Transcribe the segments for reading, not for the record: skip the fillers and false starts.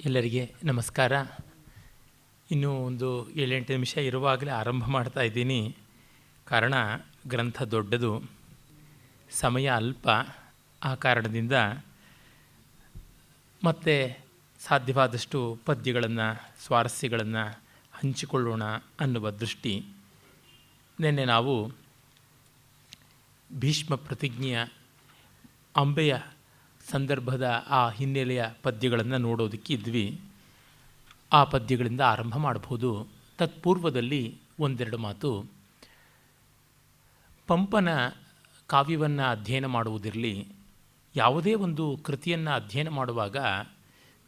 ಎಲ್ಲರಿಗೆ ನಮಸ್ಕಾರ. ಇನ್ನೂ ಒಂದು 7-8 ನಿಮಿಷ ಇರುವಾಗಲೇ ಆರಂಭ ಮಾಡ್ತಾ ಇದ್ದೀನಿ. ಕಾರಣ ಗ್ರಂಥ ದೊಡ್ಡದು, ಸಮಯ ಅಲ್ಪ. ಆ ಕಾರಣದಿಂದ ಮತ್ತೆ ಸಾಧ್ಯವಾದಷ್ಟು ಪದ್ಯಗಳನ್ನು, ಸ್ವಾರಸ್ಯಗಳನ್ನು ಹಂಚಿಕೊಳ್ಳೋಣ ಅನ್ನುವ ದೃಷ್ಟಿ. ನಿನ್ನೆ ನಾವು ಭೀಷ್ಮ ಪ್ರತಿಜ್ಞೆಯ ಅಂಬೆಯ ಸಂದರ್ಭದ ಆ ಹಿನ್ನೆಲೆಯ ಪದ್ಯಗಳನ್ನು ನೋಡೋದಕ್ಕೆ ಇದ್ವಿ. ಆ ಪದ್ಯಗಳಿಂದ ಆರಂಭ ಮಾಡಬಹುದು. ತತ್ಪೂರ್ವದಲ್ಲಿ ಒಂದೆರಡು ಮಾತು. ಪಂಪನ ಕಾವ್ಯವನ್ನು ಅಧ್ಯಯನ ಮಾಡುವುದಿರಲಿ, ಯಾವುದೇ ಒಂದು ಕೃತಿಯನ್ನು ಅಧ್ಯಯನ ಮಾಡುವಾಗ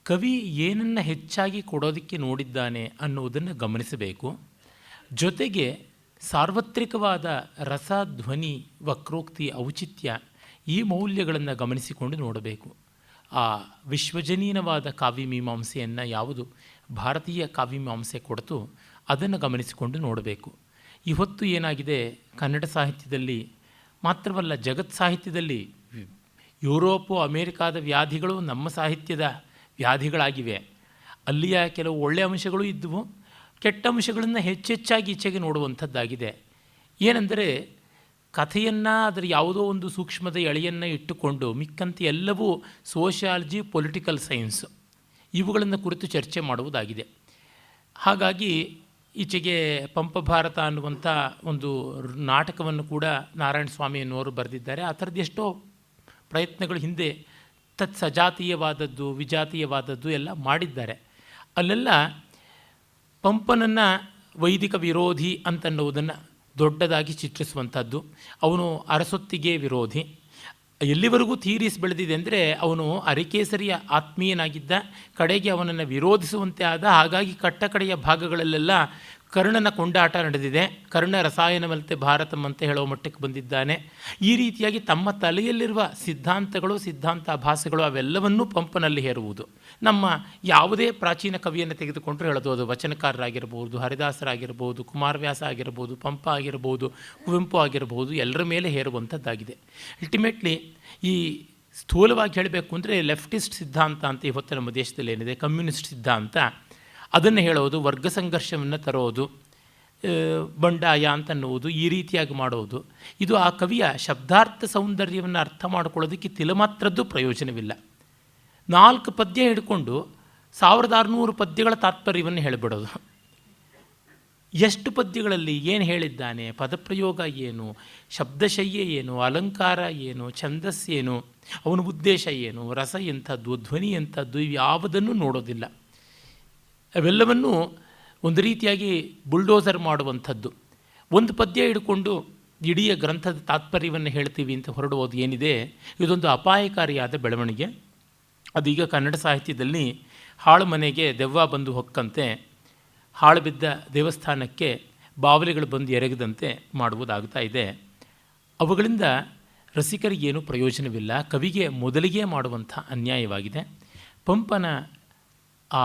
ಕವಿ ಏನನ್ನು ಹೆಚ್ಚಾಗಿ ಕೊಡೋದಕ್ಕೆ ನೋಡಿದ್ದಾನೆ ಅನ್ನುವುದನ್ನು ಗಮನಿಸಬೇಕು. ಜೊತೆಗೆ ಸಾರ್ವತ್ರಿಕವಾದ ರಸ, ಧ್ವನಿ, ವಕ್ರೋಕ್ತಿ, ಔಚಿತ್ಯ ಈ ಮೌಲ್ಯಗಳನ್ನು ಗಮನಿಸಿಕೊಂಡು ನೋಡಬೇಕು. ಆ ವಿಶ್ವಜನೀನವಾದ ಕಾವ್ಯಮೀಮಾಂಸೆಯನ್ನು ಯಾವುದು ಭಾರತೀಯ ಕಾವ್ಯಮೀಮಾಂಸೆ ಕೊಡ್ತು ಅದನ್ನು ಗಮನಿಸಿಕೊಂಡು ನೋಡಬೇಕು. ಇವತ್ತು ಏನಾಗಿದೆ, ಕನ್ನಡ ಸಾಹಿತ್ಯದಲ್ಲಿ ಮಾತ್ರವಲ್ಲ ಜಗತ್ ಸಾಹಿತ್ಯದಲ್ಲಿ ಯುರೋಪು ಅಮೇರಿಕಾದ ವ್ಯಾಧಿಗಳು ನಮ್ಮ ಸಾಹಿತ್ಯದ ವ್ಯಾಧಿಗಳಾಗಿವೆ. ಅಲ್ಲಿಯ ಕೆಲವು ಒಳ್ಳೆಯ ಅಂಶಗಳು ಇದ್ದವು, ಕೆಟ್ಟ ಅಂಶಗಳನ್ನು ಹೆಚ್ಚೆಚ್ಚಾಗಿ ಈಚೆಗೆ ನೋಡುವಂಥದ್ದಾಗಿದೆ. ಏನೆಂದರೆ ಕಥೆಯನ್ನು ಅದರ ಯಾವುದೋ ಒಂದು ಸೂಕ್ಷ್ಮದ ಎಳೆಯನ್ನು ಇಟ್ಟುಕೊಂಡು ಮಿಕ್ಕಂತೆ ಎಲ್ಲವೂ ಸೋಷಿಯಾಲಜಿ, ಪೊಲಿಟಿಕಲ್ ಸೈನ್ಸ್ ಇವುಗಳನ್ನು ಕುರಿತು ಚರ್ಚೆ ಮಾಡುವುದಾಗಿದೆ. ಹಾಗಾಗಿ ಈಚೆಗೆ ಪಂಪಭಾರತ ಅನ್ನುವಂಥ ಒಂದು ನಾಟಕವನ್ನು ಕೂಡ ನಾರಾಯಣ ಸ್ವಾಮಿ ಎನ್ನುವರು ಬರೆದಿದ್ದಾರೆ. ಆ ಥರದ್ದು ಎಷ್ಟೋ ಪ್ರಯತ್ನಗಳು ಹಿಂದೆ ಸಜಾತೀಯವಾದದ್ದು, ವಿಜಾತೀಯವಾದದ್ದು ಎಲ್ಲ ಮಾಡಿದ್ದಾರೆ. ಅಲ್ಲೆಲ್ಲ ಪಂಪನನ್ನು ವೈದಿಕ ವಿರೋಧಿ ಅಂತನ್ನುವುದನ್ನು ದೊಡ್ಡದಾಗಿ ಚಿತ್ರಿಸುವಂಥದ್ದು. ಅವನು ಅರಸೊತ್ತಿಗೆ ವಿರೋಧಿ. ಎಲ್ಲಿವರೆಗೂ ಥೀರೀಸ್ ಬೆಳೆದಿದೆ ಅಂದರೆ ಅವನು ಅರಿಕೇಸರಿಯ ಆತ್ಮೀಯನಾಗಿದ್ದ, ಕಡೆಗೆ ಅವನನ್ನು ವಿರೋಧಿಸುವಂತೆ ಆದ. ಹಾಗಾಗಿ ಕಟ್ಟಕಡೆಯ ಭಾಗಗಳಲ್ಲೆಲ್ಲ ಕರ್ಣನ ಕೊಂಡಾಟ ನಡೆದಿದೆ. ಕರ್ಣ ರಸಾಯನವಂತೆ ಭಾರತಂ ಅಂತ ಹೇಳೋ ಮಟ್ಟಕ್ಕೆ ಬಂದಿದ್ದಾನೆ. ಈ ರೀತಿಯಾಗಿ ತಮ್ಮ ತಲೆಯಲ್ಲಿರುವ ಸಿದ್ಧಾಂತಗಳು, ಸಿದ್ಧಾಂತಾಭಾಸಗಳು ಅವೆಲ್ಲವನ್ನೂ ಪಂಪನಲ್ಲಿ ಹೇರುವುದು. ನಮ್ಮ ಯಾವುದೇ ಪ್ರಾಚೀನ ಕವಿಯನ್ನು ತೆಗೆದುಕೊಂಡ್ರೆ ಹೇಳೋದು, ಅದು ವಚನಕಾರರಾಗಿರ್ಬೋದು, ಹರಿದಾಸರಾಗಿರ್ಬೋದು, ಕುಮಾರವ್ಯಾಸ ಆಗಿರ್ಬೋದು, ಪಂಪ ಆಗಿರ್ಬೋದು, ಕುವೆಂಪು ಆಗಿರ್ಬೋದು, ಎಲ್ಲರ ಮೇಲೆ ಹೇರುವಂಥದ್ದಾಗಿದೆ. ಅಲ್ಟಿಮೇಟ್ಲಿ ಈ ಸ್ಥೂಲವಾಗಿ ಹೇಳಬೇಕು ಅಂದರೆ ಲೆಫ್ಟಿಸ್ಟ್ ಸಿದ್ಧಾಂತ ಅಂತ ಇವತ್ತು ನಮ್ಮ ದೇಶದಲ್ಲಿ ಏನಿದೆ, ಕಮ್ಯುನಿಸ್ಟ್ ಸಿದ್ಧಾಂತ, ಅದನ್ನು ಹೇಳೋದು, ವರ್ಗ ಸಂಘರ್ಷವನ್ನು ತರೋದು, ಬಂಡಾಯ ಅಂತನ್ನುವುದು, ಈ ರೀತಿಯಾಗಿ ಮಾಡೋದು. ಇದು ಆ ಕವಿಯ ಶಬ್ದಾರ್ಥ ಸೌಂದರ್ಯವನ್ನು ಅರ್ಥ ಮಾಡಿಕೊಳ್ಳೋದಕ್ಕೆ ತಿಲಮಾತ್ರದ್ದು ಪ್ರಯೋಜನವಿಲ್ಲ. 4 ಪದ್ಯ ಹಿಡ್ಕೊಂಡು 1600 ಪದ್ಯಗಳ ತಾತ್ಪರ್ಯವನ್ನು ಹೇಳಿಬಿಡೋದು. ಎಷ್ಟು ಪದ್ಯಗಳಲ್ಲಿ ಏನು ಹೇಳಿದ್ದಾನೆ, ಪದಪ್ರಯೋಗ ಏನು, ಶಬ್ದಶಯ್ಯ ಏನು, ಅಲಂಕಾರ ಏನು, ಛಂದಸ್ಸೇನು, ಅವನ ಉದ್ದೇಶ ಏನು, ರಸ ಎಂಥದ್ದು, ಧ್ವನಿ ಎಂಥದ್ದು, ಯಾವುದನ್ನು ನೋಡೋದಿಲ್ಲ. ಅವೆಲ್ಲವನ್ನೂ ಒಂದು ರೀತಿಯಾಗಿ ಬುಲ್ಡೋಸರ್ ಮಾಡುವಂಥದ್ದು. ಒಂದು ಪದ್ಯ ಹಿಡ್ಕೊಂಡು ಇಡೀ ಗ್ರಂಥದ ತಾತ್ಪರ್ಯವನ್ನು ಹೇಳ್ತೀವಿ ಅಂತ ಹೊರಡುವುದು ಏನಿದೆ, ಇದೊಂದು ಅಪಾಯಕಾರಿಯಾದ ಬೆಳವಣಿಗೆ. ಅದೀಗ ಕನ್ನಡ ಸಾಹಿತ್ಯದಲ್ಲಿ ಹಾಳು ಮನೆಗೆ ದೆವ್ವ ಬಂದು ಹೊಕ್ಕಂತೆ, ಹಾಳು ಬಿದ್ದ ದೇವಸ್ಥಾನಕ್ಕೆ ಬಾವಲಿಗಳು ಬಂದು ಎರಗದಂತೆ ಮಾಡುವುದಾಗ್ತಾ ಇದೆ. ಅವುಗಳಿಂದ ರಸಿಕರಿಗೇನು ಪ್ರಯೋಜನವಿಲ್ಲ, ಕವಿಗೆ ಮೊದಲಿಗೆ ಮಾಡುವಂಥ ಅನ್ಯಾಯವಾಗಿದೆ. ಪಂಪನ ಆ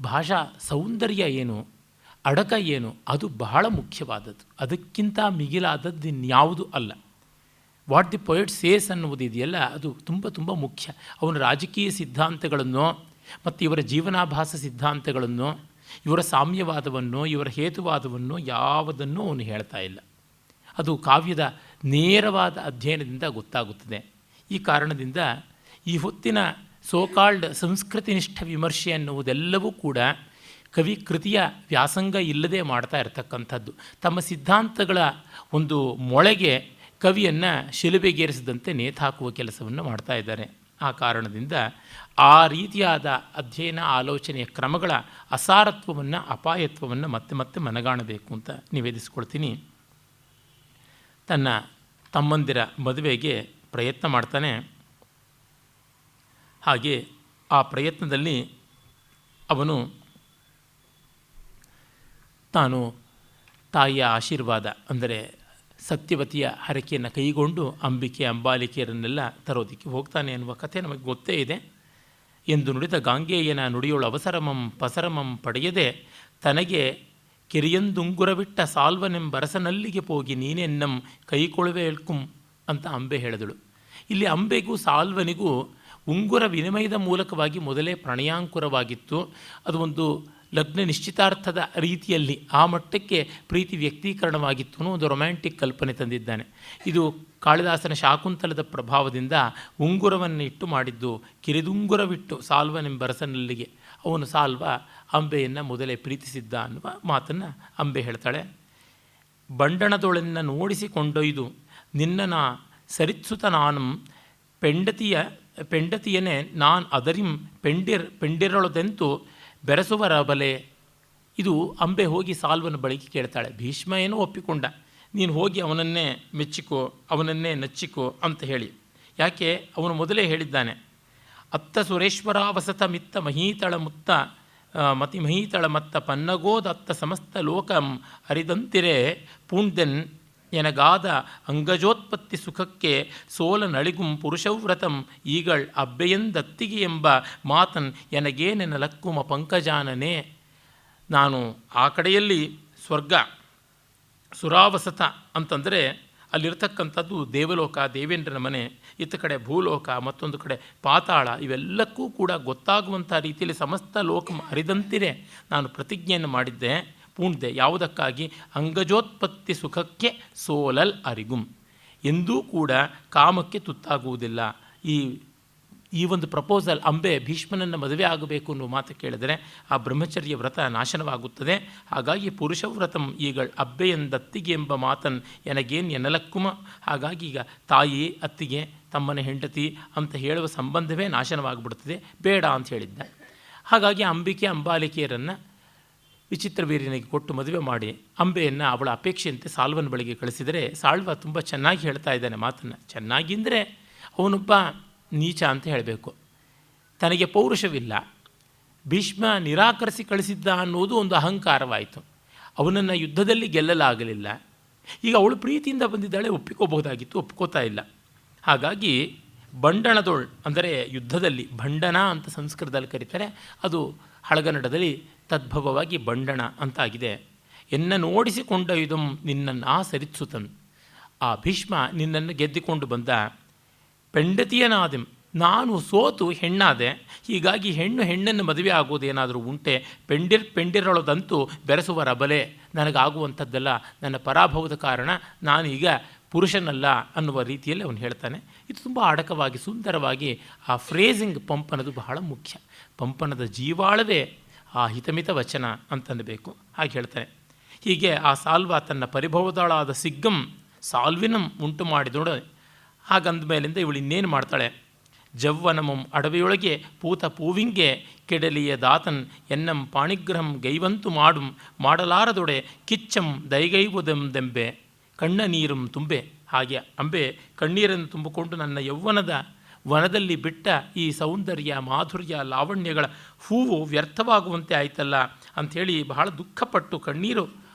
ಭಾಷಾ ಸೌಂದರ್ಯ ಏನು, ಅಡಕ ಏನು, ಅದು ಬಹಳ ಮುಖ್ಯವಾದದ್ದು. ಅದಕ್ಕಿಂತ ಮಿಗಿಲಾದದ್ದು ಇನ್ಯಾವುದೂ ಅಲ್ಲ. ವಾಟ್ ದಿ ಪೊಯೆಟ್ ಸೇಸ್ ಅನ್ನುವುದು ಇದೆಯಲ್ಲ, ಅದು ತುಂಬ ತುಂಬ ಮುಖ್ಯ. ಅವನ ರಾಜಕೀಯ ಸಿದ್ಧಾಂತಗಳನ್ನು ಮತ್ತು ಇವರ ಜೀವನಾಭಾಸ ಸಿದ್ಧಾಂತಗಳನ್ನು, ಇವರ ಸಾಮ್ಯವಾದವನ್ನು, ಇವರ ಹೇತುವಾದವನ್ನು ಯಾವುದನ್ನು ಅವನು ಹೇಳ್ತಾ ಇಲ್ಲ. ಅದು ಕಾವ್ಯದ ನೇರವಾದ ಅಧ್ಯಯನದಿಂದ ಗೊತ್ತಾಗುತ್ತದೆ. ಈ ಕಾರಣದಿಂದ ಈ ಹೊತ್ತಿನ ಸೋಕಾಲ್ಡ್ ಸಂಸ್ಕೃತಿನಿಷ್ಠ ವಿಮರ್ಶೆ ಅನ್ನುವುದೆಲ್ಲವೂ ಕೂಡ ಕವಿ ಕೃತಿಯ ವ್ಯಾಸಂಗ ಇಲ್ಲದೆ ಮಾಡ್ತಾ ಇರತಕ್ಕಂಥದ್ದು. ತಮ್ಮ ಸಿದ್ಧಾಂತಗಳ ಒಂದು ಮೊಳೆಗೆ ಕವಿಯನ್ನು ಶಿಲುಬೆಗೇರಿಸಿದಂತೆ ನೇತಾಕುವ ಕೆಲಸವನ್ನು ಮಾಡ್ತಾ ಇದ್ದಾರೆ. ಆ ಕಾರಣದಿಂದ ಆ ರೀತಿಯಾದ ಅಧ್ಯಯನ, ಆಲೋಚನೆಯ ಕ್ರಮಗಳ ಅಸಾರತ್ವವನ್ನು, ಅಪಾಯತ್ವವನ್ನು ಮತ್ತೆ ಮತ್ತೆ ಮನಗಾಣಬೇಕು ಅಂತ ನಿವೇದಿಸ್ಕೊಳ್ತೀನಿ. ತನ್ನ ತಮ್ಮಂದಿರ ಮದುವೆಗೆ ಪ್ರಯತ್ನ ಮಾಡ್ತಾನೆ. ಹಾಗೆ ಆ ಪ್ರಯತ್ನದಲ್ಲಿ ಅವನು ತಾನು ತಾಯಿಯ ಆಶೀರ್ವಾದ ಅಂದರೆ ಸತ್ಯವತಿಯ ಹರಕೆಯನ್ನು ಕೈಗೊಂಡು ಅಂಬಿಕೆ, ಅಂಬಾಲಿಕೆಯರನ್ನೆಲ್ಲ ತರೋದಕ್ಕೆ ಹೋಗ್ತಾನೆ ಅನ್ನುವ ಕಥೆ ನಮಗೆ ಗೊತ್ತೇ ಇದೆ. ಎಂದು ನುಡಿದ ಗಾಂಗೇಯನ ನುಡಿಯೋಳು ಅವಸರಮಂ ಪಸರಮಂ ಪಡೆಯದೆ ತನಗೆ ಕಿರಿಯಂದುಂಗುರವಿಟ್ಟ ಸಾಲ್ವನೆಂಬರಸನಲ್ಲಿಗೆ ಹೋಗಿ ನೀನೆನ್ನಂ ಕೈಕೊಳುವೆ ಎಳ್ಕುಂ ಅಂತ ಅಂಬೆ ಹೇಳಿದಳು. ಇಲ್ಲಿ ಅಂಬೆಗೂ ಸಾಲ್ವನಿಗೂ ಉಂಗುರ ವಿನಿಮಯದ ಮೂಲಕವಾಗಿ ಮೊದಲೇ ಪ್ರಣಯಾಂಕುರವಾಗಿತ್ತು. ಅದು ಒಂದು ಲಗ್ನ ನಿಶ್ಚಿತಾರ್ಥದ ರೀತಿಯಲ್ಲಿ ಆ ಮಟ್ಟಕ್ಕೆ ಪ್ರೀತಿ ವ್ಯಕ್ತೀಕರಣವಾಗಿತ್ತು ಅನ್ನೋ ಒಂದು ರೊಮ್ಯಾಂಟಿಕ್ ಕಲ್ಪನೆ ತಂದಿದ್ದಾನೆ. ಇದು ಕಾಳಿದಾಸನ ಶಾಕುಂತಲದ ಪ್ರಭಾವದಿಂದ ಉಂಗುರವನ್ನು ಇಟ್ಟು ಮಾಡಿದ್ದು. ಕಿರಿದುಂಗುರವಿಟ್ಟು ಸಾಲ್ವನೆಂಬರಸನಲ್ಲಿಗೆ ಅವನು ಸಾಲ್ವ ಅಂಬೆಯನ್ನು ಮೊದಲೇ ಪ್ರೀತಿಸಿದ್ದ ಅನ್ನುವ ಮಾತನ್ನು ಅಂಬೆ ಹೇಳ್ತಾಳೆ. ಬಂಡಣದೊಳೆನ್ನ ನೋಡಿಸಿಕೊಂಡೊಯ್ದು ನಿನ್ನನ ಸರಿತ್ಸುತ ನಾನಂ ಪೆಂಡತಿಯನೇ ನಾನ್ ಅದರಿಂ ಪೆಂಡಿರೊಳದೆಂತು ಬೆರೆಸುವ ಬಲೆ. ಇದು ಅಂಬೆ ಹೋಗಿ ಸಾಲ್ವನ ಬಳಿಗೆ ಕೇಳ್ತಾಳೆ. ಭೀಷ್ಮ ಏನೋ ಒಪ್ಪಿಕೊಂಡ, ನೀನು ಹೋಗಿ ಅವನನ್ನೇ ಮೆಚ್ಚಿಕೋ, ಅವನನ್ನೇ ನಚ್ಚಿಕೋ ಅಂತ ಹೇಳಿ. ಯಾಕೆ? ಅವನು ಮೊದಲೇ ಹೇಳಿದ್ದಾನೆ, ಅತ್ತ ಸುರೇಶ್ವರಾವಸತ ಮಿತ್ತ ಮಹೀತಳ ಮುತ್ತ ಮತಿಮಹೀತಳ ಮತ್ತ ಪನ್ನಗೋದ ಅತ್ತ ಸಮಸ್ತ ಲೋಕಂ ಅರಿದಂತಿರೆ ಪೂಣ್ದೆನ್ ಎನಗಾದ ಅಂಗಜೋತ್ಪತ್ತಿ ಸುಖಕ್ಕೆ ಸೋಲ ನಳಿಗುಂ ಪುರುಷವ್ರತಂ ಈಗಳ್ ಅಬ್ಬೆಯಂದತ್ತಿಗೆ ಎಂಬ ಮಾತನ್ ಎನಗೇನೆನ ಲಕ್ಕುಮ ಪಂಕಜಾನನೇ. ನಾನು ಆ ಕಡೆಯಲ್ಲಿ ಸ್ವರ್ಗ ಸುರಾವಸತ ಅಂತಂದರೆ ಅಲ್ಲಿರ್ತಕ್ಕಂಥದ್ದು ದೇವಲೋಕ, ದೇವೇಂದ್ರನ ಮನೆ, ಇತ್ತ ಕಡೆ ಭೂಲೋಕ, ಮತ್ತೊಂದು ಕಡೆ ಪಾತಾಳ, ಇವೆಲ್ಲಕ್ಕೂ ಕೂಡ ಗೊತ್ತಾಗುವಂಥ ರೀತಿಯಲ್ಲಿ ಸಮಸ್ತ ಲೋಕ ಅರಿದಂತಿರೆ ನಾನು ಪ್ರತಿಜ್ಞೆಯನ್ನು ಮಾಡಿದ್ದೆ. ಪೂಣ್ದೆ ಯಾವುದಕ್ಕಾಗಿ? ಅಂಗಜೋತ್ಪತ್ತಿ ಸುಖಕ್ಕೆ ಸೋಲಲ್ ಅರಿಗುಂ, ಎಂದೂ ಕೂಡ ಕಾಮಕ್ಕೆ ತುತ್ತಾಗುವುದಿಲ್ಲ. ಈ ಒಂದು ಪ್ರಪೋಸಲ್ ಅಂಬೆ ಭೀಷ್ಮನನ್ನು ಮದುವೆ ಆಗಬೇಕು ಅನ್ನೋ ಮಾತು ಕೇಳಿದರೆ ಆ ಬ್ರಹ್ಮಚರ್ಯ ವ್ರತ ನಾಶನವಾಗುತ್ತದೆ. ಹಾಗಾಗಿ ಪುರುಷವ್ರತಂ ಈಗಳ ಅಬ್ಬೆಯಂದತ್ತಿಗೆ ಎಂಬ ಮಾತನ್ ಎನಗೇನು ಎನ್ನಲಕ್ಕುಮ. ಹಾಗಾಗಿ ಈಗ ತಾಯಿ ಅತ್ತಿಗೆ ತಮ್ಮನ ಹೆಂಡತಿ ಅಂತ ಹೇಳುವ ಸಂಬಂಧವೇ ನಾಶನವಾಗಿಬಿಡ್ತದೆ, ಬೇಡ ಅಂತ ಹೇಳಿದ್ದ. ಹಾಗಾಗಿ ಅಂಬಿಕೆ ಅಂಬಾಲಿಕೆಯರನ್ನು ವಿಚಿತ್ರ ವೀರ್ಯನಿಗೆ ಕೊಟ್ಟು ಮದುವೆ ಮಾಡಿ ಅಂಬೆಯನ್ನು ಅವಳ ಅಪೇಕ್ಷೆಯಂತೆ ಸಾಲ್ವನ ಬಳಿಗೆ ಕಳಿಸಿದರೆ ಸಾಳ್ವ ತುಂಬ ಚೆನ್ನಾಗಿ ಹೇಳ್ತಾ ಇದ್ದಾನೆ ಮಾತನ್ನು. ಚೆನ್ನಾಗಿ ಅಂದರೆ ಅವನೊಬ್ಬ ನೀಚ ಅಂತ ಹೇಳಬೇಕು, ತನಗೆ ಪೌರುಷವಿಲ್ಲ, ಭೀಷ್ಮ ನಿರಾಕರಿಸಿ ಕಳಿಸಿದ್ದ ಅನ್ನೋದು ಒಂದು ಅಹಂಕಾರವಾಯಿತು. ಅವನನ್ನು ಯುದ್ಧದಲ್ಲಿ ಗೆಲ್ಲಲಾಗಲಿಲ್ಲ. ಈಗ ಅವಳು ಪ್ರೀತಿಯಿಂದ ಬಂದಿದ್ದಾಳೆ, ಒಪ್ಪಿಕೋಬಹುದಾಗಿತ್ತು, ಒಪ್ಕೋತಾ ಇಲ್ಲ. ಹಾಗಾಗಿ ಬಂಡಣದೊಳ್ ಅಂದರೆ ಯುದ್ಧದಲ್ಲಿ ಭಂಡನ ಅಂತ ಸಂಸ್ಕೃತದಲ್ಲಿ ಕರೀತಾರೆ, ಅದು ಹಳಗನ್ನಡದಲ್ಲಿ ತದ್ಭವವಾಗಿ ಬಂಡಣ ಅಂತಾಗಿದೆ. ಎನ್ನ ನೋಡಿಸಿಕೊಂಡೊಯ್ದುಂ ನಿನ್ನನ್ನು ಸರಿತ್ಸುತನ್. ಆ ಭೀಷ್ಮ ನಿನ್ನನ್ನು ಗೆದ್ದಿಕೊಂಡು ಬಂದ. ಪೆಂಡತಿಯನಾದೆಂ, ನಾನು ಸೋತು ಹೆಣ್ಣಾದೆ, ಹೀಗಾಗಿ ಹೆಣ್ಣನ್ನು ಮದುವೆ ಆಗೋದೇನಾದರೂ ಉಂಟೆ? ಪೆಂಡಿರೊಳದಂತೂ ಬೆರೆಸುವ ರಬಲೆ, ನನಗಾಗುವಂಥದ್ದೆಲ್ಲ ನನ್ನ ಪರಾಭವದ ಕಾರಣ, ನಾನೀಗ ಪುರುಷನಲ್ಲ ಅನ್ನುವ ರೀತಿಯಲ್ಲಿ ಅವನು ಹೇಳ್ತಾನೆ. ಇದು ತುಂಬ ಅಡಕವಾಗಿ ಸುಂದರವಾಗಿ ಆ ಫ್ರೇಸಿಂಗ್ ಪಂಪನದು ಬಹಳ ಮುಖ್ಯ. ಪಂಪನದ ಜೀವಾಳವೇ ಆ ಹಿತಮಿತ ವಚನ ಅಂತನ್ನಬೇಕು. ಹಾಗೆ ಹೇಳ್ತಾನೆ. ಹೀಗೆ ಆ ಸಾಲ್ವ ತನ್ನ ಪರಿಭವದಳಾದ ಸಿಗ್ಗಂ ಸಾಲ್ವಿನಂ ಉಂಟು ಮಾಡಿದೋಡು. ಹಾಗಂದ ಮೇಲಿಂದ ಇವಳು ಇನ್ನೇನು ಮಾಡ್ತಾಳೆ? ಜವ್ವನಮಂ ಅಡವಿಯೊಳಗೆ ಪೂತ ಪೂವಿಂಗೆ ಕೆಡಲಿಯ ದಾತನ್ ಎನ್ನಂ ಪಾಣಿಗ್ರಹಂ ಗೈವಂತು ಮಾಡುಂ ಮಾಡಲಾರದೊಡೆ ಕಿಚ್ಚಂ ದೈಗೈವುದೆಂಬೆ ಕಣ್ಣ ನೀರುಂ ತುಂಬೆ. ಹಾಗೆ ಅಂಬೆ ಕಣ್ಣೀರನ್ನು ತುಂಬಿಕೊಂಡು ನನ್ನ ಯೌವನದ ವನದಲ್ಲಿ ಬಿಟ್ಟ ಈ ಸೌಂದರ್ಯ, ಮಾಧುರ್ಯ, ಲಾವಣ್ಯಗಳ ಹೂವು ವ್ಯರ್ಥವಾಗುವಂತೆ ಆಯ್ತಲ್ಲ ಅಂಥೇಳಿ ಬಹಳ ದುಃಖಪಟ್ಟು ಕಣ್ಣೀರು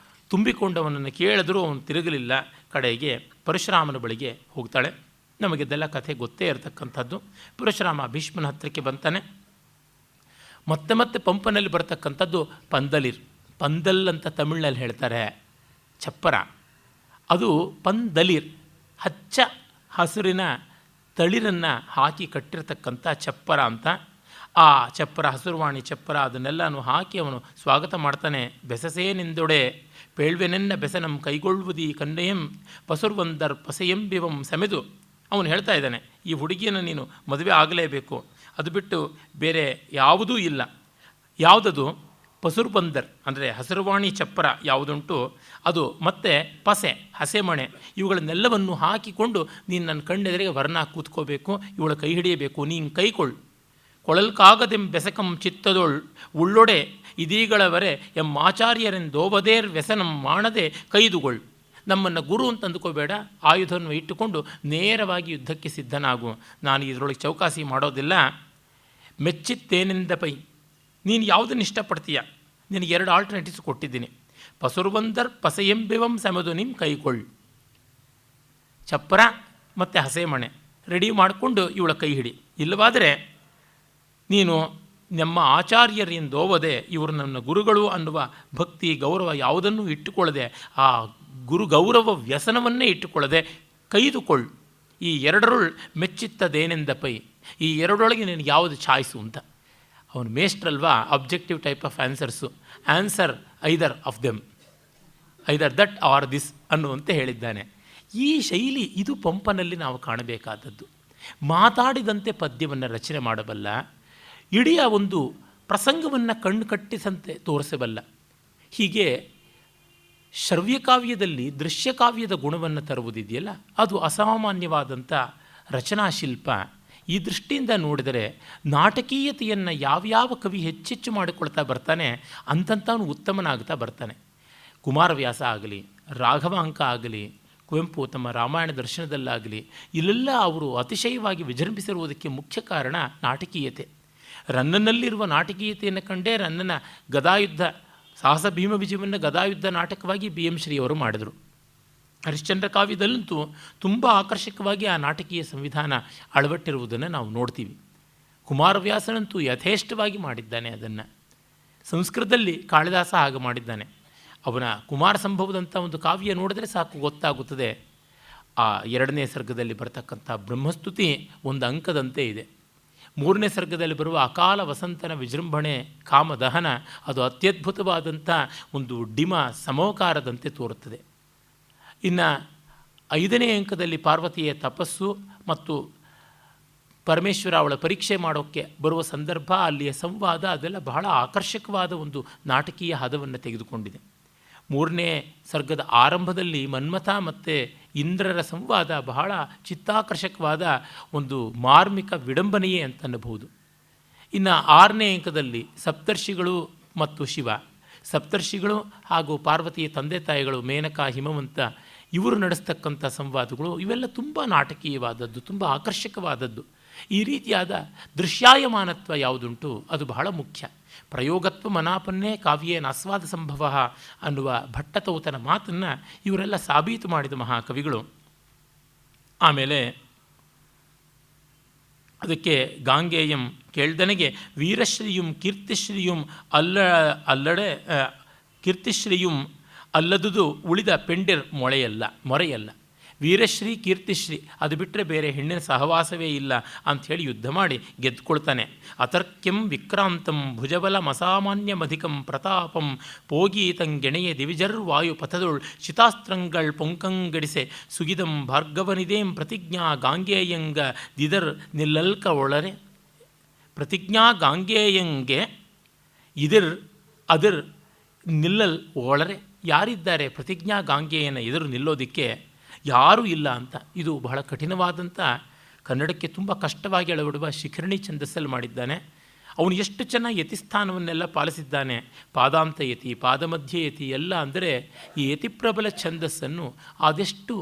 ತುಂಬಿಕೊಂಡವನನ್ನು ಕೇಳಿದರೂ ಅವನು ತಿರುಗಲಿಲ್ಲ. ಕಡೆಗೆ ಪರಶುರಾಮನ ಬಳಿಗೆ ಹೋಗ್ತಾಳೆ. ನಮಗಿದೆಲ್ಲ ಕಥೆ ಗೊತ್ತೇ ಇರತಕ್ಕಂಥದ್ದು. ಪರಶುರಾಮ ಭೀಷ್ಮನ ಹತ್ತಿರಕ್ಕೆ ಬಂತಾನೆ. ಮತ್ತೆ ಪಂಪನಲ್ಲಿ ಬರ್ತಕ್ಕಂಥದ್ದು ಪಂದಲಿರ್. ಪಂದಲ್ ಅಂತ ತಮಿಳಿನಲ್ಲಿ ಹೇಳ್ತಾರೆ, ಚಪ್ಪರ. ಅದು ಪಂದಲಿರ್, ಹಚ್ಚ ಹಸುರಿನ ತಳಿರನ್ನು ಹಾಕಿ ಕಟ್ಟಿರ್ತಕ್ಕಂಥ ಚಪ್ಪರ ಅಂತ. ಆ ಚಪ್ಪರ, ಹಸುರುವಾಣಿ ಚಪ್ಪರ, ಅದನ್ನೆಲ್ಲನೂ ಹಾಕಿ ಅವನು ಸ್ವಾಗತ ಮಾಡ್ತಾನೆ. ಬೆಸಸೇನೆಂದೊಡೆ ಪೇಳ್ವೆನೆನ್ನ ಬೆಸನಂ ಕೈಗೊಳ್ಳುವುದಿ ಕನ್ನೆಯಂ ಪಸುರ್ವಂದರ್ ಪಸೆಯಂಬಿವಂ ಸೆಮೆದು. ಅವನು ಹೇಳ್ತಾ ಇದ್ದಾನೆ, ಈ ಹುಡುಗಿಯನ್ನು ನೀನು ಮದುವೆ ಆಗಲೇಬೇಕು, ಅದು ಬಿಟ್ಟು ಬೇರೆ ಯಾವುದೂ ಇಲ್ಲ. ಯಾವುದದು? ಪಸುರ್ಬಂದರ್ ಅಂದರೆ ಹಸುರುವಾಣಿ ಚಪ್ಪರ ಯಾವುದುಂಟು ಅದು, ಮತ್ತು ಪಸೆ ಹಸೆಮಣೆ, ಇವುಗಳನ್ನೆಲ್ಲವನ್ನು ಹಾಕಿಕೊಂಡು ನೀನು ನನ್ನ ಕಣ್ಣೆದುರಿಗೆ ವರ್ಣ ಕೂತ್ಕೋಬೇಕು, ಇವಳ ಕೈ ಹಿಡಿಯಬೇಕು, ನೀನು ಕೈಕೊಳ್ಳು. ಕೊಳಲ್ಕಾಗದೆಂ ಬೆಸಕಂ ಚಿತ್ತದೊಳ್ ಉಳ್ಳೊಡೆ ಇದೀಗಳವರೆ ಆಚಾರ್ಯರೆಂದೋಬದೇರ್ ವ್ಯಸನಂ ಮಾಡದೆ ಕೈದುಗೊಳ್. ನಮ್ಮನ್ನು ಗುರು ಅಂತ ಅಂದುಕೋಬೇಡ, ಆಯುಧವನ್ನು ಇಟ್ಟುಕೊಂಡು ನೇರವಾಗಿ ಯುದ್ಧಕ್ಕೆ ಸಿದ್ಧನಾಗು. ನಾನು ಇದರೊಳಗೆ ಚೌಕಾಸಿ ಮಾಡೋದಿಲ್ಲ. ಮೆಚ್ಚಿತ್ತೇನೆಂದ ಪೈ, ನೀನು ಯಾವುದನ್ನು ಇಷ್ಟಪಡ್ತೀಯ? ನಿನಗೆ 2 ಆಲ್ಟರ್ನೇಟಿವ್ಸ್ ಕೊಟ್ಟಿದ್ದೀನಿ. ಪಸುರ್ವಂದರ್ ಪಸೆಯಂಬಿವಂ ಸೆಮೆದು ನಿಮ್ಮ ಕೈಗೊಳ್. ಚಪ್ಪರ ಮತ್ತು ಹಸೆಮಣೆ ರೆಡಿ ಮಾಡಿಕೊಂಡು ಇವಳ ಕೈ ಹಿಡಿ. ಇಲ್ಲವಾದರೆ ನೀನು ನಮ್ಮ ಆಚಾರ್ಯರಿಂದೋವದೆ, ಇವರು ನನ್ನ ಗುರುಗಳು ಅನ್ನುವ ಭಕ್ತಿ ಗೌರವ ಯಾವುದನ್ನೂ ಇಟ್ಟುಕೊಳ್ಳದೆ, ಆ ಗುರು ಗೌರವ ವ್ಯಸನವನ್ನೇ ಇಟ್ಟುಕೊಳ್ಳದೆ ಕೈದುಕೊಳ್ಳು. ಈ 2 ಮೆಚ್ಚಿತ್ತದೇನೆಂದ ಪೈ, ಈ ಎರಡರೊಳಗೆ ನಿನಗೆ ಯಾವುದು ಚಾಯ್ಸು ಅಂತ. ಅವನು ಮೇಷ್ಟ್ರಲ್ವಾ, objective type of answers, answer either of them, either that or this ಅನ್ನುವಂತೆ ಹೇಳಿದ್ದಾನೆ. ಈ ಶೈಲಿ ಇದು ಪಂಪನಲ್ಲಿ ನಾವು ಕಾಣಬೇಕಾದದ್ದು. ಮಾತಾಡಿದಂತೆ ಪದ್ಯವನ್ನು ರಚನೆ ಮಾಡಬಲ್ಲ, ಇಡೀ ಒಂದು ಪ್ರಸಂಗವನ್ನು ಕಣ್ಣು ಕಟ್ಟಿಸಂತೆ ತೋರಿಸಬಲ್ಲ. ಹೀಗೆ ಶ್ರವ್ಯಕಾವ್ಯದಲ್ಲಿ ದೃಶ್ಯಕಾವ್ಯದ ಗುಣವನ್ನು ತರುವುದಿದೆಯಲ್ಲ, ಅದು ಅಸಾಮಾನ್ಯವಾದಂಥ ರಚನಾಶಿಲ್ಪ. ಈ ದೃಷ್ಟಿಯಿಂದ ನೋಡಿದರೆ ನಾಟಕೀಯತೆಯನ್ನು ಯಾವ್ಯಾವ ಕವಿ ಹೆಚ್ಚೆಚ್ಚು ಮಾಡಿಕೊಳ್ತಾ ಬರ್ತಾನೆ ಅಂತಂತವನು ಉತ್ತಮನಾಗ್ತಾ ಬರ್ತಾನೆ. ಕುಮಾರವ್ಯಾಸ ಆಗಲಿ, ರಾಘವಾಂಕ ಆಗಲಿ, ಕುವೆಂಪು ತಮ್ಮ ರಾಮಾಯಣ ದರ್ಶನದಲ್ಲಾಗಲಿ, ಇಲ್ಲೆಲ್ಲ ಅವರು ಅತಿಶಯವಾಗಿ ವಿಜೃಂಭಿಸಿರುವುದಕ್ಕೆ ಮುಖ್ಯ ಕಾರಣ ನಾಟಕೀಯತೆ. ರನ್ನನಲ್ಲಿರುವ ನಾಟಕೀಯತೆಯನ್ನು ಕಂಡೇ ರನ್ನನ ಗದಾಯುದ್ಧ, ಸಾಹಸ ಭೀಮ ವಿಜಯವನ್ನು ಗದಾಯುದ್ಧ ನಾಟಕವಾಗಿ ಬಿ ಎಂ ಶ್ರೀಯವರು ಮಾಡಿದರು. ಹರಿಶ್ಚಂದ್ರ ಕಾವ್ಯದಲ್ಲಂತೂ ತುಂಬ ಆಕರ್ಷಕವಾಗಿ ಆ ನಾಟಕೀಯ ಸಂವಿಧಾನ ಅಳವಟ್ಟಿರುವುದನ್ನು ನಾವು ನೋಡ್ತೀವಿ. ಕುಮಾರವ್ಯಾಸನಂತೂ ಯಥೇಷ್ಟವಾಗಿ ಮಾಡಿದ್ದಾನೆ ಅದನ್ನು. ಸಂಸ್ಕೃತದಲ್ಲಿ ಕಾಳಿದಾಸ ಹಾಗೆ ಮಾಡಿದ್ದಾನೆ. ಅವನ ಕುಮಾರ ಸಂಭವದಂಥ ಒಂದು ಕಾವ್ಯ ನೋಡಿದ್ರೆ ಸಾಕು ಗೊತ್ತಾಗುತ್ತದೆ. ಆ 2ನೇ ಸರ್ಗದಲ್ಲಿ ಬರತಕ್ಕಂಥ ಬ್ರಹ್ಮಸ್ತುತಿ ಒಂದು ಅಂಕದಂತೆ ಇದೆ. 3ನೇ ಸರ್ಗದಲ್ಲಿ ಬರುವ ಅಕಾಲ ವಸಂತನ ವಿಜೃಂಭಣೆ, ಕಾಮದಹನ, ಅದು ಅತ್ಯದ್ಭುತವಾದಂಥ ಒಂದು ಡಿಮ ಸಮೋಕಾರದಂತೆ ತೋರುತ್ತದೆ. ಇನ್ನು 5ನೇ ಅಂಕದಲ್ಲಿ ಪಾರ್ವತಿಯ ತಪಸ್ಸು ಮತ್ತು ಪರಮೇಶ್ವರ ಅವಳ ಪರೀಕ್ಷೆ ಮಾಡೋಕ್ಕೆ ಬರುವ ಸಂದರ್ಭ, ಅಲ್ಲಿಯ ಸಂವಾದ, ಅದೆಲ್ಲ ಬಹಳ ಆಕರ್ಷಕವಾದ ಒಂದು ನಾಟಕೀಯ ಹದವನ್ನು ತೆಗೆದುಕೊಂಡಿದೆ. 3ನೇ ಸರ್ಗದ ಆರಂಭದಲ್ಲಿ ಮನ್ಮಥ ಮತ್ತು ಇಂದ್ರರ ಸಂವಾದ ಬಹಳ ಚಿತ್ತಾಕರ್ಷಕವಾದ ಒಂದು ಮಾರ್ಮಿಕ ವಿಡಂಬನೆಯೇ ಅಂತನ್ನಬಹುದು. ಇನ್ನು 6ನೇ ಅಂಕದಲ್ಲಿ ಸಪ್ತರ್ಷಿಗಳು ಮತ್ತು ಶಿವ, ಸಪ್ತರ್ಷಿಗಳು ಹಾಗೂ ಪಾರ್ವತಿಯ ತಂದೆ ತಾಯಿಗಳು ಮೇನಕಾ, ಹಿಮವಂತ, ಇವರು ನಡೆಸ್ತಕ್ಕಂಥ ಸಂವಾದಗಳು ಇವೆಲ್ಲ ತುಂಬ ನಾಟಕೀಯವಾದದ್ದು, ತುಂಬ ಆಕರ್ಷಕವಾದದ್ದು. ಈ ರೀತಿಯಾದ ದೃಶ್ಯಾಯಮಾನತ್ವ ಯಾವುದುಂಟು ಅದು ಬಹಳ ಮುಖ್ಯ. ಪ್ರಯೋಗತ್ವ ಮನಾಪನ್ನೇ ಕಾವ್ಯೇನ ಆಸ್ವಾದ ಸಂಭವ ಅನ್ನುವ ಭಟ್ಟತೌತನ ಮಾತನ್ನು ಇವರೆಲ್ಲ ಸಾಬೀತು ಮಾಡಿದ ಮಹಾಕವಿಗಳು. ಆಮೇಲೆ ಅದಕ್ಕೆ ಗಾಂಗೇಯಂ ಕೇಳ್ದನೆಗೆ ವೀರಶ್ರೀಯುಂ ಕೀರ್ತಿಶ್ರೀಯುಂ ಅಲ್ಲಡೆ ಕೀರ್ತಿಶ್ರೀಯುಂ ಅಲ್ಲದುದು ಉಳಿದ ಪೆಂಡಿರ್ ಮೊರೆಯಲ್ಲ. ವೀರಶ್ರೀ ಕೀರ್ತಿಶ್ರೀ ಅದು ಬಿಟ್ಟರೆ ಬೇರೆ ಹೆಣ್ಣಿನ ಸಹವಾಸವೇ ಇಲ್ಲ ಅಂಥೇಳಿ ಯುದ್ಧ ಮಾಡಿ ಗೆದ್ದುಕೊಳ್ತಾನೆ. ಅತರ್ಕ್ಯಂ ವಿಕ್ರಾಂತಂ ಭುಜಬಲ ಮಸಾಮಾನ್ಯಮಧಿಕಂ ಪ್ರತಾಪಂ ಪೋಗೀತಂಗೆಣೆಯ ದಿವಿಜರ್ ವಾಯು ಪಥದೊಳ್ ಚಿತಾಸ್ತ್ರಂಗಳ್ ಪೊಂಕಂಗಡಿಸೆ ಸುಗಿದಂ ಭಾರ್ಗವನಿದೇಂ ಪ್ರತಿಜ್ಞಾ ಗಾಂಗೇಯಂಗ ದಿದರ್ ನಿಲ್ಲಲ್ಕ ಒಳರೆ. ಪ್ರತಿಜ್ಞಾ ಗಾಂಗೇಯಂಗೆ ಅದರ್ ನಿಲ್ಲಲ್ ಒಳರೆ. ಯಾರಿದ್ದಾರೆ ಪ್ರತಿಜ್ಞಾ ಗಾಂಗೇಯನ ಎದುರು ನಿಲ್ಲೋದಕ್ಕೆ? ಯಾರೂ ಇಲ್ಲ ಅಂತ. ಇದು ಬಹಳ ಕಠಿಣವಾದಂಥ, ಕನ್ನಡಕ್ಕೆ ತುಂಬ ಕಷ್ಟವಾಗಿ ಅಳವಡುವ ಶಿಖರಣಿ ಛಂದಸ್ಸಲ್ಲಿ ಮಾಡಿದ್ದಾನೆ. ಅವನು ಎಷ್ಟು ಚೆನ್ನಾಗಿ ಯತಿಸ್ಥಾನವನ್ನೆಲ್ಲ ಪಾಲಿಸಿದ್ದಾನೆ. ಪಾದಾಂತ ಯತಿ, ಪಾದಮಧ್ಯ ಯತಿ ಎಲ್ಲ ಅಂದರೆ ಈ ಯತಿಪ್ರಬಲ ಛಂದಸ್ಸನ್ನು ಅದೆಷ್ಟು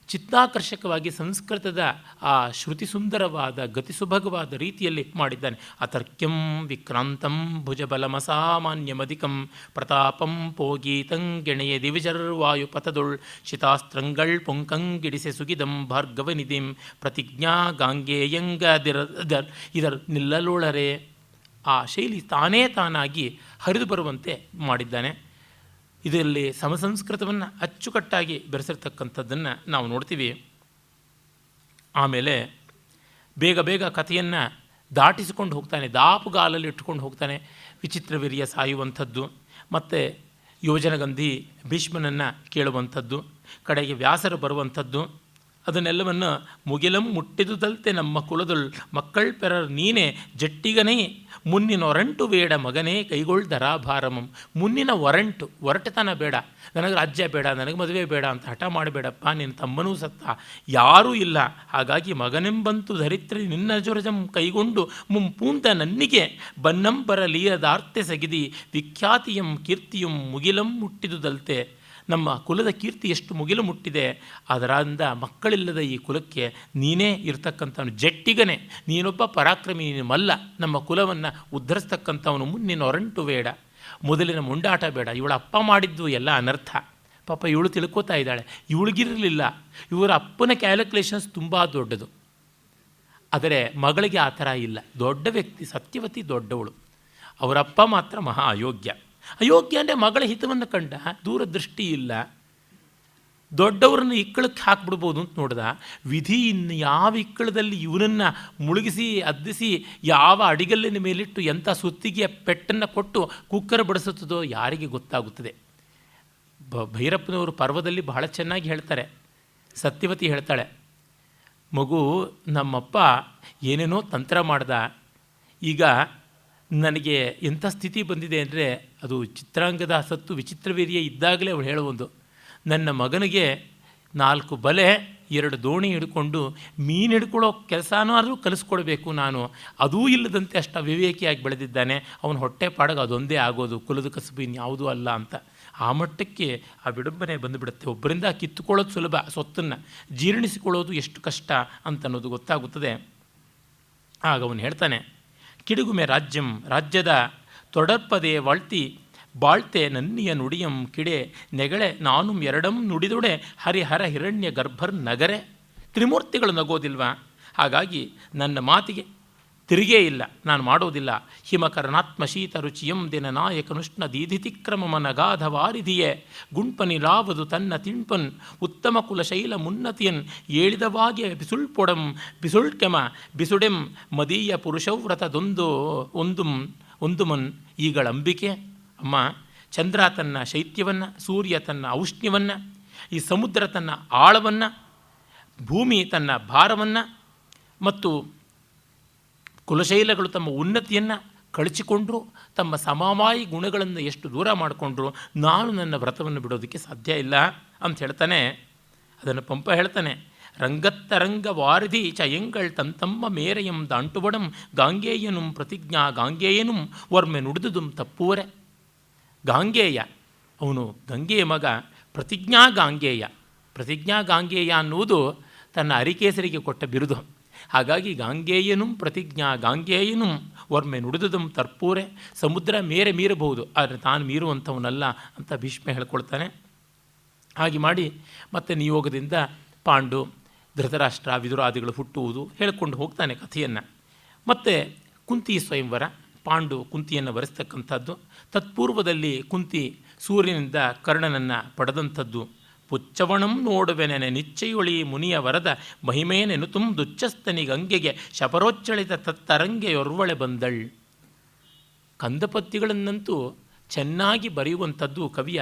ಚಿತ್ತಾಕರ್ಷಕವಾಗಿ ಸಂಸ್ಕೃತದ ಆ ಶ್ರುತಿ ಸುಂದರವಾದ ಗತಿಸುಭಗವಾದ ರೀತಿಯಲ್ಲಿ ಮಾಡಿದ್ದಾನೆ. ಅತರ್ಕ್ಯಂ ವಿಕ್ರಾಂತಂ ಭುಜಬಲಮಸಾಮಾನ್ಯಮಧಿಕಂ ಪ್ರತಾಪಂ ಪೋಗೀತಂಗೆಣೆಯ ದಿವಿಜರ್ವಾಯು ಪಥದೊಳ್ ಶಿತಾಸ್ತ್ರಂಗಳ್ ಪೊಂಕಂಗಿಡಿಸೆ ಸುಗಿದಂ ಭಾರ್ಗವನಿಧಿಂ ಪ್ರತಿಜ್ಞಾ ಗಾಂಗೇಯಂಗ ಇದರ್ ನಿಲ್ಲಲೊಳರೆ. ಆ ಶೈಲಿ ತಾನಾಗಿ ಹರಿದು ಬರುವಂತೆ ಮಾಡಿದ್ದಾನೆ. ಇದರಲ್ಲಿ ಸಮಸಂಸ್ಕೃತವನ್ನು ಅಚ್ಚುಕಟ್ಟಾಗಿ ಬೆರೆಸಿರ್ತಕ್ಕಂಥದ್ದನ್ನು ನಾವು ನೋಡ್ತೀವಿ. ಆಮೇಲೆ ಬೇಗ ಬೇಗ ಕಥೆಯನ್ನು ದಾಟಿಸಿಕೊಂಡು ಹೋಗ್ತಾನೆ, ದಾಪುಗಾಲಲ್ಲಿ ಇಟ್ಕೊಂಡು ಹೋಗ್ತಾನೆ. ವಿಚಿತ್ರವೀರ್ಯ ಸಾಯುವಂಥದ್ದು, ಮತ್ತು ಯೋಜನಗಂಧಿ ಭೀಷ್ಮನನ್ನು ಕೇಳುವಂಥದ್ದು, ಕಡೆಗೆ ವ್ಯಾಸರು ಬರುವಂಥದ್ದು, ಅದನ್ನೆಲ್ಲವನ್ನು ಮುಗಿಲಂ ಮುಟ್ಟಿದುದಲ್ತೆ ನಮ್ಮ ಕುಲದೊಳ್ ಮಕ್ಕಳ್ ಪೆರರ್ ನೀನೇ ಜಟ್ಟಿಗನೇ ಮುನ್ನಿನ ಒರಂಟು ಬೇಡ ಮಗನೇ ಕೈಗೊಳ್ ದರಾಭಾರಮಂ. ಮುನ್ನಿನ ಒರಟತನ ಬೇಡ, ನನಗೆ ರಾಜ್ಯ ಬೇಡ, ನನಗೆ ಮದುವೆ ಬೇಡ ಅಂತ ಹಠ ಮಾಡಬೇಡಪ್ಪ. ನಿನ್ನ ತಮ್ಮನೂ ಸತ್ತ, ಯಾರೂ ಇಲ್ಲ, ಹಾಗಾಗಿ ಮಗನೆಂಬಂತು ಧರಿತ್ರಿ ನಿನ್ನ ಜೊರಜಂ ಕೈಗೊಂಡು ಮುಂಪೂಂತ ನನ್ನಿಗೆ ಬನ್ನಂಬರ ಲೀರದಾರ್ತೆ ಸಗಿದಿ ವಿಖ್ಯಾತಿಯಂ ಕೀರ್ತಿಯಂ ಮುಗಿಲಂ ಮುಟ್ಟಿದುದಲ್ತೆ. ನಮ್ಮ ಕುಲದ ಕೀರ್ತಿ ಎಷ್ಟು ಮುಗಿಲು ಮುಟ್ಟಿದೆ, ಅದರಿಂದ ಮಕ್ಕಳಿಲ್ಲದ ಈ ಕುಲಕ್ಕೆ ನೀನೇ ಇರ್ತಕ್ಕಂಥವನು, ಜಟ್ಟಿಗನೇ, ನೀನೊಬ್ಬ ಪರಾಕ್ರಮಿ, ನೀನು ಮಲ್ಲ, ನಮ್ಮ ಕುಲವನ್ನು ಉದ್ಧರಿಸ್ತಕ್ಕಂಥವನು. ಮುನ್ನಿನ ಒರಂಟು ಬೇಡ, ಮೊದಲಿನ ಮುಂಡಾಟ ಬೇಡ. ಇವಳ ಅಪ್ಪ ಮಾಡಿದ್ದು ಎಲ್ಲ ಅನರ್ಥ. ಪಾಪ ಇವಳು ತಿಳ್ಕೋತಾ ಇದ್ದಾಳೆ, ಇವಳಿಗಿರಲಿಲ್ಲ. ಇವರ ಅಪ್ಪನ ಕ್ಯಾಲ್ಕುಲೇಷನ್ಸ್ ತುಂಬ ದೊಡ್ಡದು. ಆದರೆ ಮಗಳಿಗೆ ಆ ಥರ ಇಲ್ಲ. ದೊಡ್ಡ ವ್ಯಕ್ತಿ, ಸತ್ಯವತಿ ದೊಡ್ಡವಳು, ಅವರಪ್ಪ ಮಾತ್ರ ಮಹಾ ಅಯೋಗ್ಯ. ಅಯೋಗ್ಯ ಅಂದರೆ ಮಗಳ ಹಿತವನ್ನು ಕಂಡ ದೂರದೃಷ್ಟಿ ಇಲ್ಲ. ದೊಡ್ಡವ್ರನ್ನ ಇಕ್ಕಳಕ್ಕೆ ಹಾಕ್ಬಿಡ್ಬೋದು ಅಂತ ನೋಡ್ದ. ವಿಧಿ ಇನ್ನು ಯಾವ ಇಕ್ಕಳದಲ್ಲಿ ಇವನನ್ನು ಮುಳುಗಿಸಿ ಅದ್ದಿಸಿ ಯಾವ ಅಡಿಗಲ್ಲಿನ ಮೇಲಿಟ್ಟು ಎಂಥ ಸುತ್ತಿಗೆಯ ಪೆಟ್ಟನ್ನು ಕೊಟ್ಟು ಕುಕ್ಕರ್ ಬಡಿಸುತ್ತದೋ ಯಾರಿಗೆ ಗೊತ್ತಾಗುತ್ತದೆ. ಭೈರಪ್ಪನವರು ಪರ್ವದಲ್ಲಿ ಬಹಳ ಚೆನ್ನಾಗಿ ಹೇಳ್ತಾರೆ. ಸತ್ಯವತಿ ಹೇಳ್ತಾಳೆ, ಮಗು ನಮ್ಮಪ್ಪ ಏನೇನೋ ತಂತ್ರ ಮಾಡ್ದ, ಈಗ ನನಗೆ ಎಂಥ ಸ್ಥಿತಿ ಬಂದಿದೆ ಅಂದರೆ ಅದು ಚಿತ್ರಾಂಗದ ಸತ್ತು ವಿಚಿತ್ರವೀರ್ಯ ಇದ್ದಾಗಲೇ ಅವಳು ಹೇಳುವುದು, ನನ್ನ ಮಗನಿಗೆ 4 ಬಲೆ 2 ದೋಣಿ ಹಿಡ್ಕೊಂಡು ಮೀನು ಹಿಡ್ಕೊಳ್ಳೋ ಕೆಲಸನಾದರೂ ಕಲಿಸ್ಕೊಡ್ಬೇಕು ನಾನು, ಅದೂ ಇಲ್ಲದಂತೆ ಅಷ್ಟು ಅವಿವೇಕಿಯಾಗಿ ಬೆಳೆದಿದ್ದಾನೆ, ಅವನ ಹೊಟ್ಟೆ ಪಾಡಗೆ ಅದೊಂದೇ ಆಗೋದು, ಕುಲದ ಕಸುಬು ಇನ್ಯಾವುದೂ ಅಲ್ಲ ಅಂತ. ಆ ಮಟ್ಟಕ್ಕೆ ಆ ವಿಡಂಬನೆ ಬಂದುಬಿಡುತ್ತೆ. ಒಬ್ಬರಿಂದ ಕಿತ್ತುಕೊಳ್ಳೋದು ಸುಲಭ, ಸೊತ್ತನ್ನು ಜೀರ್ಣಿಸಿಕೊಳ್ಳೋದು ಎಷ್ಟು ಕಷ್ಟ ಅಂತನ್ನೋದು ಗೊತ್ತಾಗುತ್ತದೆ. ಆಗ ಅವನು ಹೇಳ್ತಾನೆ, ಕಿಡುಗುಮೆ ರಾಜ್ಯಂ ರಾಜ್ಯದ ತೊಡರ್ಪದೆ ವಾಳ್ತಿ ಬಾಳ್ತೆ ನನ್ನಿಯ ನುಡಿಯಂ ಕಿಡೆ ನೆಗಳೆ ನಾನು ಎರಡಂ ನುಡಿದೊಡೆ ಹರಿಹರ ಹಿರಣ್ಯ ಗರ್ಭರ್ ನಗರೆ. ತ್ರಿಮೂರ್ತಿಗಳು ನಗೋದಿಲ್ವಾ? ಹಾಗಾಗಿ ನನ್ನ ಮಾತಿಗೆ ತಿರುಗೇ ಇಲ್ಲ, ನಾನು ಮಾಡೋದಿಲ್ಲ. ಹಿಮಕರ್ಣಾತ್ಮ ಶೀತ ರುಚಿಯಂ ದಿನ ನಾಯಕನುಷ್ಣ ದೀಧಿತಿಕ್ರಮಮನಗಾಧ ವಾರಿಧಿಯೇ ಗುಂಪನಿಲಾವದು ತನ್ನ ತಿಂಪನ್ ಉತ್ತಮ ಕುಲಶೈಲ ಮುನ್ನತಿಯನ್ ಏಳಿದವಾಗಿ ಬಿಸುಳ್ಪೊಡಂ ಬಿಸುಳ್ಕೆಮ ಬಿಸುಡೆಂ ಮದೀಯ ಪುರುಷವ್ರತದೊಂದು ಒಂದುಮನ್ ಈಗಳಂಬಿಕೆ. ಅಮ್ಮ, ಚಂದ್ರ ತನ್ನ ಶೈತ್ಯವನ್ನು, ಸೂರ್ಯ ತನ್ನ ಔಷ್ಣ್ಯವನ್ನು, ಈ ಸಮುದ್ರ ತನ್ನ ಆಳವನ್ನು, ಭೂಮಿ ತನ್ನ ಭಾರವನ್ನು ಮತ್ತು ಕುಲಶೈಲಗಳು ತಮ್ಮ ಉನ್ನತಿಯನ್ನು ಕಳಚಿಕೊಂಡ್ರು, ತಮ್ಮ ಸಮವಾಯಿ ಗುಣಗಳನ್ನು ಎಷ್ಟು ದೂರ ಮಾಡಿಕೊಂಡ್ರು, ನಾನು ನನ್ನ ವ್ರತವನ್ನು ಬಿಡೋದಕ್ಕೆ ಸಾಧ್ಯ ಇಲ್ಲ ಅಂತ ಹೇಳ್ತಾನೆ. ಅದನ್ನು ಪಂಪ ಹೇಳ್ತಾನೆ, ರಂಗತ್ತರಂಗ ವಾರಿಧಿ ಚಯಂಗಳ್ ತಮ್ಮ ಮೇರೆಯಂ ದಾಂಟುಬಡಂ ಗಾಂಗೇಯನುಂ ಪ್ರತಿಜ್ಞಾ ಗಾಂಗೇಯನುಂ ವರ್ಮೆ ನುಡಿದುದುಂ ತಪ್ಪುವರೆ. ಗಾಂಗೇಯ ಅವನು ಗಂಗೆಯ ಮಗ, ಪ್ರತಿಜ್ಞಾ ಗಾಂಗೇಯ. ಪ್ರತಿಜ್ಞಾ ಗಾಂಗೇಯ ಅನ್ನುವುದು ತನ್ನ ಅರಿಕೇಸರಿಗೆ ಕೊಟ್ಟ ಬಿರುದು. ಹಾಗಾಗಿ ಗಾಂಗೇಯನು ಪ್ರತಿಜ್ಞಾ ಗಾಂಗೇಯನು ವರ್ಮೆ ನುಡಿದುದಂ ತರ್ಪೂರೆ. ಸಮುದ್ರ ಮೇರೆ ಮೀರಬಹುದು, ಆದರೆ ತಾನು ಮೀರುವಂಥವನಲ್ಲ ಅಂತ ಭೀಷ್ಮ ಹೇಳ್ಕೊಳ್ತಾನೆ. ಹಾಗೆ ಮಾಡಿ ಮತ್ತೆ ನಿಯೋಗದಿಂದ ಪಾಂಡು, ಧೃತರಾಷ್ಟ್ರ, ವಿದುರಾದಿಗಳು ಹುಟ್ಟುವುದು ಹೇಳ್ಕೊಂಡು ಹೋಗ್ತಾನೆ ಕಥೆಯನ್ನು. ಮತ್ತು ಕುಂತಿ ಸ್ವಯಂವರ, ಪಾಂಡು ಕುಂತಿಯನ್ನು ವರಿಸ್ತಕ್ಕಂಥದ್ದು. ತತ್ಪೂರ್ವದಲ್ಲಿ ಕುಂತಿ ಸೂರ್ಯನಿಂದ ಕರ್ಣನನ್ನು ಪಡೆದಂಥದ್ದು. ಪುಚ್ಚವಣಂ ನೋಡುವೆನೆನೆ ನಿಚ್ಚೆಯೊಳಿ ಮುನಿಯ ವರದ ಮಹಿಮೇನೆನುತುಂ ದುಚ್ಚಸ್ತನಿ ಗಂಗೆಗೆ ಶಪರೋಚ್ಚಳಿತ ತತ್ತರಂಗೆಯೊರ್ವಳೆ ಬಂದಳ್. ಕಂದಪದ್ಯಗಳನ್ನಂತೂ ಚೆನ್ನಾಗಿ ಬರೆಯುವಂಥದ್ದು ಕವಿಯ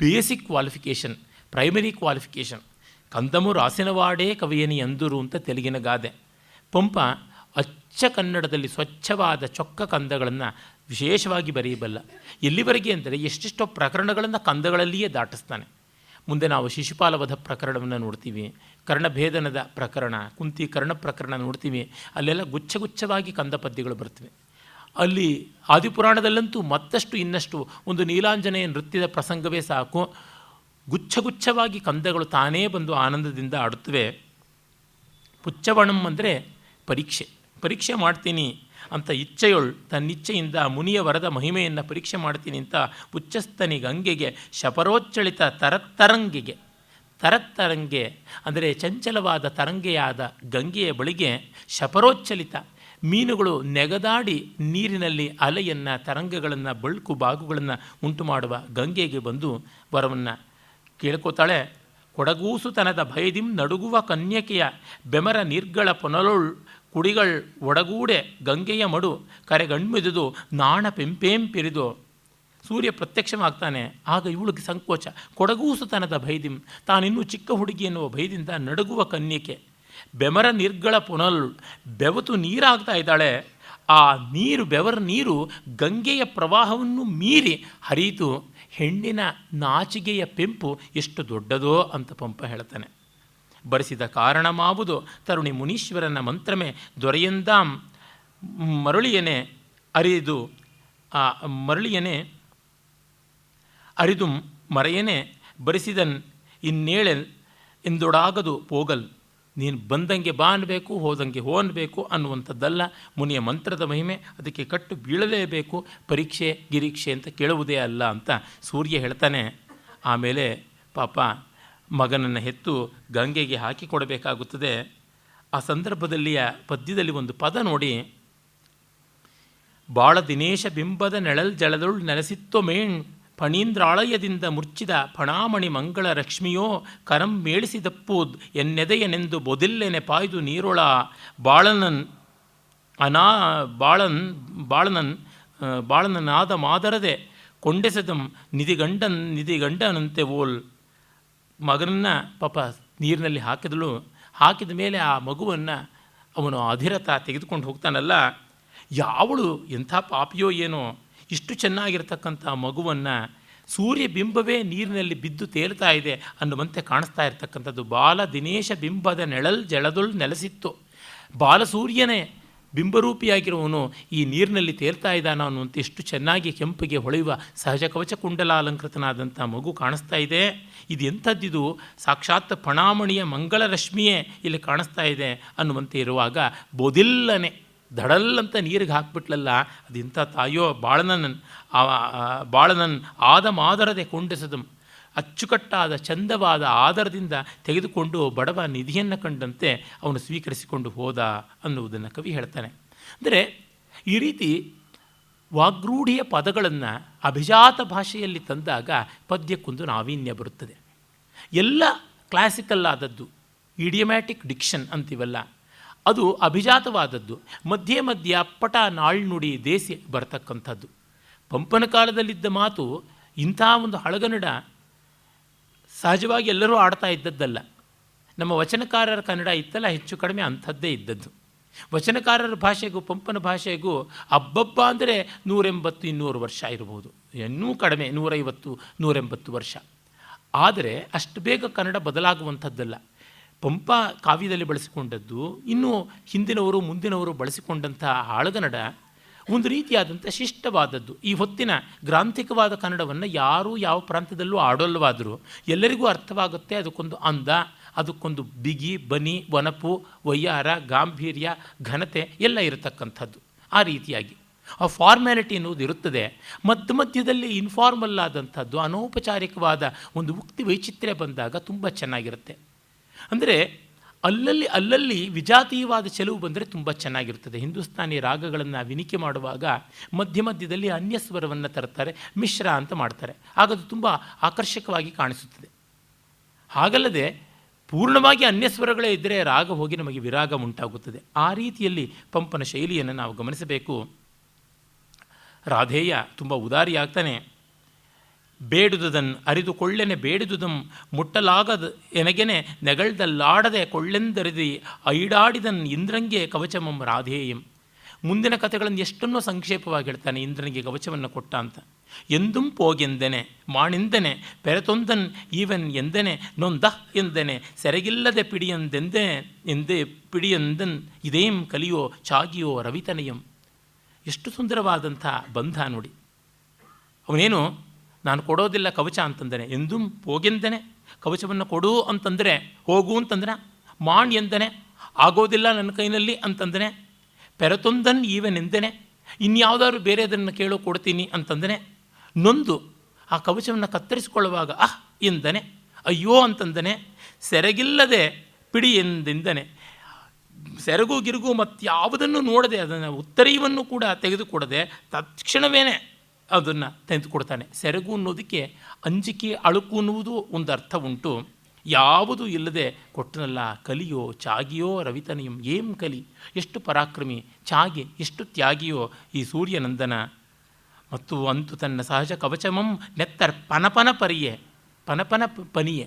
ಬೇಸಿಕ್ ಕ್ವಾಲಿಫಿಕೇಷನ್, ಪ್ರೈಮರಿ ಕ್ವಾಲಿಫಿಕೇಷನ್. ಕಂದಮು ರಾಸಿನವಾಡೇ ಕವಿಯನಿ ಅಂದುರು ಅಂತ ತೆಲುಗಿನ ಗಾದೆ. ಪಂಪ ಅಚ್ಚ ಕನ್ನಡದಲ್ಲಿ ಸ್ವಚ್ಛವಾದ ಚೊಕ್ಕ ಕಂದಗಳನ್ನು ವಿಶೇಷವಾಗಿ ಬರೆಯಬಲ್ಲ. ಎಲ್ಲಿವರೆಗೆ ಅಂದರೆ ಎಷ್ಟೆಷ್ಟೋ ಪ್ರಕರಣಗಳನ್ನು ಕಂದಗಳಲ್ಲಿಯೇ ದಾಟಿಸ್ತಾನೆ. ಮುಂದೆ ನಾವು ಶಿಶುಪಾಲವಧ ಪ್ರಕರಣವನ್ನು ನೋಡ್ತೀವಿ, ಕರ್ಣಭೇದನದ ಪ್ರಕರಣ, ಕುಂತಿ ಕರ್ಣ ಪ್ರಕರಣ ನೋಡ್ತೀವಿ. ಅಲ್ಲೆಲ್ಲ ಗುಚ್ಛಗುಚ್ಛವಾಗಿ ಕಂದ ಪದ್ಯಗಳು ಬರ್ತವೆ. ಅಲ್ಲಿ ಆದಿಪುರಾಣದಲ್ಲಂತೂ ಮತ್ತಷ್ಟು ಇನ್ನಷ್ಟು ಒಂದು ನೀಲಾಂಜನೇಯ ನೃತ್ಯದ ಪ್ರಸಂಗವೇ ಸಾಕು, ಗುಚ್ಛಗುಚ್ಛವಾಗಿ ಕಂದಗಳು ತಾನೇ ಬಂದು ಆನಂದದಿಂದ ಆಡುತ್ತವೆ. ಪುಚ್ಚವಣಂ ಅಂದರೆ ಪರೀಕ್ಷೆ ಮಾಡ್ತೀನಿ ಅಂತ ಇಚ್ಛೆಯೊಳ್ ತನ್ನಿಚ್ಛೆಯಿಂದ ಮುನಿಯ ವರದ ಮಹಿಮೆಯನ್ನು ಪರೀಕ್ಷೆ ಮಾಡ್ತೀನಿ ಅಂತ ಉಚ್ಚಸ್ತನಿ ಗಂಗೆಗೆ ಶಪರೋಚ್ಚಳಿತ ತರತ್ತರಂಗೆ ಅಂದರೆ ಚಂಚಲವಾದ ತರಂಗೆಯಾದ ಗಂಗೆಯ ಬಳಿಗೆ ಶಪರೋಚ್ಚಲಿತ ಮೀನುಗಳು ನೆಗದಾಡಿ ನೀರಿನಲ್ಲಿ ಅಲೆಯನ್ನು, ತರಂಗಗಳನ್ನು, ಬಳುಕು ಬಾಗುಗಳನ್ನು ಉಂಟು ಮಾಡುವ ಗಂಗೆಗೆ ಬಂದು ವರವನ್ನು ಕೇಳ್ಕೋತಾಳೆ. ಕೊಡಗೂಸುತನದ ಭಯದಿಂ ನಡುಗುವ ಕನ್ಯಕೆಯ ಬೆಮರ ನಿರ್ಗಳ ಪೊನಲೊಳ್ ಕುಡಿಗಳ್ ಒಡಗೂಡೆ ಗಂಗೆಯ ಮಡು ಕರೆಗಣ್ಮಿದುದು ನಾಣ ಪೆಂಪೆಂಪಿರಿದು. ಸೂರ್ಯ ಪ್ರತ್ಯಕ್ಷವಾಗ್ತಾನೆ. ಆಗ ಇವಳಿಗೆ ಸಂಕೋಚ. ಕೊಡಗೂಸುತನದ ಭಯದಿಂ, ತಾನಿನ್ನೂ ಚಿಕ್ಕ ಹುಡುಗಿ ಎನ್ನುವ ಭಯದಿಂದ ನಡುಗುವ ಕನ್ಯಕೆ. ಬೆಮರ ನಿರ್ಗಳ ಪೊನಲ್, ಬೆವತು ನೀರಾಗ್ತಾ ಇದ್ದಾಳೆ. ಆ ನೀರು, ಬೆವರ ನೀರು ಗಂಗೆಯ ಪ್ರವಾಹವನ್ನು ಮೀರಿ ಹರಿಯಿತು. ಹೆಣ್ಣಿನ ನಾಚಿಗೆಯ ಪೆಂಪು ಎಷ್ಟು ದೊಡ್ಡದೋ ಅಂತ ಪಂಪ ಹೇಳ್ತಾನೆ. ಬರೆಸಿದ ಕಾರಣಮಾವುದು ತರುಣಿ ಮುನೀಶ್ವರನ ಮಂತ್ರಮೆ ದೊರೆಯಂದಾಂ ಮರಳಿಯನೆ ಅರಿದು ಅರಿದುಂ ಮರೆಯನೆ ಬರೆಸಿದನ್ ಇನ್ನೇಳೆಲ್ ಎಂದೊಡಾಗದು ಪೋಗಲ್. ನೀನು ಬಂದಂಗೆ ಬಾ ಅನ್ನಬೇಕು, ಹೋದಂಗೆ ಹೋ ಅನ್ನಬೇಕು ಅನ್ನುವಂಥದ್ದಲ್ಲ ಮುನಿಯ ಮಂತ್ರದ ಮಹಿಮೆ. ಅದಕ್ಕೆ ಕಟ್ಟು ಬೀಳಲೇಬೇಕು, ಪರೀಕ್ಷೆ ಗಿರೀಕ್ಷೆ ಅಂತ ಕೇಳುವುದೇ ಅಲ್ಲ ಅಂತ ಸೂರ್ಯ ಹೇಳ್ತಾನೆ. ಆಮೇಲೆ ಪಾಪ ಮಗನನ್ನು ಹೆತ್ತು ಗಂಗೆಗೆ ಹಾಕಿಕೊಡಬೇಕಾಗುತ್ತದೆ. ಆ ಸಂದರ್ಭದಲ್ಲಿಯ ಪದ್ಯದಲ್ಲಿ ಒಂದು ಪದ ನೋಡಿ, ಬಾಳ ದಿನೇಶ ಬಿಂಬದ ನೆಳಲ್ ಜಳದೊಳ್ ನೆಲೆಸಿತ್ತೊ ಮೇಣ್ ಫಣೀಂದ್ರಾಳಯದಿಂದ ಮುರ್ಚಿದ ಫಣಾಮಣಿ ಮಂಗಳ ಲಕ್ಷ್ಮಿಯೋ ಕರಂ ಮೇಳಿಸಿದಪ್ಪೂದ್ ಎನ್ನೆದೆಯನೆಂದು ಬೊದಿಲ್ಲೆನೆ ಪಾಯ್ದು ನೀರೊಳ ಬಾಳನನ್ ಅನಾ ಬಾಳನ್ ಬಾಳನನ್ ಬಾಳನನಾದ ಮಾದರದೆ ಕೊಂಡೆಸೆದಂ ನಿಧಿಗಂಡನಂತೆ ಓಲ್. ಮಗನನ್ನು ಪಾಪ ನೀರಿನಲ್ಲಿ ಹಾಕಿದಳು. ಹಾಕಿದ ಮೇಲೆ ಆ ಮಗುವನ್ನು ಅವನು ಅಧಿರಥ ತೆಗೆದುಕೊಂಡು ಹೋಗ್ತಾನಲ್ಲ, ಯಾವಳು ಎಂಥ ಪಾಪಿಯೋ ಏನೋ ಇಷ್ಟು ಚೆನ್ನಾಗಿರ್ತಕ್ಕಂಥ ಮಗುವನ್ನು ಸೂರ್ಯಬಿಂಬವೇ ನೀರಿನಲ್ಲಿ ಬಿದ್ದು ತೇಲ್ತಾ ಇದೆ ಅನ್ನುವಂತೆ ಕಾಣಿಸ್ತಾ ಇರತಕ್ಕಂಥದ್ದು. ಬಾಲ ದಿನೇಶ ಬಿಂಬದ ನೆಳಲ್ ಜಳದೊಳು ನೆಲೆಸಿತ್ತು. ಬಾಲಸೂರ್ಯನೇ ಬಿಂಬರೂಪಿಯಾಗಿರುವವನು ಈ ನೀರಿನಲ್ಲಿ ತೇಲ್ತಾ ಇದ್ದಾನ ಅನ್ನುವಂತೆ ಎಷ್ಟು ಚೆನ್ನಾಗಿ ಕೆಂಪಿಗೆ ಹೊಳೆಯುವ ಸಹಜ ಕವಚ ಕುಂಡಲಾಲಂಕೃತನಾದಂಥ ಮಗು ಕಾಣಿಸ್ತಾ ಇದೆ. ಇದು ಎಂಥದ್ದಿದು, ಸಾಕ್ಷಾತ್ ಫಣಾಮಣಿಯ ಮಂಗಳ ರಶ್ಮಿಯೇ ಇಲ್ಲಿ ಕಾಣಿಸ್ತಾ ಇದೆ ಅನ್ನುವಂತೆ ಇರುವಾಗ ಬೊದಿಲ್ಲನೆ ದಡಲ್ಲಂತ ನೀರಿಗೆ ಹಾಕ್ಬಿಟ್ಲಲ್ಲ, ಅದೆಂಥ ತಾಯೋ. ಬಾಳನನ್ ಆದ ಮಾದರದೆ ಕೊಂಡೆಸದಂ, ಅಚ್ಚುಕಟ್ಟಾದ ಚಂದವಾದ ಆದರದಿಂದ ತೆಗೆದುಕೊಂಡು ಬಡವ ನಿಧಿಯನ್ನು ಕಂಡಂತೆ ಅವನು ಸ್ವೀಕರಿಸಿಕೊಂಡು ಹೋದ ಅನ್ನುವುದನ್ನು ಕವಿ ಹೇಳ್ತಾನೆ. ಅಂದರೆ ಈ ರೀತಿ ವಾಗ್ರೂಢಿಯ ಪದಗಳನ್ನು ಅಭಿಜಾತ ಭಾಷೆಯಲ್ಲಿ ತಂದಾಗ ಪದ್ಯಕ್ಕೊಂದು ನಾವೀನ್ಯ ಬರುತ್ತದೆ. ಎಲ್ಲ ಕ್ಲಾಸಿಕಲ್ ಆದದ್ದು, ಇಡಿಯಮ್ಯಾಟಿಕ್ ಡಿಕ್ಷನ್ ಅಂತೀವಲ್ಲ, ಅದು ಅಭಿಜಾತವಾದದ್ದು. ಮಧ್ಯೆ ಮಧ್ಯ ಅಪ್ಪಟ ನಾಳ್ನುಡಿ ದೇಸಿ ಬರತಕ್ಕಂಥದ್ದು. ಪಂಪನ ಕಾಲದಲ್ಲಿದ್ದ ಮಾತು ಇಂಥ ಒಂದು ಹಳಗನ್ನಡ ಸಹಜವಾಗಿ ಎಲ್ಲರೂ ಆಡ್ತಾ ಇದ್ದದ್ದಲ್ಲ. ನಮ್ಮ ವಚನಕಾರರ ಕನ್ನಡ ಇತ್ತಲ್ಲ, ಹೆಚ್ಚು ಕಡಿಮೆ ಅಂಥದ್ದೇ ಇದ್ದದ್ದು. ವಚನಕಾರರ ಭಾಷೆಗೂ ಪಂಪನ ಭಾಷೆಗೂ ಅಬ್ಬಬ್ಬ ಅಂದರೆ 180-200 ವರ್ಷ ಇರಬಹುದು, ಇನ್ನೂ ಕಡಿಮೆ 150-180 ವರ್ಷ. ಆದರೆ ಅಷ್ಟು ಬೇಗ ಕನ್ನಡ ಬದಲಾಗುವಂಥದ್ದಲ್ಲ. ಪಂಪ ಕಾವ್ಯದಲ್ಲಿ ಬಳಸಿಕೊಂಡದ್ದು, ಇನ್ನೂ ಹಿಂದಿನವರು ಮುಂದಿನವರು ಬಳಸಿಕೊಂಡಂಥ ಆಳಗನ್ನಡ ಒಂದು ರೀತಿಯಾದಂಥ ಶಿಷ್ಟವಾದದ್ದು. ಈ ಹೊತ್ತಿನ ಗ್ರಾಂಥಿಕವಾದ ಕನ್ನಡವನ್ನು ಯಾರೂ ಯಾವ ಪ್ರಾಂತ್ಯದಲ್ಲೂ ಆಡೋಲ್ಲವಾದರೂ ಎಲ್ಲರಿಗೂ ಅರ್ಥವಾಗುತ್ತೆ. ಅದಕ್ಕೊಂದು ಅಂದ, ಅದಕ್ಕೊಂದು ಬಿಗಿ, ಬನಿ, ವನಪು, ವಯ್ಯಾರ, ಗಾಂಭೀರ್ಯ, ಘನತೆ ಎಲ್ಲ ಇರತಕ್ಕಂಥದ್ದು. ಆ ರೀತಿಯಾಗಿ ಆ ಫಾರ್ಮ್ಯಾಲಿಟಿ ಅನ್ನೋದು ಇರುತ್ತದೆ. ಮಧ್ಯದಲ್ಲಿ ಇನ್ಫಾರ್ಮಲ್ ಆದಂಥದ್ದು, ಅನೌಪಚಾರಿಕವಾದ ಒಂದು ಉಕ್ತಿ ವೈಚಿತ್ರ್ಯ ಬಂದಾಗ ತುಂಬ ಚೆನ್ನಾಗಿರುತ್ತೆ. ಅಂದರೆ ಅಲ್ಲಲ್ಲಿ ವಿಜಾತೀಯವಾದ ಚೆಲುವು ಬಂದರೆ ತುಂಬ ಚೆನ್ನಾಗಿರ್ತದೆ. ಹಿಂದೂಸ್ತಾನಿ ರಾಗಗಳನ್ನು ವಿನಿಕೆ ಮಾಡುವಾಗ ಮಧ್ಯದಲ್ಲಿ ಅನ್ಯಸ್ವರವನ್ನು ತರ್ತಾರೆ, ಮಿಶ್ರ ಅಂತ ಮಾಡ್ತಾರೆ. ಆಗದು ತುಂಬ ಆಕರ್ಷಕವಾಗಿ ಕಾಣಿಸುತ್ತದೆ. ಹಾಗಲ್ಲದೆ ಪೂರ್ಣವಾಗಿ ಅನ್ಯಸ್ವರಗಳೇ ಇದ್ದರೆ ರಾಗ ಹೋಗಿ ನಮಗೆ ವಿರಾಗ ಉಂಟಾಗುತ್ತದೆ. ಆ ರೀತಿಯಲ್ಲಿ ಪಂಪನ ಶೈಲಿಯನ್ನು ನಾವು ಗಮನಿಸಬೇಕು. ರಾಧೇಯ ತುಂಬ ಉದಾರಿಯಾಗ್ತಾನೆ. ಬೇಡುದನ್ ಅರಿದು ಕೊಳ್ಳೆನೆ ಬೇಡುದುದಂ ಮುಟ್ಟಲಾಗದ ಎನಗೆನೆ ನೆಗಳ್ದಲ್ಲಾಡದೆ ಕೊಳ್ಳೆಂದರಿದಿ ಐಡಾಡಿದನ್ ಇಂದ್ರಂಗೆ ಕವಚಮಂ ರಾಧೇಯಂ. ಮುಂದಿನ ಕಥೆಗಳನ್ನು ಎಷ್ಟನ್ನೋ ಸಂಕ್ಷೇಪವಾಗಿ ಹೇಳ್ತಾನೆ. ಇಂದ್ರನಿಗೆ ಕವಚವನ್ನು ಕೊಟ್ಟ ಅಂತ. ಎಂದುಂ ಪೋಗೆಂದೆನೆ ಮಾಣಿಂದೆನೆ ಪೆರತೊಂದನ್ ಈವನ್ ಎಂದೆನೆ ನೊಂದ ಎಂದೆನೆ ಸೆರಗಿಲ್ಲದೆ ಎಂದೇ ಪಿಡಿಯಂದನ್ ಇದೇಂ ಕಲಿಯೋ ಚಾಗಿಯೋ ರವಿತನಯಂ. ಎಷ್ಟು ಸುಂದರವಾದಂಥ ಬಂಧ ನೋಡಿ. ಅವನೇನು ನಾನು ಕೊಡೋದಿಲ್ಲ ಕವಚ ಅಂತಂದರೆ, ಎಂದೂ ಹೋಗೆಂದನೆ ಕವಚವನ್ನು ಕೊಡು ಅಂತಂದರೆ ಹೋಗು ಅಂತಂದರೆ, ಮಾಣ್ ಎಂದನೆ ಆಗೋದಿಲ್ಲ ನನ್ನ ಕೈನಲ್ಲಿ ಅಂತಂದರೆ, ಪೆರತೊಂದನ್ ಈವನೆಂದನೆ ಇನ್ಯಾವುದಾದ್ರು ಬೇರೆದನ್ನು ಕೇಳೋ ಕೊಡ್ತೀನಿ ಅಂತಂದರೆ, ನೊಂದು ಆ ಕವಚವನ್ನು ಕತ್ತರಿಸಿಕೊಳ್ಳುವಾಗ ಎಂದನೆ ಅಯ್ಯೋ ಅಂತಂದನೆ, ಸೆರಗಿಲ್ಲದೆ ಪಿಡಿ ಎಂದೆಂದನೆ ಸೆರಗು ಗಿರುಗು ಮತ್ತಾವುದನ್ನು ನೋಡದೆ ಅದನ್ನು ಉತ್ತರೀಯವನ್ನು ಕೂಡ ತೆಗೆದುಕೊಡದೆ ತಕ್ಷಣವೇ ಅದನ್ನು ತೆಗೆದುಕೊಡ್ತಾನೆ. ಸೆರಗು ಅನ್ನೋದಕ್ಕೆ ಅಂಜಿಕೆ, ಅಳುಕು ಅನ್ನುವುದು ಒಂದು ಅರ್ಥ ಉಂಟು. ಯಾವುದೂ ಇಲ್ಲದೆ ಕೊಟ್ಟನಲ್ಲ ಕಲಿಯೋ ಚಾಗಿಯೋ ರವಿತನಿಯಂ. ಏಂ ಕಲಿ, ಎಷ್ಟು ಪರಾಕ್ರಮಿ, ಚಾಗಿ ಎಷ್ಟು ತ್ಯಾಗಿಯೋ ಈ ಸೂರ್ಯನಂದನ. ಮತ್ತು ಅಂತು ತನ್ನ ಸಹಜ ಕವಚಮಂ ನೆತ್ತರ್ ಪನಪನ ಪರಿಯೆ, ಪನಪನ ಪನಿಯೆ.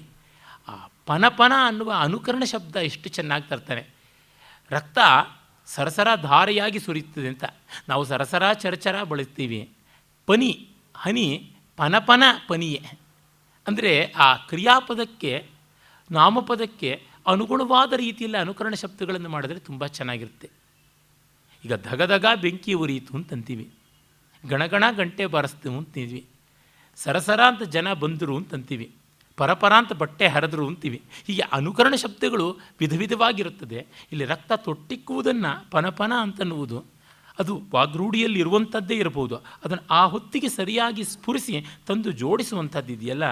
ಆ ಪನಪನ ಅನ್ನುವ ಅನುಕರಣ ಶಬ್ದ ಎಷ್ಟು ಚೆನ್ನಾಗಿ ತರ್ತಾನೆ. ರಕ್ತ ಸರಸರ ಧಾರೆಯಾಗಿ ಸುರಿಯುತ್ತದೆ ಅಂತ ನಾವು ಸರಸರ ಚರಚರ ಬಳಸ್ತೀವಿ. ಪನಿ, ಹನಿ, ಪನಪನ ಪನಿಯೆ ಅಂದರೆ ಆ ಕ್ರಿಯಾಪದಕ್ಕೆ ನಾಮಪದಕ್ಕೆ ಅನುಗುಣವಾದ ರೀತಿಯಲ್ಲಿ ಅನುಕರಣ ಶಬ್ದಗಳನ್ನು ಮಾಡಿದ್ರೆ ತುಂಬ ಚೆನ್ನಾಗಿರುತ್ತೆ. ಈಗ ಧಗಧಗ ಬೆಂಕಿ ಉರಿಯಿತು ಅಂತಂತೀವಿ, ಗಣಗಣ ಗಂಟೆ ಬಾರಿಸ್ತು ಅಂತೀವಿ, ಸರಸರ ಅಂತ ಜನ ಬಂದರು ಅಂತಂತೀವಿ, ಪರಪರ ಅಂತ ಬಟ್ಟೆ ಹರಿದ್ರು ಅಂತೀವಿ. ಹೀಗೆ ಅನುಕರಣ ಶಬ್ದಗಳು ವಿಧ ವಿಧವಾಗಿರುತ್ತದೆ. ಇಲ್ಲಿ ರಕ್ತ ತೊಟ್ಟಿಕ್ಕುವುದನ್ನು ಪನಪನ ಅಂತನ್ನುವುದು ಅದು ವಾಗ್ರೂಢಿಯಲ್ಲಿ ಇರುವಂಥದ್ದೇ ಇರಬಹುದು. ಅದನ್ನು ಆ ಹೊತ್ತಿಗೆ ಸರಿಯಾಗಿ ಸ್ಫುರಿಸಿ ತಂದು ಜೋಡಿಸುವಂಥದ್ದು ಇದೆಯಲ್ಲ,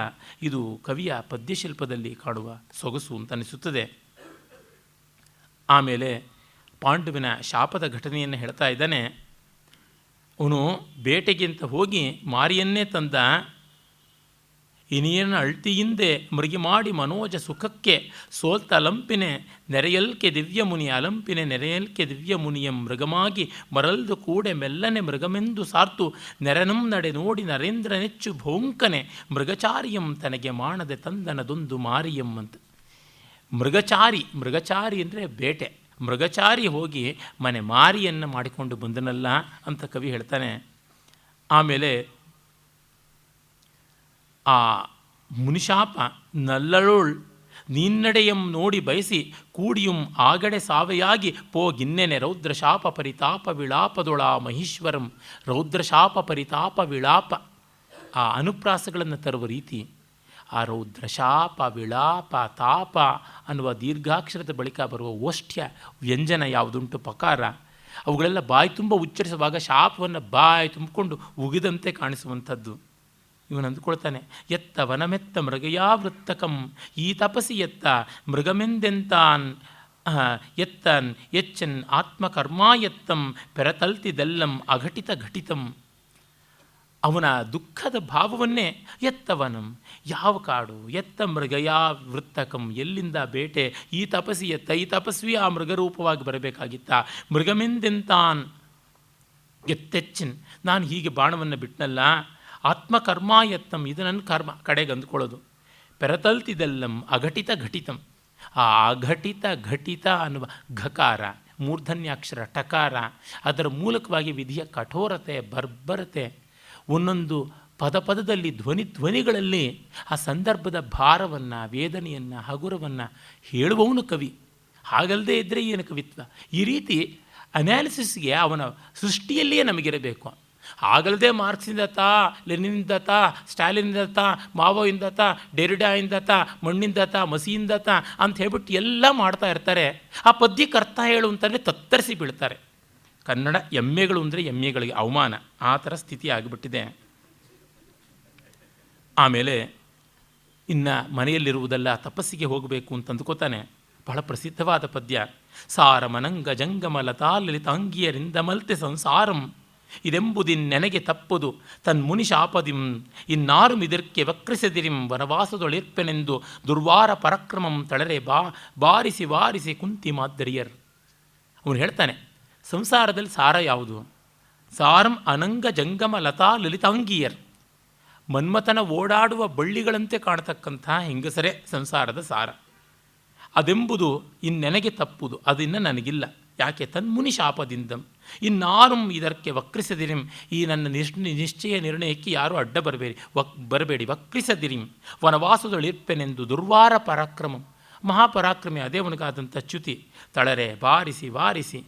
ಇದು ಕವಿಯ ಪದ್ಯಶಿಲ್ಪದಲ್ಲಿ ಕಾಣುವ ಸೊಗಸು ಅಂತ ಅನಿಸುತ್ತದೆ. ಆಮೇಲೆ ಪಾಂಡುವಿನ ಶಾಪದ ಘಟನೆಯನ್ನು ಹೇಳ್ತಾ ಇದ್ದಾನೆ. ಅವನು ಬೇಟೆಗೆ ಅಂತ ಹೋಗಿ ಮಾರಿಯನ್ನೇ ತಂದ. ಇನಿಯನ ಅಳ್ತಿಯಿಂದೆ ಮೃಗಿ ಮಾಡಿ ಮನೋಜ ಸುಖಕ್ಕೆ ಸೋಲ್ತ ಅಲಂಪಿನೆ ನೆರೆಯಲ್ಕೆ ದಿವ್ಯ ಮುನಿ ಅಲಂಪಿನೆ ನೆರೆಯಲ್ಕೆ ದಿವ್ಯ ಮುನಿಯಂ ಮೃಗಮಾಗಿ ಮರಲ್ದು ಕೂಡೆ ಮೆಲ್ಲನೆ ಮೃಗಮೆಂದು ಸಾರ್ತು ನೆರನಂ ನಡೆ ನೋಡಿ ನರೇಂದ್ರ ನೆಚ್ಚು ಭೋಂಕನೆ ಮೃಗಚಾರಿಯಂ ತನಗೆ ಮಾಡದೆ ತಂದನದೊಂದು ಮಾರಿಯಂ ಅಂತ. ಮೃಗಚಾರಿ ಅಂದರೆ ಬೇಟೆ. ಮೃಗಚಾರಿ ಹೋಗಿ ಮನೆ ಮಾರಿಯನ್ನು ಮಾಡಿಕೊಂಡು ಬಂದನಲ್ಲ ಅಂತ ಕವಿ ಹೇಳ್ತಾನೆ. ಆಮೇಲೆ ಆ ಮುನಿಶಾಪ ನಲ್ಲಳೋಳ್ ನೀನ್ನಡೆಯಂ ನೋಡಿ ಬಯಸಿ ಕೂಡಿಯುಂ ಆಗಡೆ ಸಾವೆಯಾಗಿ ಪೋಗಿನ್ನೆನೆ ರೌದ್ರಶಾಪ ಪರಿತಾಪ ವಿಳಾಪದೊಳ ಮಹೇಶ್ವರಂ. ರೌದ್ರಶಾಪ ಪರಿತಾಪ ವಿಳಾಪ ಆ ಅನುಪ್ರಾಸಗಳನ್ನು ತರುವ ರೀತಿ, ಆ ರೌದ್ರಶಾಪ ವಿಳಾಪ ತಾಪ ಅನ್ನುವ ದೀರ್ಘಾಕ್ಷರದ ಬಳಿಕ ಬರುವ ಓಷ್ಠ್ಯ ವ್ಯಂಜನ ಯಾವುದುಂಟು ಪಕಾರ, ಅವುಗಳೆಲ್ಲ ಬಾಯಿ ತುಂಬ ಉಚ್ಚರಿಸುವಾಗ ಶಾಪವನ್ನು ಬಾಯಿ ತುಂಬಿಕೊಂಡು ಉಗಿದಂತೆ ಕಾಣಿಸುವಂಥದ್ದು. ಇವನು ಅಂದುಕೊಳ್ತಾನೆ, ಎತ್ತ ವನಮೆತ್ತ ಮೃಗಯಾವೃತ್ತಕಂ ಈ ತಪಸಿ ಎತ್ತ ಮೃಗಮೆಂದೆಂತಾನ್ ಎತ್ತನ್ ಎಚ್ಚನ್ ಆತ್ಮಕರ್ಮಾಯತ್ತಂ ಪೆರತಲ್ತಿದೆಲ್ಲಂ ಅಘಟಿತ ಘಟಿತಂ. ಅವನ ದುಃಖದ ಭಾವವನ್ನೇ ಎತ್ತವನಂ, ಯಾವ ಕಾಡು, ಎತ್ತ ಮೃಗಯಾ ವೃತ್ತಕಂ, ಎಲ್ಲಿಂದ ಬೇಟೆ, ಈ ತಪಸ್ಸಿ ಎತ್ತ, ಈ ತಪಸ್ವಿ ಆ ಮೃಗರೂಪವಾಗಿ ಬರಬೇಕಾಗಿತ್ತ, ಮೃಗಮೆಂದೆಂತಾನ್ ಎತ್ತೆಚ್ಚಿನ್, ನಾನು ಹೀಗೆ ಬಾಣವನ್ನು ಬಿಟ್ಟನಲ್ಲ, ಆತ್ಮಕರ್ಮ ಎತ್ತಂ, ಇದು ನನ್ನ ಕರ್ಮ ಕಡೆಗೆ ಅಂದ್ಕೊಳ್ಳೋದು, ಪೆರತಲ್ತಿದೆಲ್ಲಂ ಅಘಟಿತ ಘಟಿತಂ. ಆ ಅಘಟಿತ ಘಟಿತ ಅನ್ನುವ ಘಕಾರ ಮೂರ್ಧನ್ಯಾಕ್ಷರ ಟಕಾರ, ಅದರ ಮೂಲಕವಾಗಿ ವಿಧಿಯ ಕಠೋರತೆ ಬರ್ಬರತೆ, ಒಂದೊಂದು ಪದದಲ್ಲಿ ಧ್ವನಿಗಳಲ್ಲಿ ಆ ಸಂದರ್ಭದ ಭಾರವನ್ನು ವೇದನೆಯನ್ನು ಹಗುರವನ್ನು ಹೇಳುವವನು ಕವಿ. ಹಾಗಲ್ಲದೆ ಇದ್ದರೆ ಏನು ಕವಿತ್ವ? ಈ ರೀತಿ ಅನಾಲಿಸಿಸ್ಗೆ ಅವನ ಸೃಷ್ಟಿಯಲ್ಲಿಯೇ ನಮಗಿರಬೇಕು. ಆಗಲ್ಲದೆ ಮಾರ್ಕ್ಸಿಂದತ, ಲೆನಿನ್ದತ, ಸ್ಟಾಲಿನ್ದತ, ಮಾವೋಯಿಂದತ, ಡೆರಿಡಾಯಿಂದತ, ಮಣ್ಣಿಂದತ, ಮಸಿಯಿಂದತ ಅಂತ ಹೇಳ್ಬಿಟ್ಟು ಎಲ್ಲ ಮಾಡ್ತಾ ಇರ್ತಾರೆ. ಆ ಪದ್ಯಕ್ಕೆ ಅರ್ಥ ಹೇಳು ಅಂತಂದರೆ ತತ್ತರಿಸಿ ಬೀಳ್ತಾರೆ. ಕನ್ನಡ ಎಮ್ಮೆಗಳು ಅಂದರೆ ಎಮ್ಮೆಗಳಿಗೆ ಅವಮಾನ, ಆ ಥರ ಸ್ಥಿತಿ ಆಗಿಬಿಟ್ಟಿದೆ. ಆಮೇಲೆ ಇನ್ನು ಮನೆಯಲ್ಲಿರುವುದಲ್ಲ, ತಪಸ್ಸಿಗೆ ಹೋಗಬೇಕು ಅಂತ ಅಂದ್ಕೋತಾನೆ. ಬಹಳ ಪ್ರಸಿದ್ಧವಾದ ಪದ್ಯ. ಸಾರ ಮನಂಗ ಜಂಗಮ ಲತಾ ಲಲಿತಾಂಗಿಯರಿಂದ ಮಲ್ತೆ ಸಂಸಾರಂ ಇದೆಂಬುದಿನ್ನೆನಗೆ ತಪ್ಪುದು ತನ್ಮುನಿ ಶಾಪದಿಂ ಇನ್ನಾರು ಮಿದರ್ಕೆ ವಕ್ರಿಸದಿರಿಂ ವನವಾಸದೊಳಿರ್ಪೆನೆಂದು ದುರ್ವಾರ ಪರಕ್ರಮಂ ತಳರೆ ಬಾರಿಸಿ ವಾರಿಸಿ ಕುಂತಿ ಮಾದರಿಯರ್. ಅವನು ಹೇಳ್ತಾನೆ, ಸಂಸಾರದಲ್ಲಿ ಸಾರ ಯಾವುದು? ಸಾರಂ ಅನಂಗ ಜಂಗಮ ಲತಾ ಲಲಿತಾಂಗಿಯರ್, ಮನ್ಮಥನ ಓಡಾಡುವ ಬಳ್ಳಿಗಳಂತೆ ಕಾಣತಕ್ಕಂಥ ಹೆಂಗಸರೇ ಸಂಸಾರದ ಸಾರ. ಅದೆಂಬುದು ಇನ್ನೆನಗೆ ತಪ್ಪುದು, ಅದನ್ನು ನನಗಿಲ್ಲ. ಯಾಕೆ? ತನ್ಮುನಿ ಶಾಪದಿಂದ ಇನ್ನಾರು ಇದಕ್ಕೆ ವಕ್ರಿಸದಿರಿಂ, ಈ ನನ್ನ ನಿಶ್ಚಯ ನಿರ್ಣಯಕ್ಕೆ ಯಾರೂ ಅಡ್ಡ ಬರಬೇಡಿ. ವಕ್ರಿಸದಿರಿಂ ವನವಾಸದೊಳಿರ್ಪೆನೆಂದು ದುರ್ವಾರ ಪರಾಕ್ರಮಂ, ಮಹಾಪರಾಕ್ರಮಿ ಅದೇ ಅವನಿಗಾದಂಥ ಚ್ಯುತಿ. ತಳರೆ ಬಾರಿಸಿ ವಾರಿಸಿ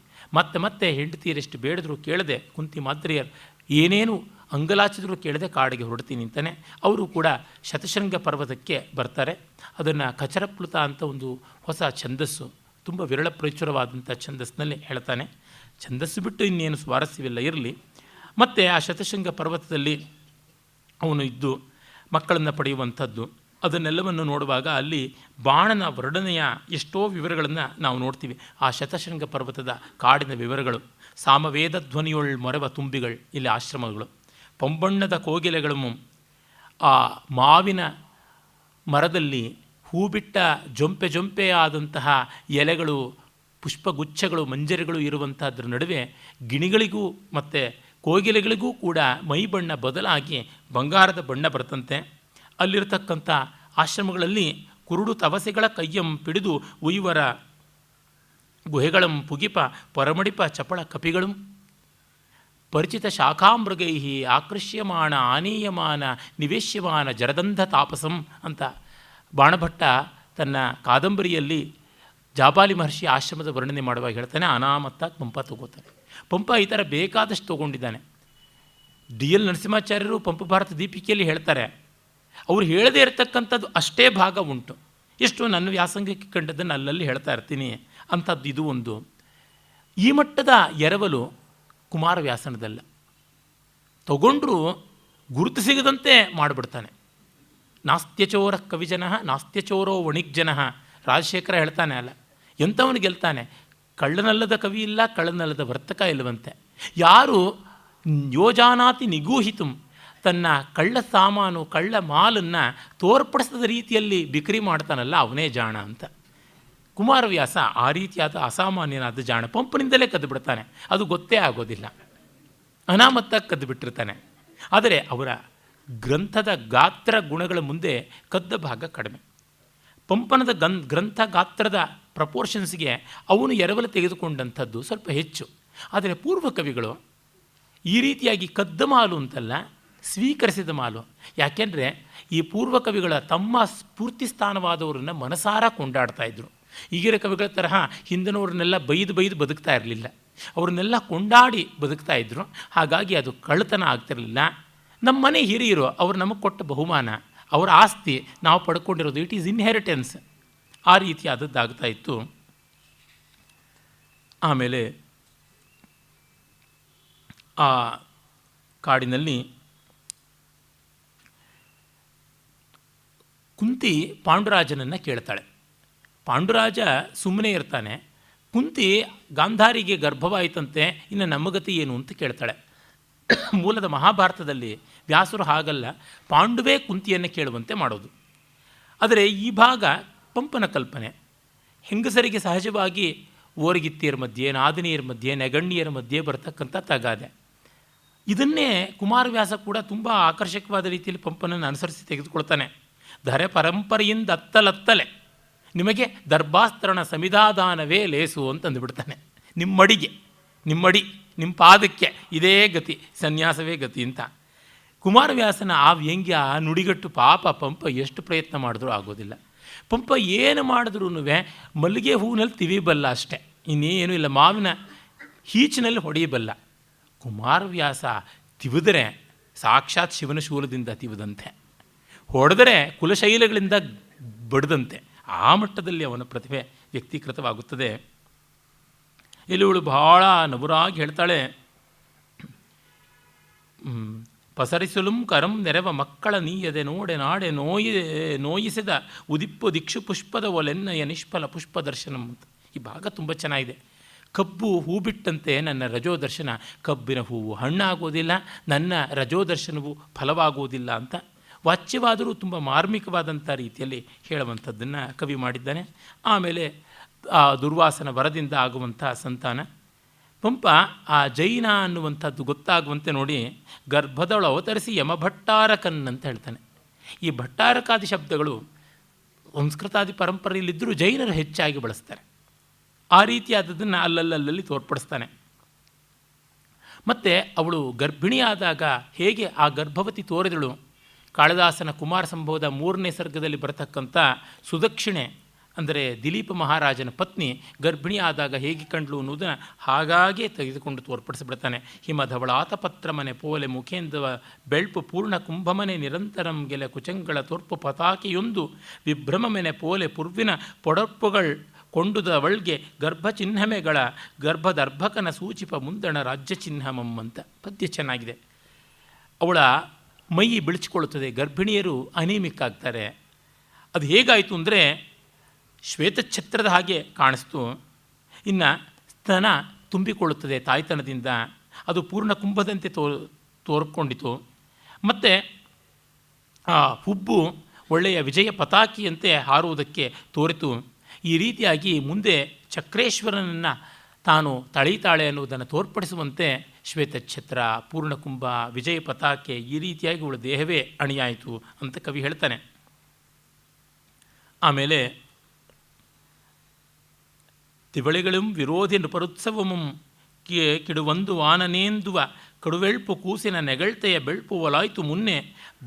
ಮತ್ತೆ ಹೆಂಡತೀರೆಷ್ಟು ಬೇಡಿದ್ರು ಕೇಳದೆ ಕುಂತಿ ಮಾದ್ರಿಯರ್ ಏನೇನು ಅಂಗಲಾಚಿದ್ರು ಕೇಳದೆ ಕಾಡಿಗೆ ಹೊರಡ್ತೀನಿ ಅಂತಾನೆ. ಅವರು ಕೂಡ ಶತಶೃಂಗ ಪರ್ವತಕ್ಕೆ ಬರ್ತಾರೆ. ಅದನ್ನು ಕಚರಪ್ಲುತ ಅಂತ ಒಂದು ಹೊಸ ಛಂದಸ್ಸು, ತುಂಬ ವಿರಳ ಪ್ರಚುರವಾದಂಥ ಛಂದಸ್ಸಿನಲ್ಲಿ ಹೇಳ್ತಾನೆ. ಛಂದಸ್ಸು ಬಿಟ್ಟು ಇನ್ನೇನು ಸ್ವಾರಸ್ಯವಿಲ್ಲ ಇರಲಿ. ಮತ್ತು ಆ ಶತಶೃಂಗ ಪರ್ವತದಲ್ಲಿ ಅವನು ಇದ್ದು ಮಕ್ಕಳನ್ನು ಪಡೆಯುವಂಥದ್ದು, ಅದನ್ನೆಲ್ಲವನ್ನು ನೋಡುವಾಗ ಅಲ್ಲಿ ಬಾಣನ ವರ್ಣನೆಯ ಎಷ್ಟೋ ವಿವರಗಳನ್ನು ನಾವು ನೋಡ್ತೀವಿ. ಆ ಶತಶೃಂಗ ಪರ್ವತದ ಕಾಡಿನ ವಿವರಗಳು, ಸಾಮವೇದ ಧ್ವನಿಯೊಳ್ ಮೊರೆವ ತುಂಬಿಗಳು ಇಲ್ಲಿ ಆಶ್ರಮಗಳು, ಪೊಂಬಣ್ಣದ ಕೋಗಿಲೆಗಳು, ಆ ಮಾವಿನ ಮರದಲ್ಲಿ ಹೂಬಿಟ್ಟ ಜೊಂಪೆ ಆದಂತಹ ಎಲೆಗಳು, ಪುಷ್ಪಗುಚ್ಛಗಳು, ಮಂಜರಿಗಳು ಇರುವಂಥದ್ರ ನಡುವೆ ಗಿಣಿಗಳಿಗೂ ಮತ್ತು ಕೋಗಿಲೆಗಳಿಗೂ ಕೂಡ ಮೈ ಬಣ್ಣ ಬದಲಾಗಿ ಬಂಗಾರದ ಬಣ್ಣ ಬರ್ತಂತೆ. ಅಲ್ಲಿರತಕ್ಕಂಥ ಆಶ್ರಮಗಳಲ್ಲಿ ಕುರುಡು ತವಸೆಗಳ ಕೈಯಂ ಪಿಡಿದು ಉಯ್ವರ ಗುಹೆಗಳಂ ಪುಗಿಪ ಪರಮಡಿಪ ಚಪಳ ಕಪಿಗಳು ಪರಿಚಿತ ಶಾಖಾಮೃಗೈ ಆಕೃಷ್ಯಮಾಣ ಆನೀಯಮಾನ ನಿವೇಶ್ಯಮಾನ ಜರದಂಧ ತಾಪಸಂ ಅಂತ ಬಾಣಭಟ್ಟ ತನ್ನ ಕಾದಂಬರಿಯಲ್ಲಿ ಜಾಬಾಲಿ ಮಹರ್ಷಿ ಆಶ್ರಮದ ವರ್ಣನೆ ಮಾಡುವಾಗ ಹೇಳ್ತಾನೆ. ಅನಾಮತ್ತಾಗಿ ಪಂಪ ತಗೋತಾನೆ. ಪಂಪ ಈ ಥರ ಬೇಕಾದಷ್ಟು ತೊಗೊಂಡಿದ್ದಾನೆ. ಡಿ.ಎಲ್. ನರಸಿಂಹಾಚಾರ್ಯರು ಪಂಪ ಭಾರತ ದೀಪಿಕೆಯಲ್ಲಿ ಹೇಳ್ತಾರೆ, ಅವರು ಹೇಳದೇ ಇರತಕ್ಕಂಥದ್ದು ಅಷ್ಟೇ ಭಾಗ ಉಂಟು. ಎಷ್ಟು ನನ್ನ ವ್ಯಾಸಂಗಕ್ಕೆ ಕಂಡದ್ದನ್ನು ಅಲ್ಲಲ್ಲಿ ಹೇಳ್ತಾ ಇರ್ತೀನಿ ಅಂಥದ್ದು ಇದು ಒಂದು. ಈ ಮಟ್ಟದ ಎರವಲು ಕುಮಾರವ್ಯಾಸನದಲ್ಲ. ತಗೊಂಡ್ರೂ ಗುರುತು ಸಿಗದಂತೆ ಮಾಡಿಬಿಡ್ತಾನೆ. ನಾಸ್ತ್ಯಚೋರ ಕವಿಜನ ನಾಸ್ತ್ಯಚೋರೋ ವಣಿಗ್ಜನ, ರಾಜಶೇಖರ ಹೇಳ್ತಾನೆ. ಅಲ್ಲ, ಎಂಥವನು ಗೆಲ್ತಾನೆ? ಕಳ್ಳನಲ್ಲದ ಕವಿ ಇಲ್ಲ, ಕಳ್ಳನಲ್ಲದ ವರ್ತಕ ಇಲ್ಲವಂತೆ. ಯಾರು ಯೋಜಾನಾತಿ ನಿಗೂಹಿತು, ತನ್ನ ಕಳ್ಳ ಸಾಮಾನು ಕಳ್ಳ ಮಾಲನ್ನು ತೋರ್ಪಡಿಸಿದ ರೀತಿಯಲ್ಲಿ ಬಿಕ್ರಿ ಮಾಡ್ತಾನಲ್ಲ ಅವನೇ ಜಾಣ ಅಂತ. ಕುಮಾರವ್ಯಾಸ ಆ ರೀತಿಯಾದ ಅಸಾಮಾನ್ಯನಾದ ಜಾಣ. ಪಂಪನಿಂದಲೇ ಕದ್ದು ಬಿಡ್ತಾನೆ, ಅದು ಗೊತ್ತೇ ಆಗೋದಿಲ್ಲ, ಅನಾಮತ್ತಾಗಿ ಕದ್ದು ಬಿಟ್ಟಿರ್ತಾನೆ. ಆದರೆ ಅವರ ಗ್ರಂಥದ ಗಾತ್ರ ಗುಣಗಳ ಮುಂದೆ ಕದ್ದ ಭಾಗ ಕಡಿಮೆ. ಪಂಪನದ ಗ್ರಂಥ ಗಾತ್ರದ ಪ್ರಪೋರ್ಷನ್ಸ್ಗೆ ಅವನು ಎರವಲು ತೆಗೆದುಕೊಂಡಂಥದ್ದು ಸ್ವಲ್ಪ ಹೆಚ್ಚು. ಆದರೆ ಪೂರ್ವ ಕವಿಗಳು ಈ ರೀತಿಯಾಗಿ ಕದ್ದ ಮಾಲು ಅಂತಲ್ಲ, ಸ್ವೀಕರಿಸಿದ ಮಾಲು. ಯಾಕೆಂದರೆ ಈ ಪೂರ್ವ ಕವಿಗಳ ತಮ್ಮ ಸ್ಫೂರ್ತಿ ಸ್ಥಾನವಾದವರನ್ನು ಮನಸಾರ ಕೊಂಡಾಡ್ತಾಯಿದ್ರು. ಈಗಿನ ಕವಿಗಳ ತರಹ ಹಿಂದಿನವ್ರನ್ನೆಲ್ಲ ಬೈದು ಬದುಕ್ತಾ ಇರಲಿಲ್ಲ, ಅವ್ರನ್ನೆಲ್ಲ ಕೊಂಡಾಡಿ ಬದುಕ್ತಾ ಇದ್ದರು. ಹಾಗಾಗಿ ಅದು ಕಳ್ಳತನ ಆಗ್ತಿರಲಿಲ್ಲ. ನಮ್ಮ ಮನೆ ಹಿರಿಯರು ಅವರು ನಮಗೆ ಕೊಟ್ಟ ಬಹುಮಾನ, ಅವರ ಆಸ್ತಿ ನಾವು ಪಡ್ಕೊಂಡಿರೋದು, ಇಟ್ ಈಸ್ ಇನ್ಹೆರಿಟೆನ್ಸ್. ಆ ರೀತಿಯಾದದ್ದಾಗ್ತಾ ಇತ್ತು. ಆಮೇಲೆ ಆ ಕಾಡಿನಲ್ಲಿ ಕುಂತಿ ಪಾಂಡುರಾಜನನ್ನು ಕೇಳ್ತಾಳೆ. ಪಾಂಡುರಾಜ ಸುಮ್ಮನೆ ಇರ್ತಾನೆ. ಕುಂತಿ ಗಾಂಧಾರಿಗೆ ಗರ್ಭವಾಯಿತಂತೆ, ಇನ್ನು ನಮ್ಮ ಗತಿ ಏನು ಅಂತ ಕೇಳ್ತಾಳೆ. ಮೂಲದ ಮಹಾಭಾರತದಲ್ಲಿ ವ್ಯಾಸರು ಹಾಗಲ್ಲ, ಪಾಂಡುವೇ ಕುಂತಿಯನ್ನು ಕೇಳುವಂತೆ ಮಾಡೋದು. ಆದರೆ ಈ ಭಾಗ ಪಂಪನ ಕಲ್ಪನೆ. ಹೆಂಗಸರಿಗೆ ಸಹಜವಾಗಿ ಓರಗಿತ್ತಿಯರ ಮಧ್ಯೆ, ನಾದಿನಿಯರ ಮಧ್ಯೆ, ನೆಗಣ್ಣಿಯರ ಮಧ್ಯೆ ಬರ್ತಕ್ಕಂಥ ತಗಾದೆ. ಇದನ್ನೇ ಕುಮಾರವ್ಯಾಸ ಕೂಡ ತುಂಬ ಆಕರ್ಷಕವಾದ ರೀತಿಯಲ್ಲಿ ಪಂಪನನ್ನು ಅನುಸರಿಸಿ ತೆಗೆದುಕೊಳ್ತಾನೆ. ಧರೆ ಪರಂಪರೆಯಿಂದ ಅತ್ತಲತ್ತಲೆ ನಿಮಗೆ ದರ್ಭಾಸ್ತರಣ ಸಮಿಧಾದಾನವೇ ಲೇಸು ಅಂತಂದುಬಿಡ್ತಾನೆ. ನಿಮ್ಮಡಿಗೆ, ನಿಮ್ಮಡಿ, ನಿಮ್ಮ ಪಾದಕ್ಕೆ ಇದೇ ಗತಿ, ಸನ್ಯಾಸವೇ ಗತಿ ಅಂತ. ಕುಮಾರವ್ಯಾಸನ ಆ ವ್ಯಂಗ್ಯ, ಆ ನುಡಿಗಟ್ಟು ಪಾಪ ಪಂಪ ಎಷ್ಟು ಪ್ರಯತ್ನ ಮಾಡಿದ್ರೂ ಆಗೋದಿಲ್ಲ. ಪಂಪ ಏನು ಮಾಡಿದ್ರೂ ಮಲ್ಲಿಗೆ ಹೂವಿನಲ್ಲಿ ತಿವಿಬಲ್ಲ ಅಷ್ಟೇ, ಇನ್ನೇನು ಇಲ್ಲ. ಮಾವಿನ ಹೀಚಿನಲ್ಲಿ ಹೊಡೆಯಬಲ್ಲ. ಕುಮಾರವ್ಯಾಸ ತಿವಿದರೆ ಸಾಕ್ಷಾತ್ ಶಿವನ ಶೂಲದಿಂದ ತಿವಿದಂತೆ, ಹೊಡೆದರೆ ಕುಲಶೈಲಗಳಿಂದ ಬಡ್ದಂತೆ. ಆ ಮಟ್ಟದಲ್ಲಿ ಅವನ ಪ್ರತಿಭೆ ವ್ಯಕ್ತೀಕೃತವಾಗುತ್ತದೆ. ಇವಳು ಬಹಳ ನವುರಾಗಿ ಹೇಳ್ತಾಳೆ, ಪಸರಿಸಲು ಕರಂ ನೆರವ ಮಕ್ಕಳ ನೀಯದೆ ನೋಡೆ ನಾಡೆ ನೋಯಿಸಿದ ಉದಿಪ್ಪು ದಿಕ್ಷು ಪುಷ್ಪದ ಒಲೆನ್ನಯ ನಿಷ್ಫಲ ಪುಷ್ಪ ದರ್ಶನಂ ಅಂತ. ಈ ಭಾಗ ತುಂಬ ಚೆನ್ನಾಗಿದೆ. ಕಬ್ಬು ಹೂ ಬಿಟ್ಟಂತೆ ನನ್ನ ರಜೋದರ್ಶನ, ಕಬ್ಬಿನ ಹೂವು ಹಣ್ಣಾಗೋದಿಲ್ಲ, ನನ್ನ ರಜೋದರ್ಶನವು ಫಲವಾಗುವುದಿಲ್ಲ ಅಂತ ವಾಚ್ಯವಾದರೂ ತುಂಬ ಮಾರ್ಮಿಕವಾದಂಥ ರೀತಿಯಲ್ಲಿ ಹೇಳುವಂಥದ್ದನ್ನು ಕವಿ ಮಾಡಿದ್ದಾನೆ. ಆಮೇಲೆ ಆ ದುರ್ವಾಸನ ವರದಿಂದ ಆಗುವಂಥ ಸಂತಾನ. ಪಂಪ ಆ ಜೈನ ಅನ್ನುವಂಥದ್ದು ಗೊತ್ತಾಗುವಂತೆ ನೋಡಿ ಗರ್ಭದೊಳು ಅವತರಿಸಿ ಯಮಭಟ್ಟಾರಕನ್ ಅಂತ ಹೇಳ್ತಾನೆ. ಈ ಭಟ್ಟಾರಕಾದಿ ಶಬ್ದಗಳು ಸಂಸ್ಕೃತಾದಿ ಪರಂಪರೆಯಲ್ಲಿದ್ದರೂ ಜೈನರು ಹೆಚ್ಚಾಗಿ ಬಳಸ್ತಾರೆ. ಆ ರೀತಿಯಾದದ್ದನ್ನು ಅಲ್ಲಲ್ಲಿ ತೋರ್ಪಡಿಸ್ತಾನೆ. ಮತ್ತು ಅವಳು ಗರ್ಭಿಣಿಯಾದಾಗ ಹೇಗೆ ಆ ಗರ್ಭವತಿ ತೋರಿದಳು, ಕಾಳಿದಾಸನ ಕುಮಾರ ಸಂಭವದ 3ನೇ ಸರ್ಗದಲ್ಲಿ ಬರತಕ್ಕಂಥ ಸುದಕ್ಷಿಣೆ ಅಂದರೆ ದಿಲೀಪ ಮಹಾರಾಜನ ಪತ್ನಿ ಗರ್ಭಿಣಿಯಾದಾಗ ಹೇಗೆ ಕಂಡ್ಲು ಅನ್ನೋದನ್ನು ಹಾಗಾಗೇ ತೆಗೆದುಕೊಂಡು ತೋರ್ಪಡಿಸಿಬಿಡ್ತಾನೆ. ಹಿಮಧವಳಾತ ಪತ್ರ ಮನೆ ಪೋಲೆ ಮುಖೇಂದವ ಬೆಳ್ಪು ಪೂರ್ಣ ಕುಂಭಮನೆ ನಿರಂತರಂ ಗೆಲೆ ಕುಚಂಗಳ ತೋರ್ಪು ಪತಾಕೆಯೊಂದು ವಿಭ್ರಮಮೆನೆ ಪೋಲೆ ಪುರ್ವಿನ ಪೊಡರ್ಪುಗಳು ಕೊಂಡುದ ಅವಳಿಗೆ ಗರ್ಭಚಿಹ್ನಮೆಗಳ ಗರ್ಭದರ್ಭಕನ ಸೂಚಿಪ ಮುಂದಣ ರಾಜ್ಯ ಚಿಹ್ನಮಂ ಅಂತ ಪದ್ಯ ಚೆನ್ನಾಗಿದೆ. ಅವಳ ಮೈ ಬಿಳಿಚಿಕೊಳ್ಳುತ್ತದೆ, ಗರ್ಭಿಣಿಯರು ಅನಿಮಿಕ್ ಆಗ್ತಾರೆ. ಅದು ಹೇಗಾಯಿತು ಅಂದರೆ ಶ್ವೇತಛತ್ರದ ಹಾಗೆ ಕಾಣಿಸ್ತು. ಇನ್ನು ಸ್ತನ ತುಂಬಿಕೊಳ್ಳುತ್ತದೆ ತಾಯ್ತನದಿಂದ, ಅದು ಪೂರ್ಣ ಕುಂಭದಂತೆ ತೋರ್ಕೊಂಡಿತು. ಮತ್ತು ಆ ಹುಬ್ಬು ಒಳ್ಳೆಯ ವಿಜಯ ಪತಾಕಿಯಂತೆ ಹಾರುವುದಕ್ಕೆ ತೋರಿತು. ಈ ರೀತಿಯಾಗಿ ಮುಂದೆ ಚಕ್ರೇಶ್ವರನನ್ನು ತಾನು ತಳೀತಾಳೆ ಅನ್ನುವುದನ್ನು ತೋರ್ಪಡಿಸುವಂತೆ ಶ್ವೇತಛತ್ರ, ಪೂರ್ಣಕುಂಭ, ವಿಜಯ ಪತಾಕೆ ಈ ರೀತಿಯಾಗಿ ಅವಳ ದೇಹವೇ ಅಣಿಯಾಯಿತು ಅಂತ ಕವಿ ಹೇಳ್ತಾನೆ. ಆಮೇಲೆ ತಿವಳಿಗಳಂ ವಿರೋಧಿ ನೃಪರುತ್ಸವಮಂ ಕಿಡುವಂದು ವಾನನೇಂದುವ ಕಡುವೆಳ್ಪು ಕೂಸಿನ ನೆಗಳ್ತೆಯ ಬೆಳ್ಪು ಒಲಾಯ್ತು ಮುನ್ನೆ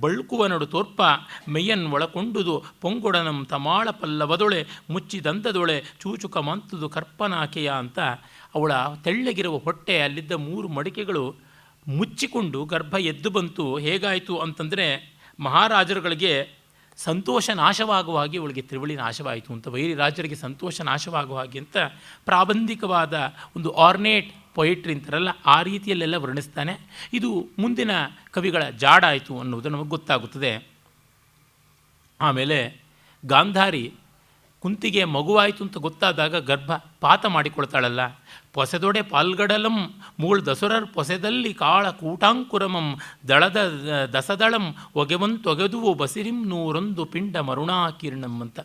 ಬಳ್ಕುವ ನಡು ತೋರ್ಪ ಮೆಯ್ಯನ್ ಒಳಕೊಂಡುದು ಪೊಂಗೊಡನಂ ತಮಾಳ ಪಲ್ಲವದೊಳೆ ಮುಚ್ಚಿದಂತದೊಳೆ ಚೂಚುಕ ಮಂತುದು ಕರ್ಪನಾಕೆಯ ಅಂತ ಅವಳ ತೆಳ್ಳಗಿರುವ ಹೊಟ್ಟೆ ಅಲ್ಲಿದ್ದ 3 ಮಡಿಕೆಗಳು ಮುಚ್ಚಿಕೊಂಡು ಗರ್ಭ ಎದ್ದು ಬಂತು. ಹೇಗಾಯಿತು ಅಂತಂದರೆ ಮಹಾರಾಜರುಗಳಿಗೆ ಸಂತೋಷ ನಾಶವಾಗುವ ಹಾಗೆ ಅವಳಿಗೆ ತ್ರಿವಳಿ ನಾಶವಾಯಿತು ಅಂತ, ವೈರಿ ರಾಜರಿಗೆ ಸಂತೋಷ ನಾಶವಾಗುವ ಹಾಗೆ ಅಂತ ಪ್ರಾಬಂಧಿಕವಾದ ಒಂದು ಆರ್ನೇಟ್ ಪೊಯಿಟ್ರಿ ಅಂತಾರಲ್ಲ ಆ ರೀತಿಯಲ್ಲೆಲ್ಲ ವರ್ಣಿಸ್ತಾನೆ. ಇದು ಮುಂದಿನ ಕವಿಗಳ ಜಾಡಾಯಿತು ಅನ್ನೋದು ನಮಗೆ ಗೊತ್ತಾಗುತ್ತದೆ. ಆಮೇಲೆ ಗಾಂಧಾರಿ ಕುಂತಿಗೆ ಮಗುವಾಯಿತು ಅಂತ ಗೊತ್ತಾದಾಗ ಗರ್ಭಪಾತ ಮಾಡಿಕೊಳ್ತಾಳಲ್ಲ. ಪೊಸೆದೊಡೆ ಪಾಲ್ಗಡಲಂ ಮೂಳ್ ದಸುರರ್ ಪೊಸೆದಲ್ಲಿ ಕಾಳ ಕೂಟಾಂಕುರಮಂ ದಳದ ದಸದಳಂ ಒಗೆವಂತೊಗೆದುವು ಬಸಿರಿಂ ನೂರೊಂದು ಪಿಂಡ ಮರುಣಾಕೀರ್ಣಂ ಅಂತ.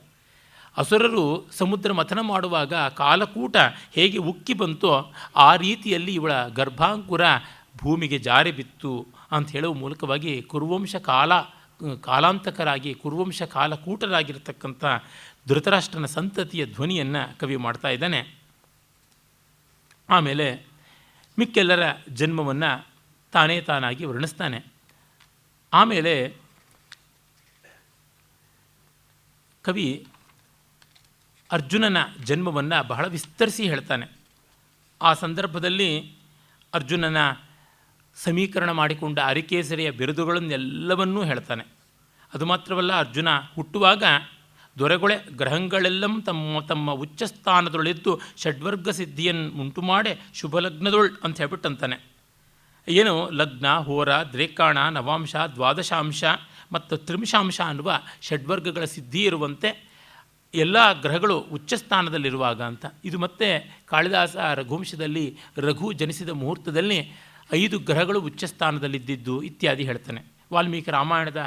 ಅಸುರರು ಸಮುದ್ರ ಮಥನ ಮಾಡುವಾಗ ಕಾಲಕೂಟ ಹೇಗೆ ಉಕ್ಕಿ ಬಂತೋ ಆ ರೀತಿಯಲ್ಲಿ ಇವಳ ಗರ್ಭಾಂಕುರ ಭೂಮಿಗೆ ಜಾರಿ ಬಿತ್ತು ಅಂತ ಹೇಳುವ ಮೂಲಕವಾಗಿ ಕುರುವಂಶ ಕಾಲಾಂತಕರಾಗಿ ಕುರುವಂಶ ಕಾಲಕೂಟರಾಗಿರ್ತಕ್ಕಂಥ ಧೃತರಾಷ್ಟ್ರನ ಸಂತತಿಯ ಧ್ವನಿಯನ್ನು ಕವಿ ಮಾಡ್ತಾ ಇದ್ದಾನೆ. ಆಮೇಲೆ ಮಿಕ್ಕೆಲ್ಲರ ಜನ್ಮವನ್ನು ತಾನೇ ತಾನಾಗಿ ವರ್ಣಿಸ್ತಾನೆ. ಆಮೇಲೆ ಕವಿ ಅರ್ಜುನನ ಜನ್ಮವನ್ನು ಬಹಳ ವಿಸ್ತರಿಸಿ ಹೇಳ್ತಾನೆ. ಆ ಸಂದರ್ಭದಲ್ಲಿ ಅರ್ಜುನನ ಸಮೀಕರಣ ಮಾಡಿಕೊಂಡ ಅರಿಕೇಸರಿಯ ಬಿರುದುಗಳನ್ನೆಲ್ಲವನ್ನೂ ಹೇಳ್ತಾನೆ. ಅದು ಮಾತ್ರವಲ್ಲ, ಅರ್ಜುನ ಹುಟ್ಟುವಾಗ ದೊರೆಗೊಳೆ ಗ್ರಹಗಳೆಲ್ಲಂ ತಮ್ಮ ತಮ್ಮ ಉಚ್ಚಸ್ಥಾನದೊಳೆದ್ದು ಷಡ್ವರ್ಗ ಸಿದ್ಧಿಯನ್ನು ಉಂಟು ಮಾಡೆ ಶುಭಲಗ್ನದೊಳ್ ಅಂತ ಹೇಳ್ಬಿಟ್ಟಂತಾನೆ. ಏನು ಲಗ್ನ, ಹೋರ, ದ್ರೇಕಾಣ, ನವಾಂಶ, ದ್ವಾದಶಾಂಶ ಮತ್ತು ತ್ರಿಂಶಾಂಶ ಅನ್ನುವ ಷಡ್ವರ್ಗಗಳ ಸಿದ್ಧಿ ಇರುವಂತೆ ಎಲ್ಲ ಗ್ರಹಗಳು ಉಚ್ಚಸ್ಥಾನದಲ್ಲಿರುವಾಗ ಅಂತ. ಇದು ಮತ್ತೆ ಕಾಳಿದಾಸ ರಘುವಂಶದಲ್ಲಿ ರಘು ಜನಿಸಿದ ಮುಹೂರ್ತದಲ್ಲಿ 5 ಗ್ರಹಗಳು ಉಚ್ಚಸ್ಥಾನದಲ್ಲಿದ್ದಿದ್ದು ಇತ್ಯಾದಿ ಹೇಳ್ತಾನೆ. ವಾಲ್ಮೀಕಿ ರಾಮಾಯಣದ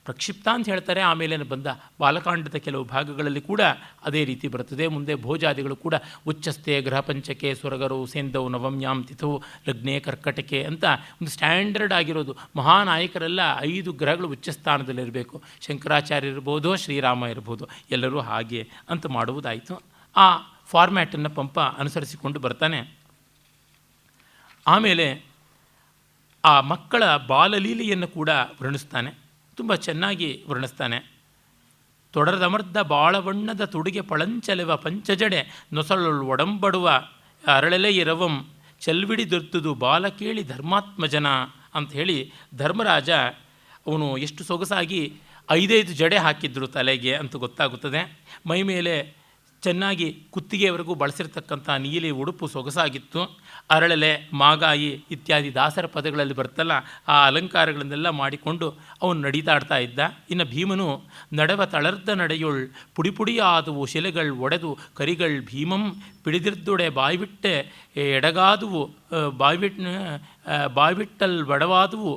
ಪ್ರಕ್ಷಿಪ್ತ ಅಂತ ಹೇಳ್ತಾರೆ. ಆಮೇಲೆ ಬಂದ ಬಾಲಕಾಂಡದ ಕೆಲವು ಭಾಗಗಳಲ್ಲಿ ಕೂಡ ಅದೇ ರೀತಿ ಬರುತ್ತದೆ. ಮುಂದೆ ಭೋಜಾದಿಗಳು ಕೂಡ ಉಚ್ಚಸ್ಥೆ ಗ್ರಹಪಂಚಕೆ ಸ್ವರ್ಗರು ಸೇಂದವು ನವಮ್ಯಾಂ ತಿಥವು ಲಗ್ನೆ ಕರ್ಕಟಕೆ ಅಂತ ಒಂದು ಸ್ಟ್ಯಾಂಡರ್ಡ್ ಆಗಿರೋದು. ಮಹಾನಾಯಕರೆಲ್ಲ 5 ಗ್ರಹಗಳು ಉಚ್ಚಸ್ಥಾನದಲ್ಲಿರಬೇಕು. ಶಂಕರಾಚಾರ್ಯ ಇರ್ಬೋದು, ಶ್ರೀರಾಮ ಇರ್ಬೋದು, ಎಲ್ಲರೂ ಹಾಗೆ ಅಂತ ಮಾಡುವುದಾಯಿತು. ಆ ಫಾರ್ಮ್ಯಾಟನ್ನು ಪಂಪ ಅನುಸರಿಸಿಕೊಂಡು ಬರ್ತಾನೆ. ಆಮೇಲೆ ಆ ಮಕ್ಕಳ ಬಾಲಲೀಲೆಯನ್ನು ಕೂಡ ವರ್ಣಿಸ್ತಾನೆ. ತುಂಬ ಚೆನ್ನಾಗಿ ವರ್ಣಿಸ್ತಾನೆ. ತೊಡರದಮರ್ಧ ಬಾಳವಣ್ಣದ ತುಡಿಗೆ ಪಳಂಚಲೆವ ಪಂಚಜಡೆ ನೊಸಳು ಒಡಂಬಡುವ ಅರಳೆಲೆ ಇರವಂ ಚೆಲ್ವಿಡಿದಿರ್ತುದು ಬಾಲ ಕೇಳಿ ಧರ್ಮಾತ್ಮಜನ ಅಂತ ಹೇಳಿ ಧರ್ಮರಾಜ ಅವನು ಎಷ್ಟು ಸೊಗಸಾಗಿ 5 ಜಡೆ ಹಾಕಿದ್ರು ತಲೆಗೆ ಅಂತ ಗೊತ್ತಾಗುತ್ತದೆ. ಮೈ ಮೇಲೆ ಚೆನ್ನಾಗಿ ಕುತ್ತಿಗೆಯವರೆಗೂ ಬಳಸಿರ್ತಕ್ಕಂಥ ನೀಲಿ ಉಡುಪು ಸೊಗಸಾಗಿತ್ತು. ಅರಳೆಲೆ, ಮಾಗಾಯಿ ಇತ್ಯಾದಿ ದಾಸರ ಪದಗಳಲ್ಲಿ ಬರ್ತಲ್ಲ, ಆ ಅಲಂಕಾರಗಳನ್ನೆಲ್ಲ ಮಾಡಿಕೊಂಡು ಅವನು ನಡೀತಾಡ್ತಾ ಇದ್ದ. ಇನ್ನು ಭೀಮನು ನಡೆವ ತಳರ್ದ ನಡೆಯುಳ್ ಪುಡಿ ಪುಡಿಯಾದವು ಶಿಲೆಗಳು ಒಡೆದು ಕರಿಗಳು ಭೀಮಂ ಪಿಡಿದಿರ್ದುಡೆ ಬಾಯ್ಬಿಟ್ಟೆ ಎಡಗಾದುವು ಬಾಯ್ಬಿಟ್ಟಲ್ ಬಡವಾದುವು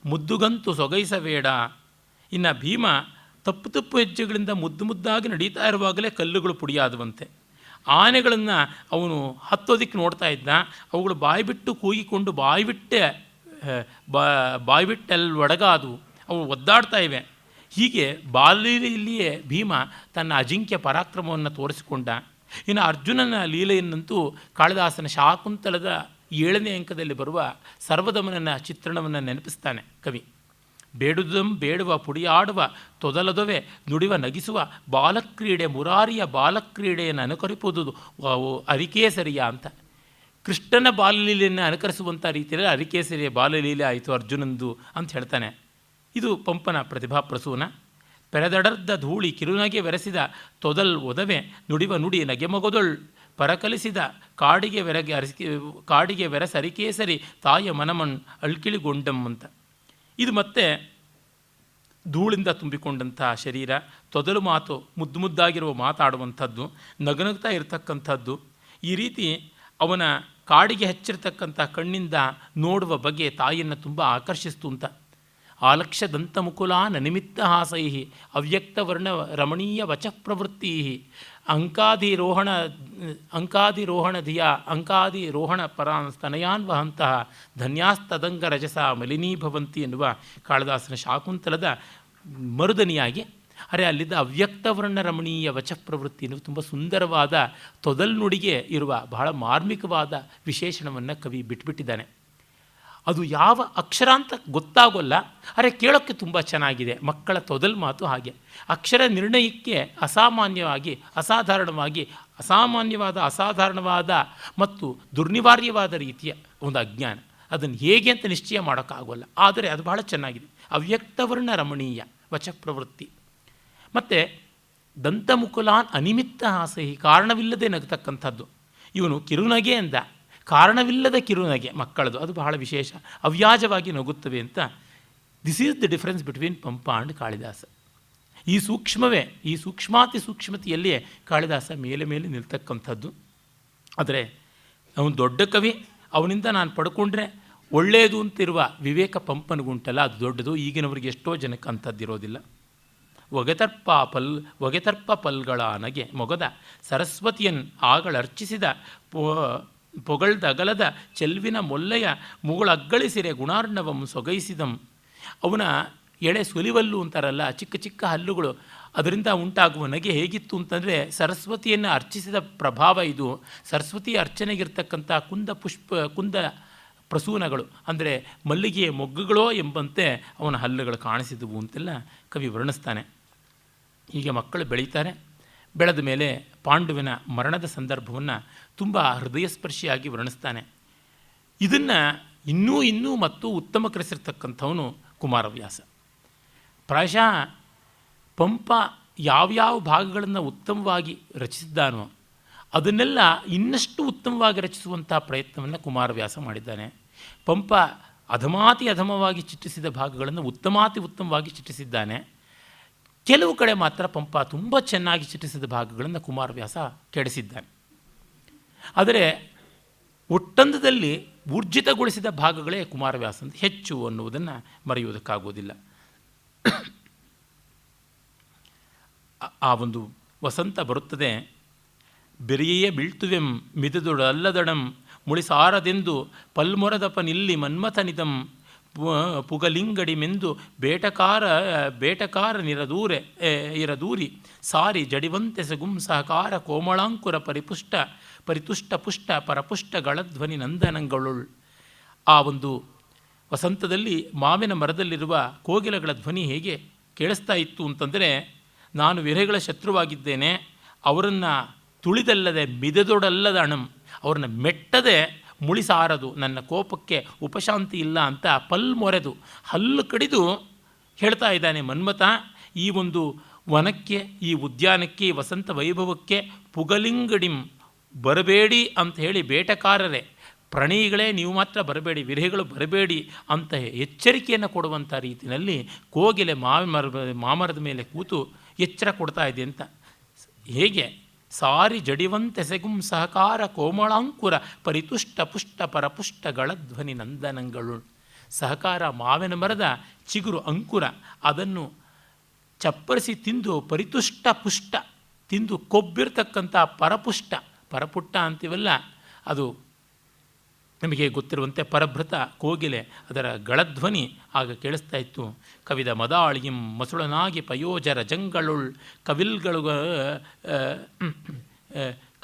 ಮುದ್ದುಗಂತು ಸೊಗೈಸಬೇಡ. ಇನ್ನು ಭೀಮ ತಪ್ಪು ಹೆಜ್ಜೆಗಳಿಂದ ಮುದ್ದಾಗಿ ನಡೀತಾ ಇರುವಾಗಲೇ ಕಲ್ಲುಗಳು ಪುಡಿಯಾದವಂತೆ. ಆನೆಗಳನ್ನು ಅವನು ಹತ್ತೋದಕ್ಕೆ ನೋಡ್ತಾ ಇದ್ದ. ಅವುಗಳು ಬಾಯ್ಬಿಟ್ಟು ಕೂಗಿಕೊಂಡು ಬಾಯ್ಬಿಟ್ಟಲ್ಲಿ ಒಡಗಾದು ಅವು ಒದ್ದಾಡ್ತಾ ಇವೆ. ಹೀಗೆ ಬಾಲ್ಯದಲ್ಲಿಯೇ ಭೀಮ ತನ್ನ ಅಜಿಂಕ್ಯ ಪರಾಕ್ರಮವನ್ನು ತೋರಿಸಿಕೊಂಡ. ಇನ್ನು ಅರ್ಜುನನ ಲೀಲೆಯನ್ನಂತೂ ಕಾಳಿದಾಸನ ಶಾಕುಂತಲದ 7ನೇ ಅಂಕದಲ್ಲಿ ಬರುವ ಸರ್ವದಮನನ ಚಿತ್ರಣವನ್ನು ನೆನಪಿಸ್ತಾನೆ ಕವಿ. ಬೇಡುದಂ ಬೇಡುವ ಪುಡಿಯಾಡುವ ತೊದಲದೊವೆ ನುಡಿವ ನಗಿಸುವ ಬಾಲಕ್ರೀಡೆ ಮುರಾರಿಯ ಬಾಲಕ್ರೀಡೆಯನ್ನು ಅನುಕರಿಪುವುದು ಅರಿಕೇಸರಿಯ ಅಂತ. ಕೃಷ್ಣನ ಬಾಲಲೀಲೆಯನ್ನು ಅನುಕರಿಸುವಂಥ ರೀತಿಯಲ್ಲಿ ಅರಿಕೇಸರಿಯ ಬಾಲಲೀಲೆ ಆಯಿತು ಅರ್ಜುನಂದು ಅಂತ ಹೇಳ್ತಾನೆ. ಇದು ಪಂಪನ ಪ್ರತಿಭಾ ಪ್ರಸೂನ. ಪೆರೆದಡರ್ದ ಧೂಳಿ ಕಿರುನಗೆ ಬೆರೆಸಿದ ತೊದಲ್ ಒದವೆ ನುಡಿವ ನುಡಿ ನಗೆಮೊಗದೊಳ್ ಪರಕಲಿಸಿದ ಕಾಡಿಗೆ ಬೆರಸರಿಕೇಸರಿ ತಾಯ ಮನಮಣ್ ಅಳ್ಕಿಳಿಗೊಂಡಂ ಅಂತ. ಇದು ಮತ್ತೆ ಧೂಳಿಂದ ತುಂಬಿಕೊಂಡಂಥ ಶರೀರ, ತೊದಲು ಮಾತು ಮುದ್ದಾಗಿರುವ ಮಾತಾಡುವಂಥದ್ದು, ನಗನಗ್ತಾ ಇರತಕ್ಕಂಥದ್ದು. ಈ ರೀತಿ ಅವನ ಕಾಡಿಗೆ ಹಚ್ಚಿರ್ತಕ್ಕಂಥ ಕಣ್ಣಿಂದ ನೋಡುವ ಬಗೆ ತಾಯಿಯನ್ನು ತುಂಬ ಆಕರ್ಷಿಸ್ತು ಅಂತ. ಆಲಕ್ಷ್ಯ ದಂತಮುಕುಲಾನ ನಿಮಿತ್ತ ಹಾಸೈ ಅವ್ಯಕ್ತವರ್ಣ ರಮಣೀಯ ವಚಃ ಪ್ರವೃತ್ತಿ ಅಂಕಾದಿರೋಹಣ ಪರಾನ್ ಸ್ತನಯಾನ್ ವಹಂತಹ ಧನ್ಯಾಸ್ತದಂಗ ರಜಸ ಮಲಿನೀಭವಂತಿ ಎನ್ನುವ ಕಾಳಿದಾಸನ ಶಾಕುಂತಲದ ಮರುದನಿಯಾಗಿ ಅಲ್ಲಿದ್ದ ಅವ್ಯಕ್ತವರ್ಣ ರಮಣೀಯ ವಚಃ ಪ್ರವೃತ್ತಿ ಎನ್ನುವ ತುಂಬ ಸುಂದರವಾದ ತೊದಲ್ನುಡಿಗೆ ಇರುವ ಬಹಳ ಮಾರ್ಮಿಕವಾದ ವಿಶೇಷಣವನ್ನು ಕವಿ ಬಿಟ್ಬಿಟ್ಟಿದ್ದಾನೆ. ಅದು ಯಾವ ಅಕ್ಷರ ಅಂತ ಗೊತ್ತಾಗೋಲ್ಲ, ಕೇಳೋಕ್ಕೆ ತುಂಬ ಚೆನ್ನಾಗಿದೆ. ಮಕ್ಕಳ ತೊದಲ್ ಮಾತು ಹಾಗೆ ಅಕ್ಷರ ನಿರ್ಣಯಕ್ಕೆ ಅಸಾಧಾರಣವಾದ ಮತ್ತು ದುರ್ನಿವಾರ್ಯವಾದ ರೀತಿಯ ಒಂದು ಅಜ್ಞಾನ. ಅದನ್ನು ಹೇಗೆ ಅಂತ ನಿಶ್ಚಯ ಮಾಡೋಕ್ಕಾಗೋಲ್ಲ, ಆದರೆ ಅದು ಬಹಳ ಚೆನ್ನಾಗಿದೆ. ಅವ್ಯಕ್ತವರ್ಣ ರಮಣೀಯ ವಚ ಪ್ರವೃತ್ತಿ. ಮತ್ತು ದಂತಮುಕುಲಾನ್ ಅನಿಮಿತ್ತ ಹಾಸಹಿ, ಕಾರಣವಿಲ್ಲದೆ ನಗತಕ್ಕಂಥದ್ದು. ಇವನು ಕಿರುನಗೆ ಅಂದ, ಕಾರಣವಿಲ್ಲದ ಕಿರುನಗೆ ಮಕ್ಕಳದು, ಅದು ಬಹಳ ವಿಶೇಷ. ಅವ್ಯಾಜವಾಗಿ ನಗುತ್ತವೆ ಅಂತ. This is the difference between Pampa and Kalidasa. ಈ ಸೂಕ್ಷ್ಮವೇ, ಈ ಸೂಕ್ಷ್ಮಾತಿ ಸೂಕ್ಷ್ಮತೆಯಲ್ಲಿಯೇ ಕಾಳಿದಾಸ ಮೇಲೆ ಮೇಲೆ ನಿಲ್ತಕ್ಕಂಥದ್ದು. ಆದರೆ ಅವನು ದೊಡ್ಡ ಕವಿ, ಅವನಿಂದ ನಾನು ಪಡ್ಕೊಂಡ್ರೆ ಒಳ್ಳೆಯದು ಅಂತಿರುವ ವಿವೇಕ ಪಂಪನಿಗುಂಟಲ್ಲ, ಅದು ದೊಡ್ಡದು. ಈಗಿನವರಿಗೆ ಎಷ್ಟೋ ಜನಕ್ಕೆ ಅಂಥದ್ದಿರೋದಿಲ್ಲ. ಒಗೆತರ್ಪ ಪಲ್ಗಳಾನಗೆ ಮೊಗದ ಸರಸ್ವತಿಯನ್ ಆಗಳರ್ಚಿಸಿದ ಪೊಗಳ್ದಗಲದ ಚೆಲ್ವಿನ ಮೊಲ್ಲೆಯ ಮುಗುಳಗ್ಗಳಿಸಿರೆ ಗುಣಾರ್ಣವಂ ಸೊಗೈಸಿದಂ. ಅವನ ಎಳೆ ಸುಲಿವಲ್ಲು ಅಂತಾರಲ್ಲ, ಚಿಕ್ಕ ಚಿಕ್ಕ ಹಲ್ಲುಗಳು, ಅದರಿಂದ ಉಂಟಾಗುವ ನಗೆ ಹೇಗಿತ್ತು ಅಂತಂದರೆ ಸರಸ್ವತಿಯನ್ನು ಅರ್ಚಿಸಿದ ಪ್ರಭಾವ ಇದು. ಸರಸ್ವತಿ ಅರ್ಚನೆಗಿರ್ತಕ್ಕಂಥ ಕುಂದ ಪ್ರಸೂನಗಳು, ಅಂದರೆ ಮಲ್ಲಿಗೆಯ ಮೊಗ್ಗುಗಳೋ ಎಂಬಂತೆ ಅವನ ಹಲ್ಲುಗಳು ಕಾಣಿಸಿದವು ಅಂತೆಲ್ಲ ಕವಿ ವರ್ಣಿಸ್ತಾನೆ. ಹೀಗೆ ಮಕ್ಕಳು ಬೆಳೀತಾರೆ. ಬೆಳೆದ ಮೇಲೆ ಪಾಂಡುವಿನ ಮರಣದ ಸಂದರ್ಭವನ್ನು ತುಂಬ ಹೃದಯಸ್ಪರ್ಶಿಯಾಗಿ ವರ್ಣಿಸ್ತಾನೆ. ಇದನ್ನು ಇನ್ನೂ ಮತ್ತು ಉತ್ತಮಕರಿಸಿರ್ತಕ್ಕಂಥವನು ಕುಮಾರವ್ಯಾಸ. ಪ್ರಾಯಶಃ ಪಂಪ ಯಾವ್ಯಾವ ಭಾಗಗಳನ್ನು ಉತ್ತಮವಾಗಿ ರಚಿಸಿದ್ದಾನೋ ಅದನ್ನೆಲ್ಲ ಇನ್ನಷ್ಟು ಉತ್ತಮವಾಗಿ ರಚಿಸುವಂಥ ಪ್ರಯತ್ನವನ್ನು ಕುಮಾರವ್ಯಾಸ ಮಾಡಿದ್ದಾನೆ. ಪಂಪ ಅಧಮಾತಿ ಅಧಮವಾಗಿ ಚಿತ್ರಿಸಿದ ಭಾಗಗಳನ್ನು ಉತ್ತಮಾತಿ ಉತ್ತಮವಾಗಿ ಚಿತ್ರಿಸಿದ್ದಾನೆ. ಕೆಲವು ಕಡೆ ಮಾತ್ರ ಪಂಪ ತುಂಬ ಚೆನ್ನಾಗಿ ಚಿತ್ರಿಸಿದ ಭಾಗಗಳನ್ನು ಕುಮಾರವ್ಯಾಸ ಕೆಡಿಸಿದ್ದಾನೆ. ಆದರೆ ಒಟ್ಟಂದದಲ್ಲಿ ಊರ್ಜಿತಗೊಳಿಸಿದ ಭಾಗಗಳೇ ಕುಮಾರವ್ಯಾಸಂದು ಹೆಚ್ಚು ಅನ್ನುವುದನ್ನು ಮರೆಯುವುದಕ್ಕಾಗುವುದಿಲ್ಲ. ಆ ಒಂದು ವಸಂತ ಬರುತ್ತದೆ. ಬೆರೆಯೇ ಬೀಳ್ತುವೆಂ ಮಿದುದೊಡಲ್ಲದಡಂ ಮುಳಿಸಾರದೆಂದು ಪಲ್ಮೊರದಪನಿಲ್ಲಿ ಮನ್ಮಥನಿದಂ ಪುಗಲಿಂಗಡಿಮೆಂದು ಬೇಟಕಾರ ಇರದೂರಿ ಸಾರಿ ಜಡಿವಂತೆಸಗುಂ ಸಹಕಾರ ಕೋಮಳಾಂಕುರ ಪರಿತುಷ್ಟ ಪುಷ್ಟ ಪರಪುಷ್ಟಗಳಧ್ವನಿ ನಂದನಂಗಳುಳ್. ಆ ಒಂದು ವಸಂತದಲ್ಲಿ ಮಾವಿನ ಮರದಲ್ಲಿರುವ ಕೋಗಿಲಗಳ ಧ್ವನಿ ಹೇಗೆ ಕೇಳಿಸ್ತಾ ಇತ್ತು ಅಂತಂದರೆ, ನಾನು ವಿರಹಗಳ ಶತ್ರುವಾಗಿದ್ದೇನೆ, ಅವರನ್ನು ತುಳಿದಲ್ಲದೆ ಮಿದದೊಡಲ್ಲದ ಅಣಂ, ಅವ್ರನ್ನ ಮೆಟ್ಟದೆ ಮುಳಿಸಾರದು, ನನ್ನ ಕೋಪಕ್ಕೆ ಉಪಶಾಂತಿ ಇಲ್ಲ ಅಂತ ಪಲ್ಮೊರೆದು ಹಲ್ಲು ಕಡಿದು ಹೇಳ್ತಾ ಇದ್ದಾನೆ ಮನ್ಮಥ. ಈ ಒಂದು ವನಕ್ಕೆ, ಈ ಉದ್ಯಾನಕ್ಕೆ, ಈ ವಸಂತ ವೈಭವಕ್ಕೆ ಪುಗಲಿಂಗಡಿಂ ಬರಬೇಡಿ ಅಂತ ಹೇಳಿ ಬೇಟೆಕಾರರೇ, ಪ್ರಣಯಿಗಳೇ ನೀವು ಮಾತ್ರ ಬರಬೇಡಿ, ವಿರಹಿಗಳು ಬರಬೇಡಿ ಅಂತ ಎಚ್ಚರಿಕೆಯನ್ನು ಕೊಡುವಂಥ ರೀತಿಯಲ್ಲಿ ಕೋಗಿಲೆ ಮಾಮರದ ಮೇಲೆ ಕೂತು ಎಚ್ಚರ ಕೊಡ್ತಾ ಇದೆ ಅಂತ. ಹೇಗೆ ಸಾರಿ ಜಡಿವಂತೆಸೆಗುಂ ಸಹಕಾರ ಕೋಮಳಾಂಕುರ ಪರಿತುಷ್ಟ ಪುಷ್ಟ ಪರಪುಷ್ಟಗಳ ಧ್ವನಿ ನಂದನಂಗಳು. ಸಹಕಾರ ಮಾವಿನ ಮರದ ಚಿಗುರು ಅಂಕುರ, ಅದನ್ನು ಚಪ್ಪರಿಸಿ ತಿಂದು ಪರಿತುಷ್ಟ ಪುಷ್ಟ ತಿಂದು ಕೊಬ್ಬಿರ್ತಕ್ಕಂಥ ಪರಪುಟ್ಟ ಅಂತೀವಲ್ಲ, ಅದು ನಮಗೆ ಗೊತ್ತಿರುವಂತೆ ಪರಭೃತ ಕೋಗಿಲೆ, ಅದರ ಗಳಧ್ವನಿ ಆಗ ಕೇಳಿಸ್ತಾ ಇತ್ತು. ಕವಿದ ಮದಾಳಿಯಂ ಮಸುಳನಾಗಿ ಪಯೋಜರ ಜಂಗಳುಳ್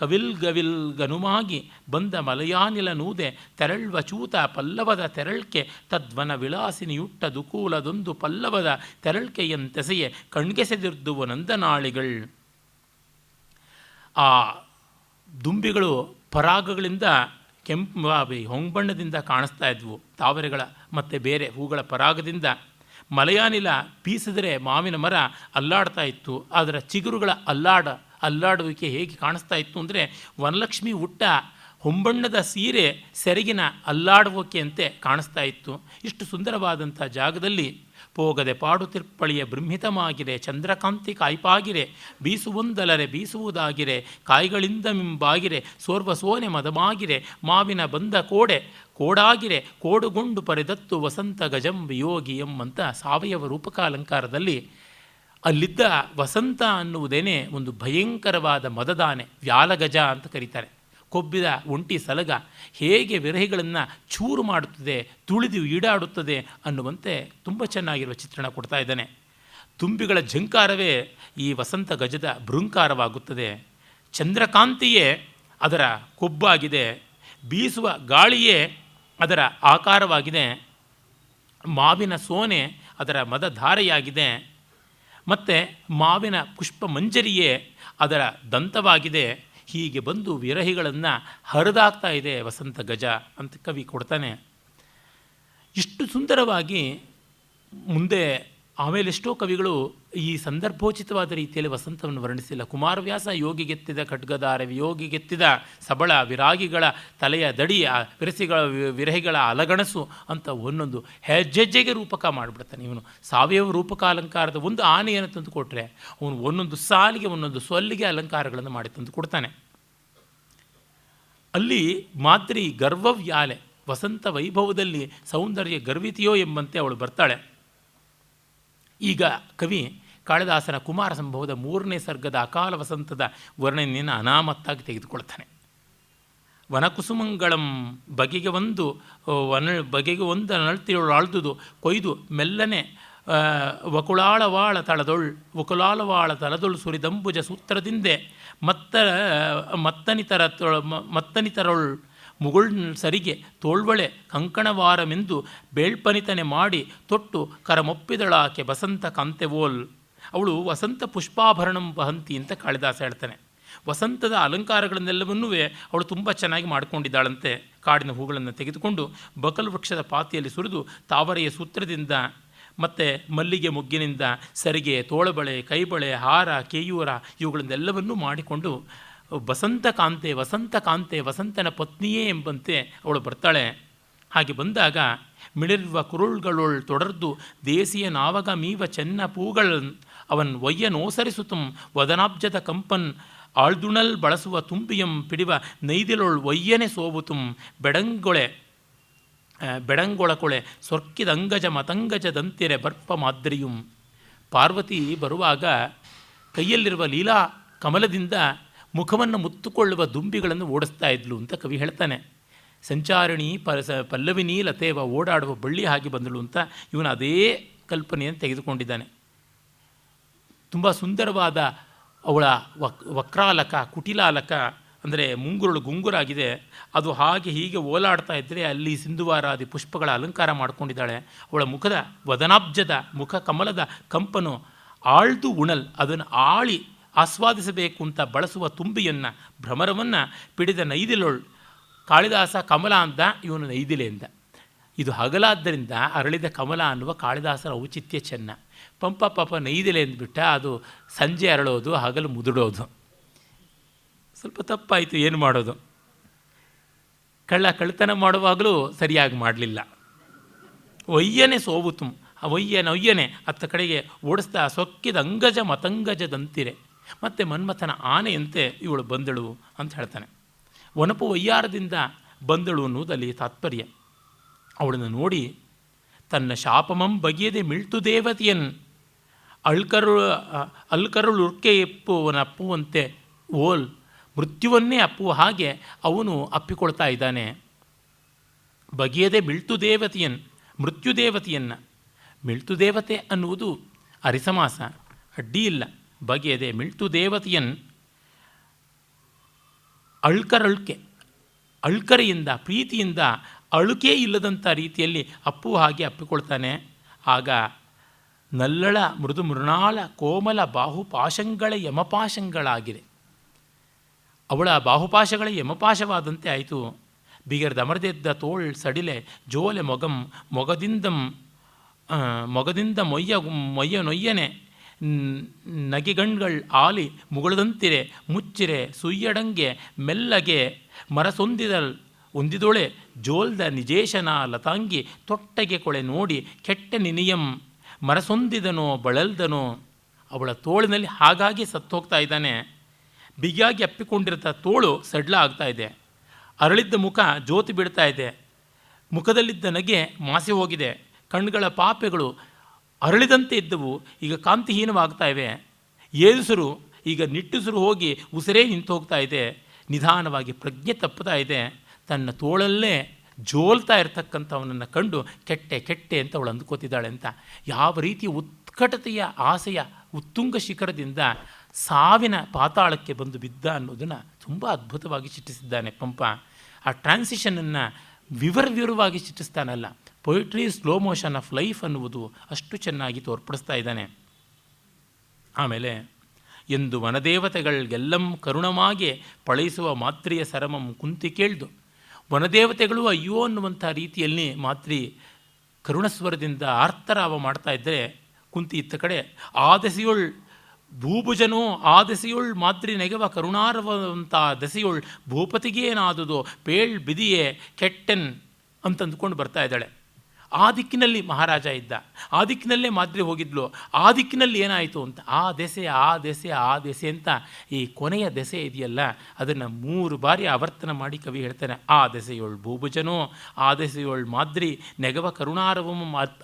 ಕವಿಲ್ಗವಿಲ್ಗನುಮಾಗಿ ಬಂದ ಮಲಯಾನಿಲ ನೂದೆ ತೆರಳ್ವ ಚೂತ ಪಲ್ಲವದ ತೆರಳ್ಕೆ ತದ್ವನ ವಿಳಾಸಿನಿಯುಟ್ಟ ದುಕೂಲದೊಂದು ಪಲ್ಲವದ ತೆರಳ್ಕೆಯಂತೆಸೆಯೇ ಕಣ್ಗೆಸೆದಿರ್ದುವ ನಂದನಾಳಿಗಳು. ಆ ದುಂಬಿಗಳು ಪರಾಗಗಳಿಂದ ಹೊಂಬಣ್ಣದಿಂದ ಕಾಣಿಸ್ತಾ ಇದ್ವು, ತಾವರೆಗಳ ಮತ್ತು ಬೇರೆ ಹೂಗಳ ಪರಾಗದಿಂದ. ಮಲಯಾನಿಲ ಬೀಸಿದರೆ ಮಾವಿನ ಮರ ಅಲ್ಲಾಡ್ತಾ ಇತ್ತು. ಅದರ ಚಿಗುರುಗಳ ಅಲ್ಲಾಡುವಿಕೆ ಹೇಗೆ ಕಾಣಿಸ್ತಾ ಇತ್ತು ಅಂದರೆ, ವನಲಕ್ಷ್ಮಿ ಉಟ್ಟ ಹೊಂಬಣ್ಣದ ಸೀರೆ ಸೆರಗಿನ ಅಲ್ಲಾಡುವಿಕೆಯಂತೆ ಕಾಣಿಸ್ತಾ ಇತ್ತು. ಇಷ್ಟು ಸುಂದರವಾದಂಥ ಜಾಗದಲ್ಲಿ ಪೋಗದೆ ಪಾಡುತಿರ್ಪಳಿಯ ಬೃಂಹಿತಮಾಗಿರೆ ಚಂದ್ರಕಾಂತಿ ಕಾಯ್ಪಾಗಿರೆ ಬೀಸುವೊಂದಲರೆ ಬೀಸುವುದಾಗಿರೆ ಕಾಯಿಗಳಿಂದ ಮಿಂಬಾಗಿರೆ ಸೋರ್ವ ಸೋನೆ ಮದಮಾಗಿರೆ ಮಾವಿನ ಬಂದ ಕೋಡಾಗಿರೆ ಕೋಡುಗೊಂಡು ಪರೆದತ್ತು ವಸಂತ ಗಜಂ ವಿಯೋಗಿಯಂ ಅಂತ ಸಾವಯವ ರೂಪಕಾಲಂಕಾರದಲ್ಲಿ ಅಲ್ಲಿದ್ದ ವಸಂತ ಅನ್ನುವುದೇನೆ ಒಂದು ಭಯಂಕರವಾದ ಮದದಾನೆ, ವ್ಯಾಲಗಜ ಅಂತ ಕರೀತಾರೆ. ಕೊಬ್ಬಿದ ಒಂಟಿ ಸಲಗ ಹೇಗೆ ವಿರಹಿಗಳನ್ನು ಚೂರು ಮಾಡುತ್ತದೆ, ತುಳಿದು ಈಡಾಡುತ್ತದೆ ಅನ್ನುವಂತೆ ತುಂಬ ಚೆನ್ನಾಗಿರುವ ಚಿತ್ರಣ ಕೊಡ್ತಾ ಇದ್ದಾನೆ. ತುಂಬಿಗಳ ಝಂಕಾರವೇ ಈ ವಸಂತ ಗಜದ ಬೃಂಕಾರವಾಗುತ್ತದೆ. ಚಂದ್ರಕಾಂತಿಯೇ ಅದರ ಕೊಬ್ಬಾಗಿದೆ, ಬೀಸುವ ಗಾಳಿಯೇ ಅದರ ಆಕಾರವಾಗಿದೆ, ಮಾವಿನ ಸೋನೆ ಅದರ ಮದಧಾರೆಯಾಗಿದೆ, ಮತ್ತು ಮಾವಿನ ಪುಷ್ಪ ಮಂಜರಿಯೇ ಅದರ ದಂತವಾಗಿದೆ. ಹೀಗೆ ಬಂದು ವಿರಹಿಗಳನ್ನು ಹರಿದಾಗ್ತಾ ಇದೆ ವಸಂತ ಗಜ ಅಂತ ಕವಿ ಕೊಡ್ತಾನೆ. ಇಷ್ಟು ಸುಂದರವಾಗಿ ಮುಂದೆ ಆಮೇಲೆಷ್ಟೋ ಕವಿಗಳು ಈ ಸಂದರ್ಭೋಚಿತವಾದ ರೀತಿಯಲ್ಲಿ ವಸಂತವನ್ನು ವರ್ಣಿಸಿಲ್ಲ. ಕುಮಾರವ್ಯಾಸ ಯೋಗಿಗೆತ್ತಿದ ಖಡ್ಗದಾರ ವಿಯೋಗಿಗೆತ್ತಿದ ಸಬಳ ವಿರಾಗಿಗಳ ತಲೆಯ ದಡಿ ವಿರಸಿಗಳ ವಿರಹಿಗಳ ಅಲಗಣಸು ಅಂತ ಒಂದೊಂದು ಹೆಜ್ಜೆಜ್ಜೆಗೆ ರೂಪಕ ಮಾಡಿಬಿಡ್ತಾನೆ. ಇವನು ಸಾವಯವ ರೂಪಕ ಅಲಂಕಾರದ ಒಂದು ಆನೆಯನ್ನು ತಂದು ಕೊಟ್ಟರೆ ಅವನು ಒಂದೊಂದು ಸಾಲಿಗೆ ಒಂದೊಂದು ಸೊಲ್ಲಿಗೆ ಅಲಂಕಾರಗಳನ್ನು ಮಾಡಿ ತಂದು ಕೊಡ್ತಾನೆ. ಅಲ್ಲಿ ಮಾದ್ರಿ ಗರ್ವವ್ಯಾಲೆ, ವಸಂತ ವೈಭವದಲ್ಲಿ ಸೌಂದರ್ಯ ಗರ್ವಿತಿಯೋ ಎಂಬಂತೆ ಅವಳು ಬರ್ತಾಳೆ. ಈಗ ಕವಿ ಕಾಳಿದಾಸನ ಕುಮಾರ ಸಂಭವದ 3ನೇ ಸರ್ಗದ ಅಕಾಲ ವಸಂತದ ವರ್ಣನೆಯನ್ನು ಅನಾಮತ್ತಾಗಿ ತೆಗೆದುಕೊಳ್ತಾನೆ. ವನಕುಸುಮಂಗಳಂ ಬಗೆಗೆ ಒಂದು ನಳ್ತಿಯೊಳು ಆಳ್ದುದು ಕೊಯ್ದು ಮೆಲ್ಲನೆ ವಕುಳಾಳವಾಳ ತಳದೊಳು ಸುರಿದಂಬುಜ ಸೂತ್ರದಿಂದೆ ಮತ್ತನಿತರೊಳ್ ಮುಗುಳ್ ಸರಿಗೆ ತೋಳ್ವಳೆ ಕಂಕಣವಾರಮೆಂದು ಬೇಳ್ಪನಿತನೆ ಮಾಡಿ ತೊಟ್ಟು ಕರಮೊಪ್ಪಿದಳಾಕೆ ಬಸಂತ ಕಾಂತೆವೋಲ್. ಅವಳು ವಸಂತ ಪುಷ್ಪಾಭರಣಂ ವಹಂತಿ ಅಂತ ಕಾಳಿದಾಸ ಹೇಳ್ತಾನೆ. ವಸಂತದ ಅಲಂಕಾರಗಳನ್ನೆಲ್ಲವನ್ನೂ ಅವಳು ತುಂಬ ಚೆನ್ನಾಗಿ ಮಾಡಿಕೊಂಡಿದ್ದಾಳಂತೆ. ಕಾಡಿನ ಹೂಗಳನ್ನು ತೆಗೆದುಕೊಂಡು ಬಕಲ್ ವೃಕ್ಷದ ಪಾತಿಯಲ್ಲಿ ಸುರಿದು ತಾವರೆಯ ಸೂತ್ರದಿಂದ ಮತ್ತು ಮಲ್ಲಿಗೆ ಮೊಗ್ಗಿನಿಂದ ಸರಿಗೆ, ತೋಳಬಳೆ, ಕೈಬಳೆ, ಹಾರ, ಕೇಯೂರ ಇವುಗಳನ್ನೆಲ್ಲವನ್ನೂ ಮಾಡಿಕೊಂಡು ವಸಂತ ಕಾಂತೆ ವಸಂತನ ಪತ್ನಿಯೇ ಎಂಬಂತೆ ಅವಳು ಬರ್ತಾಳೆ. ಹಾಗೆ ಬಂದಾಗ ಮಿಳಿರ್ವ ಕುರುಳ್ಗಳೊಳ್ ತೊಡರ್ದು ದೇಸಿಯ ನಾವಗ ಮೀವ ಚೆನ್ನ ಪೂಗಳ್ ಅವನ್ ಒಯ್ಯ ನೋಸರಿಸುತ್ತಂ ವದನಾಬ್ಜದ ಕಂಪನ್ ಆಳ್ದುಣಲ್ ಬಳಸುವ ತುಂಬಿಯಂ ಪಿಡಿವ ನೈದಿಲೊಳ್ ಒಯ್ಯನೆ ಸೋಬುತುಂ ಬೆಡಂಗೊಳಕೊಳೆ ಸೊರ್ಕಿದ ಅಂಗಜ ಮತಂಗಜದಂತಿರೆ ಬರ್ಪ ಮಾದ್ರಿಯುಂ. ಪಾರ್ವತಿ ಬರುವಾಗ ಕೈಯಲ್ಲಿರುವ ಲೀಲಾ ಕಮಲದಿಂದ ಮುಖವನ್ನು ಮುತ್ತುಕೊಳ್ಳುವ ದುಂಬಿಗಳನ್ನು ಓಡಿಸ್ತಾ ಇದ್ಲು ಅಂತ ಕವಿ ಹೇಳ್ತಾನೆ. ಸಂಚಾರಿಣಿ ಪಲ್ಲವಿನಿ ಲತೇವ ಓಡಾಡುವ ಬಳ್ಳಿ ಹಾಗೆ ಬಂದಳು ಅಂತ ಇವನು ಅದೇ ಕಲ್ಪನೆಯನ್ನು ತೆಗೆದುಕೊಂಡಿದ್ದಾನೆ. ತುಂಬ ಸುಂದರವಾದ ಅವಳ ವಕ್ರಾಲಕ, ಕುಟಿಲಾಲಕ ಅಂದರೆ ಮುಂಗುರುಳು ಗುಂಗುರಾಗಿದೆ. ಅದು ಹಾಗೆ ಹೀಗೆ ಓಲಾಡ್ತಾ ಇದ್ದರೆ ಅಲ್ಲಿ ಸಿಂಧುವಾರಾದಿ ಪುಷ್ಪಗಳ ಅಲಂಕಾರ ಮಾಡಿಕೊಂಡಿದ್ದಾಳೆ. ಅವಳ ಮುಖದ ವದನಾಬ್ಜದ ಮುಖ ಕಮಲದ ಕಂಪನು ಆಳ್ದು ಉಣಲ್, ಅದನ್ನು ಆಳಿ ಆಸ್ವಾದಿಸಬೇಕು ಅಂತ ಬಳಸುವ ತುಂಬಿಯನ್ನು ಭ್ರಮರವನ್ನು ಪಿಡಿದ ನೈದಿಲೊಳ್. ಕಾಳಿದಾಸ ಕಮಲ ಅಂದ, ಇವನು ನೈದಿಲೆ ಅಂದ. ಇದು ಹಗಲಾದ್ದರಿಂದ ಅರಳಿದ ಕಮಲ ಅನ್ನುವ ಕಾಳಿದಾಸರ ಔಚಿತ್ಯ ಚೆನ್ನ. ಪಂಪ ನೈದಿಲೆ ಅಂದ್ಬಿಟ್ಟ, ಅದು ಸಂಜೆ ಅರಳೋದು, ಹಗಲು ಮುದುಡೋದು. ಸ್ವಲ್ಪ ತಪ್ಪಾಯಿತು, ಏನು ಮಾಡೋದು. ಕಳ್ಳತನ ಮಾಡುವಾಗಲೂ ಸರಿಯಾಗಿ ಮಾಡಲಿಲ್ಲ. ಒಯ್ಯನೆ ಸೋಬುತು, ಒಯ್ಯನೆ ಅತ್ತ ಕಡೆಗೆ ಓಡಿಸ್ತಾ ಸೊಕ್ಕಿದ ಅಂಗಜ ಮತಂಗಜದಂತಿರೆ, ಮತ್ತು ಮನ್ಮಥನ ಆನೆಯಂತೆ ಇವಳು ಬಂದಳು ಅಂತ ಹೇಳ್ತಾನೆ. ವನಪು ವಯ್ಯಾರದಿಂದ ಬಂದಳು ಅನ್ನುವುದಲ್ಲಿ ತಾತ್ಪರ್ಯ. ಅವಳನ್ನು ನೋಡಿ ತನ್ನ ಶಾಪಮಂ ಬಗೆಯದೆ ಮಿಳ್ತು ದೇವತೆಯನ್ ಅಲ್ಕರುಳುರ್ಕೆ ಅಪ್ಪುವಂತೆ ಓಲ್, ಮೃತ್ಯುವನ್ನೇ ಅಪ್ಪುವ ಹಾಗೆ ಅವನು ಅಪ್ಪಿಕೊಳ್ತಾ ಇದ್ದಾನೆ. ಬಗೆಯದೆ ಮಿಳ್ತು ದೇವತೆಯನ್, ಮೃತ್ಯುದೇವತೆಯನ್ನು. ಮಿಳ್ತು ದೇವತೆ ಅನ್ನುವುದು ಅರಿಸಮಾಸ, ಅಡ್ಡಿ ಇಲ್ಲ. ಬಗೆಯದೆ ಮಿಳ್ತು ದೇವತೆಯನ್ ಅಳ್ಕರೆಯಿಂದ ಪ್ರೀತಿಯಿಂದ ಅಳುಕೇ ಇಲ್ಲದಂಥ ರೀತಿಯಲ್ಲಿ ಅಪ್ಪುವ ಹಾಗೆ ಅಪ್ಪಿಕೊಳ್ತಾನೆ. ಆಗ ನಲ್ಲಳ ಮೃದು ಮೃಣಾಳ ಕೋಮಲ ಬಾಹುಪಾಶಗಳ ಯಮಪಾಶಗಳಾಗಿದೆ. ಅವಳ ಬಾಹುಪಾಶಗಳ ಯಮಪಾಶವಾದಂತೆ ಆಯಿತು. ಬಿಗರ್ದಮರ್ದೆದ್ದ ತೋಳ್ ಸಡಿಲೆ ಜೋಲೆ ಮೊಗದಿಂದ ಮೊಯ್ಯ ನೊಯ್ಯನೆ ನಗೆಗಣ್ಗಳ್ ಆಲಿ ಮುಗುಳದಂತಿರೆ ಮುಚ್ಚಿರೆ ಸುಯ್ಯಡಂಗೆ ಮೆಲ್ಲಗೆ ಮರಸೊಂದಿದಲ್ ಒಂದಿದೊಳೆ ಜೋಲ್ದ ನಿಜೇಶನ ಲತಾಂಗಿ ತೊಟ್ಟಗೆ ಕೊಳೆ ನೋಡಿ ಕೆಟ್ಟ ನಿನಿಯಂ ಮರಸೊಂದಿದನೋ ಬಳಲ್ದನೋ. ಅವಳ ತೋಳಿನಲ್ಲಿ ಹಾಗಾಗಿ ಸತ್ತೋಗ್ತಾ ಇದ್ದಾನೆ. ಬಿಗಿಯಾಗಿ ಅಪ್ಪಿಕೊಂಡಿರ್ತ ತೋಳು ಸಡ್ಲ ಆಗ್ತಾ ಇದೆ. ಅರಳಿದ್ದ ಮುಖ ಜ್ಯೋತಿ ಬಿಡ್ತಾ ಇದೆ. ಮುಖದಲ್ಲಿದ್ದ ನಗೆ ಮಾಸಿ ಹೋಗಿದೆ. ಕಣ್ಣುಗಳ ಪಾಪೆಗಳು ಅರಳಿದಂತೆ ಇದ್ದವು, ಈಗ ಕಾಂತಿಹೀನವಾಗ್ತಾ ಇವೆ. ಏದುಸರು ಈಗ ನಿಟ್ಟುಸಿರು ಹೋಗಿ ಉಸಿರೇ ನಿಂತು ಹೋಗ್ತಾ ಇದೆ. ನಿಧಾನವಾಗಿ ಪ್ರಜ್ಞೆ ತಪ್ಪುತ್ತಾ ಇದೆ. ತನ್ನ ತೋಳಲ್ಲೇ ಜೋಲ್ತಾ ಇರ್ತಕ್ಕಂಥವನನ್ನು ಕಂಡು ಕೆಟ್ಟೆ ಅಂತ ಅವಳು ಅಂದ್ಕೋತಿದ್ದಾಳೆ ಅಂತ. ಯಾವ ರೀತಿ ಉತ್ಕಟತೆಯ ಆಸೆಯ ಉತ್ತುಂಗ ಶಿಖರದಿಂದ ಸಾವಿನ ಪಾತಾಳಕ್ಕೆ ಬಂದು ಬಿದ್ದ ಅನ್ನೋದನ್ನು ತುಂಬ ಅದ್ಭುತವಾಗಿ ಚಿತ್ರಿಸಿದ್ದಾನೆ ಪಂಪ. ಆ ಟ್ರಾನ್ಸಿಷನನ್ನು ವಿವರವಾಗಿ ಚಿತ್ರಿಸ್ತಾನಲ್ಲ. Poetry slow motion of life ಅನ್ನುವುದು ಅಷ್ಟು ಚೆನ್ನಾಗಿ ತೋರ್ಪಡಿಸ್ತಾ ಇದ್ದಾನೆ. ಆಮೇಲೆ ಎಂದು ವನದೇವತೆಗಳಿಗೆಲ್ಲಂ ಕರುಣವಾಗಿ ಪಳಯಿಸುವ ಮಾತ್ರಿಯ ಸರಮಂ ಕುಂತಿ ಕೇಳ್ದು. ವನದೇವತೆಗಳು ಅಯ್ಯೋ ಅನ್ನುವಂಥ ರೀತಿಯಲ್ಲಿ ಮಾತ್ರಿ ಕರುಣಸ್ವರದಿಂದ ಆರ್ತರಾವ ಮಾಡ್ತಾ ಇದ್ದರೆ ಕುಂತಿ ಇತ್ತ ಕಡೆ ಆ ದೆಸೆಯೊಳ್ ಭೂಭುಜನೋ ಆ ದೆಸೆಯೊಳ್ ಮಾದ್ರಿ ನೆಗವ ಕರುಣಾರವಂತ ದೆಸೆಯೊಳ್ ಭೂಪತಿಗೇನಾದುದೋ ಪೇಳ್ ಬಿದಿಯೇ ಕೆಟ್ಟೆನ್ ಅಂತಂದುಕೊಂಡು ಬರ್ತಾ ಇದ್ದಾಳೆ. ಆ ದಿಕ್ಕಿನಲ್ಲಿ ಮಹಾರಾಜ ಇದ್ದ, ಆ ದಿಕ್ಕಿನಲ್ಲೇ ಮಾದ್ರಿ ಹೋಗಿದ್ಲು, ಆ ದಿಕ್ಕಿನಲ್ಲಿ ಏನಾಯಿತು ಅಂತ ಆ ದೆಸೆ ಆ ದೆಸೆ ಆ ದೆಸೆ ಅಂತ ಈ ಕೊನೆಯ ದೆಸೆ ಇದೆಯಲ್ಲ ಅದನ್ನು 3 ಬಾರಿ ಆವರ್ತನ ಮಾಡಿ ಕವಿ ಹೇಳ್ತಾನೆ. ಆ ದೆಸೆಯೊಳ್ ಭೂಭುಜನೋ ಆ ದೆಸೆಯೊಳ್ ಮಾದ್ರಿ ನೆಗವ ಕರುಣಾರವಂ.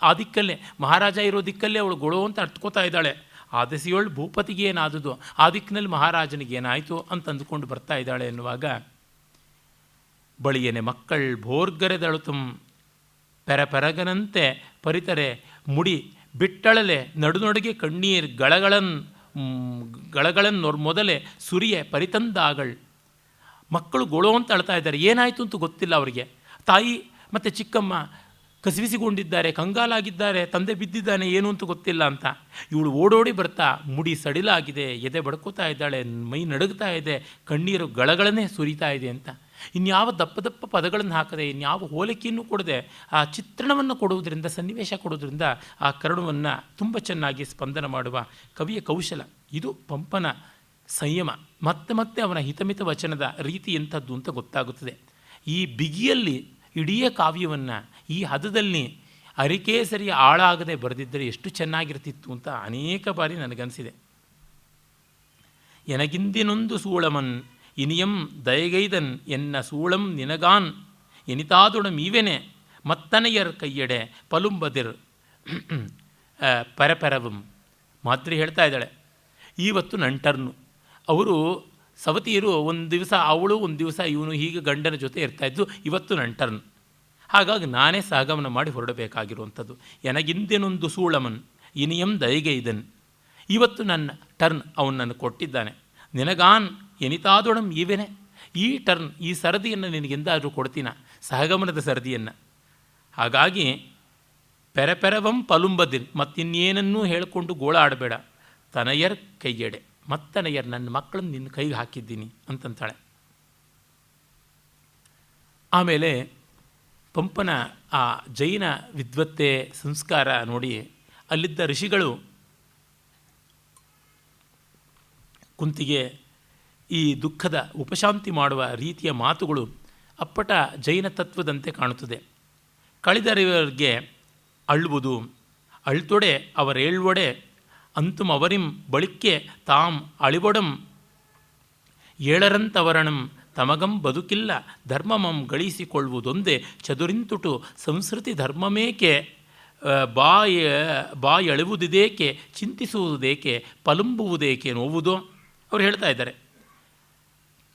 ಆ ದಿಕ್ಕಲ್ಲೇ ಮಹಾರಾಜ ಇರೋ ದಿಕ್ಕಲ್ಲೇ ಅವಳು ಗೊಳೋ ಅಂತ ಅಟ್ಕೋತಾ ಇದ್ದಾಳೆ. ಆ ದೆಸೆಯೊಳ್ ಭೂಪತಿಗೆ ಏನಾದುದು, ಆ ದಿಕ್ಕಿನಲ್ಲಿ ಮಹಾರಾಜನಿಗೆ ಏನಾಯಿತು ಅಂತ ಅಂದುಕೊಂಡು ಬರ್ತಾ ಇದ್ದಾಳೆ ಎನ್ನುವಾಗ ಬಳಿಯನೆ ಮಕ್ಕಳ್ ಭೋರ್ಗರೆದಳುತಂ ಪೆರಪೆರಗನಂತೆ ಪರಿತರೆ ಮುಡಿ ಬಿಟ್ಟಳಲೆ ನಡುನೊಡಗೆ ಕಣ್ಣೀರ್ ಗಳಗಳನ್ ಮೊದಲೇ ಸುರಿಯೆ ಪರಿತಂದಾಗಳ್. ಮಕ್ಕಳು ಗೊಳೋ ಅಂತ ಅಳ್ತಾ ಇದ್ದಾರೆ. ಏನಾಯಿತು ಅಂತ ಗೊತ್ತಿಲ್ಲ ಅವರಿಗೆ. ತಾಯಿ ಮತ್ತು ಚಿಕ್ಕಮ್ಮ ಕಸಿವಿಸಿಕೊಂಡಿದ್ದಾರೆ, ಕಂಗಾಲಾಗಿದ್ದಾರೆ, ತಂದೆ ಬಿದ್ದಿದ್ದಾನೆ, ಏನು ಅಂತ ಗೊತ್ತಿಲ್ಲ ಅಂತ. ಇವಳು ಓಡೋಡಿ ಬರ್ತಾ ಮುಡಿ ಸಡಿಲಾಗಿದೆ, ಎದೆ ಬಡ್ಕೋತಾ ಇದ್ದಾಳೆ, ಮೈ ನಡುಗ್ತಾ ಇದೆ, ಕಣ್ಣೀರು ಗಳಗಳನ್ನೇ ಸುರಿತಾ ಇದೆ ಅಂತ. ಇನ್ಯಾವ ದಪ್ಪ ದಪ್ಪ ಪದಗಳನ್ನು ಹಾಕದೆ, ಇನ್ಯಾವ ಹೋಲಿಕೆಯನ್ನು ಕೊಡದೆ ಆ ಚಿತ್ರಣವನ್ನು ಕೊಡುವುದರಿಂದ, ಸನ್ನಿವೇಶ ಕೊಡುವುದರಿಂದ ಆ ಕರುಣವನ್ನು ತುಂಬ ಚೆನ್ನಾಗಿ ಸ್ಪಂದನ ಮಾಡುವ ಕವಿಯ ಕೌಶಲ. ಇದು ಪಂಪನ ಸಂಯಮ. ಮತ್ತೆ ಮತ್ತೆ ಅವನ ಹಿತಮಿತ ವಚನದ ರೀತಿ ಎಂಥದ್ದು ಅಂತ ಗೊತ್ತಾಗುತ್ತದೆ. ಈ ಬಿಗಿಯಲ್ಲಿ ಇಡೀ ಕಾವ್ಯವನ್ನು ಈ ಹದದಲ್ಲಿ ಅರಿಕೇಸರಿ ಆಳಾಗದೆ ಬರೆದಿದ್ದರೆ ಎಷ್ಟು ಚೆನ್ನಾಗಿರ್ತಿತ್ತು ಅಂತ ಅನೇಕ ಬಾರಿ ನನಗನ್ನಿಸಿದೆ. ಎನಗಿಂದಿನೊಂದು ಸೂಳಮನ್ ಇನಿಯಂ ದಯಗೈದನ್ ಎನ್ನ ಸೂಳಂ ನಿನಗಾನ್ ಎನಿತಾದೊಡಂ ಈವೆನೆ ಮತ್ತನೆಯರ್ ಕೈಯಡೆ ಪಲುಂಬದಿರ್ ಪರಪರವಂ. ಮಾದ್ರಿ ಹೇಳ್ತಾ ಇದ್ದಾಳೆ, ಇವತ್ತು ನಂಟರ್ನು ಅವರು ಸವತಿಯರು ಒಂದು ದಿವಸ ಅವಳು ಒಂದು ದಿವಸ ಇವನು ಹೀಗೆ ಗಂಡನ ಜೊತೆ ಇರ್ತಾಯಿದ್ದು. ಇವತ್ತು ನಂಟರ್ನು, ಹಾಗಾಗಿ ನಾನೇ ಸಹಗಮನ ಮಾಡಿ ಹೊರಡಬೇಕಾಗಿರುವಂಥದ್ದು. ಎನಗಿಂದೆನೊಂದು ಸೂಳಮನ್ ಇನಿಯಂ ದಯಗೈದನ್, ಇವತ್ತು ನನ್ನ ಟರ್ನ್ ಅವನು ನನಗೆ ಕೊಟ್ಟಿದ್ದಾನೆ. ನಿನಗಾನ್ ಎನಿತಾದೊಡಂ ಈವೆನೆ, ಈ ಟರ್ನ್ ಈ ಸರದಿಯನ್ನು ನಿನಗೆಂದಾದರೂ ಕೊಡ್ತೀನ, ಸಹಗಮನದ ಸರದಿಯನ್ನು. ಹಾಗಾಗಿ ಪೆರಪೆರವಂ ಪಲುಂಬದಿನ್, ಮತ್ತಿನ್ನೇನನ್ನೂ ಹೇಳಿಕೊಂಡು ಗೋಳಾಡಬೇಡ. ತನಯರ್ ಕೈಯೆಡೆ, ಮತ್ತನಯರ್ ನನ್ನ ಮಕ್ಕಳನ್ನು ನಿನ್ನ ಕೈಗೆ ಹಾಕಿದ್ದೀನಿ ಅಂತಂತಾಳೆ. ಆಮೇಲೆ ಪಂಪನ ಆ ಜೈನ ವಿದ್ವತ್ತೆ ಸಂಸ್ಕಾರ ನೋಡಿ ಅಲ್ಲಿದ್ದ ಋಷಿಗಳು ಕುಂತಿಗೆ ಈ ದುಃಖದ ಉಪಶಾಂತಿ ಮಾಡುವ ರೀತಿಯ ಮಾತುಗಳು ಅಪ್ಪಟ ಜೈನ ತತ್ವದಂತೆ ಕಾಣುತ್ತದೆ. ಕಳಿದರಿವರಿಗೆ ಅಳ್ಳುವುದು, ಅಳ್ತೊಡೆ ಅವರೇಳ್ವೊಡೆ ಅಂತುಂ ಅವರಿಂ ಬಳಿಕ್ಕೆ ತಾಂ ಅಳಿವೊಡಂ ಏಳರಂತವರಣಂ ತಮಗಂ ಬದುಕಿಲ್ಲ ಧರ್ಮಮಂ ಗಳಿಸಿಕೊಳ್ಳುವುದೊಂದೇ ಚದುರಿಂತುಟು ಸಂಸ್ಕೃತಿ ಧರ್ಮಮೇಕೆ ಬಾಯಳುವುದಿದೇಕೆ ಚಿಂತಿಸುವುದೇಕೆ ಪಲುಂಬುವುದೇಕೆ ನೋವುದೋ. ಅವರು ಹೇಳ್ತಾ ಇದ್ದಾರೆ,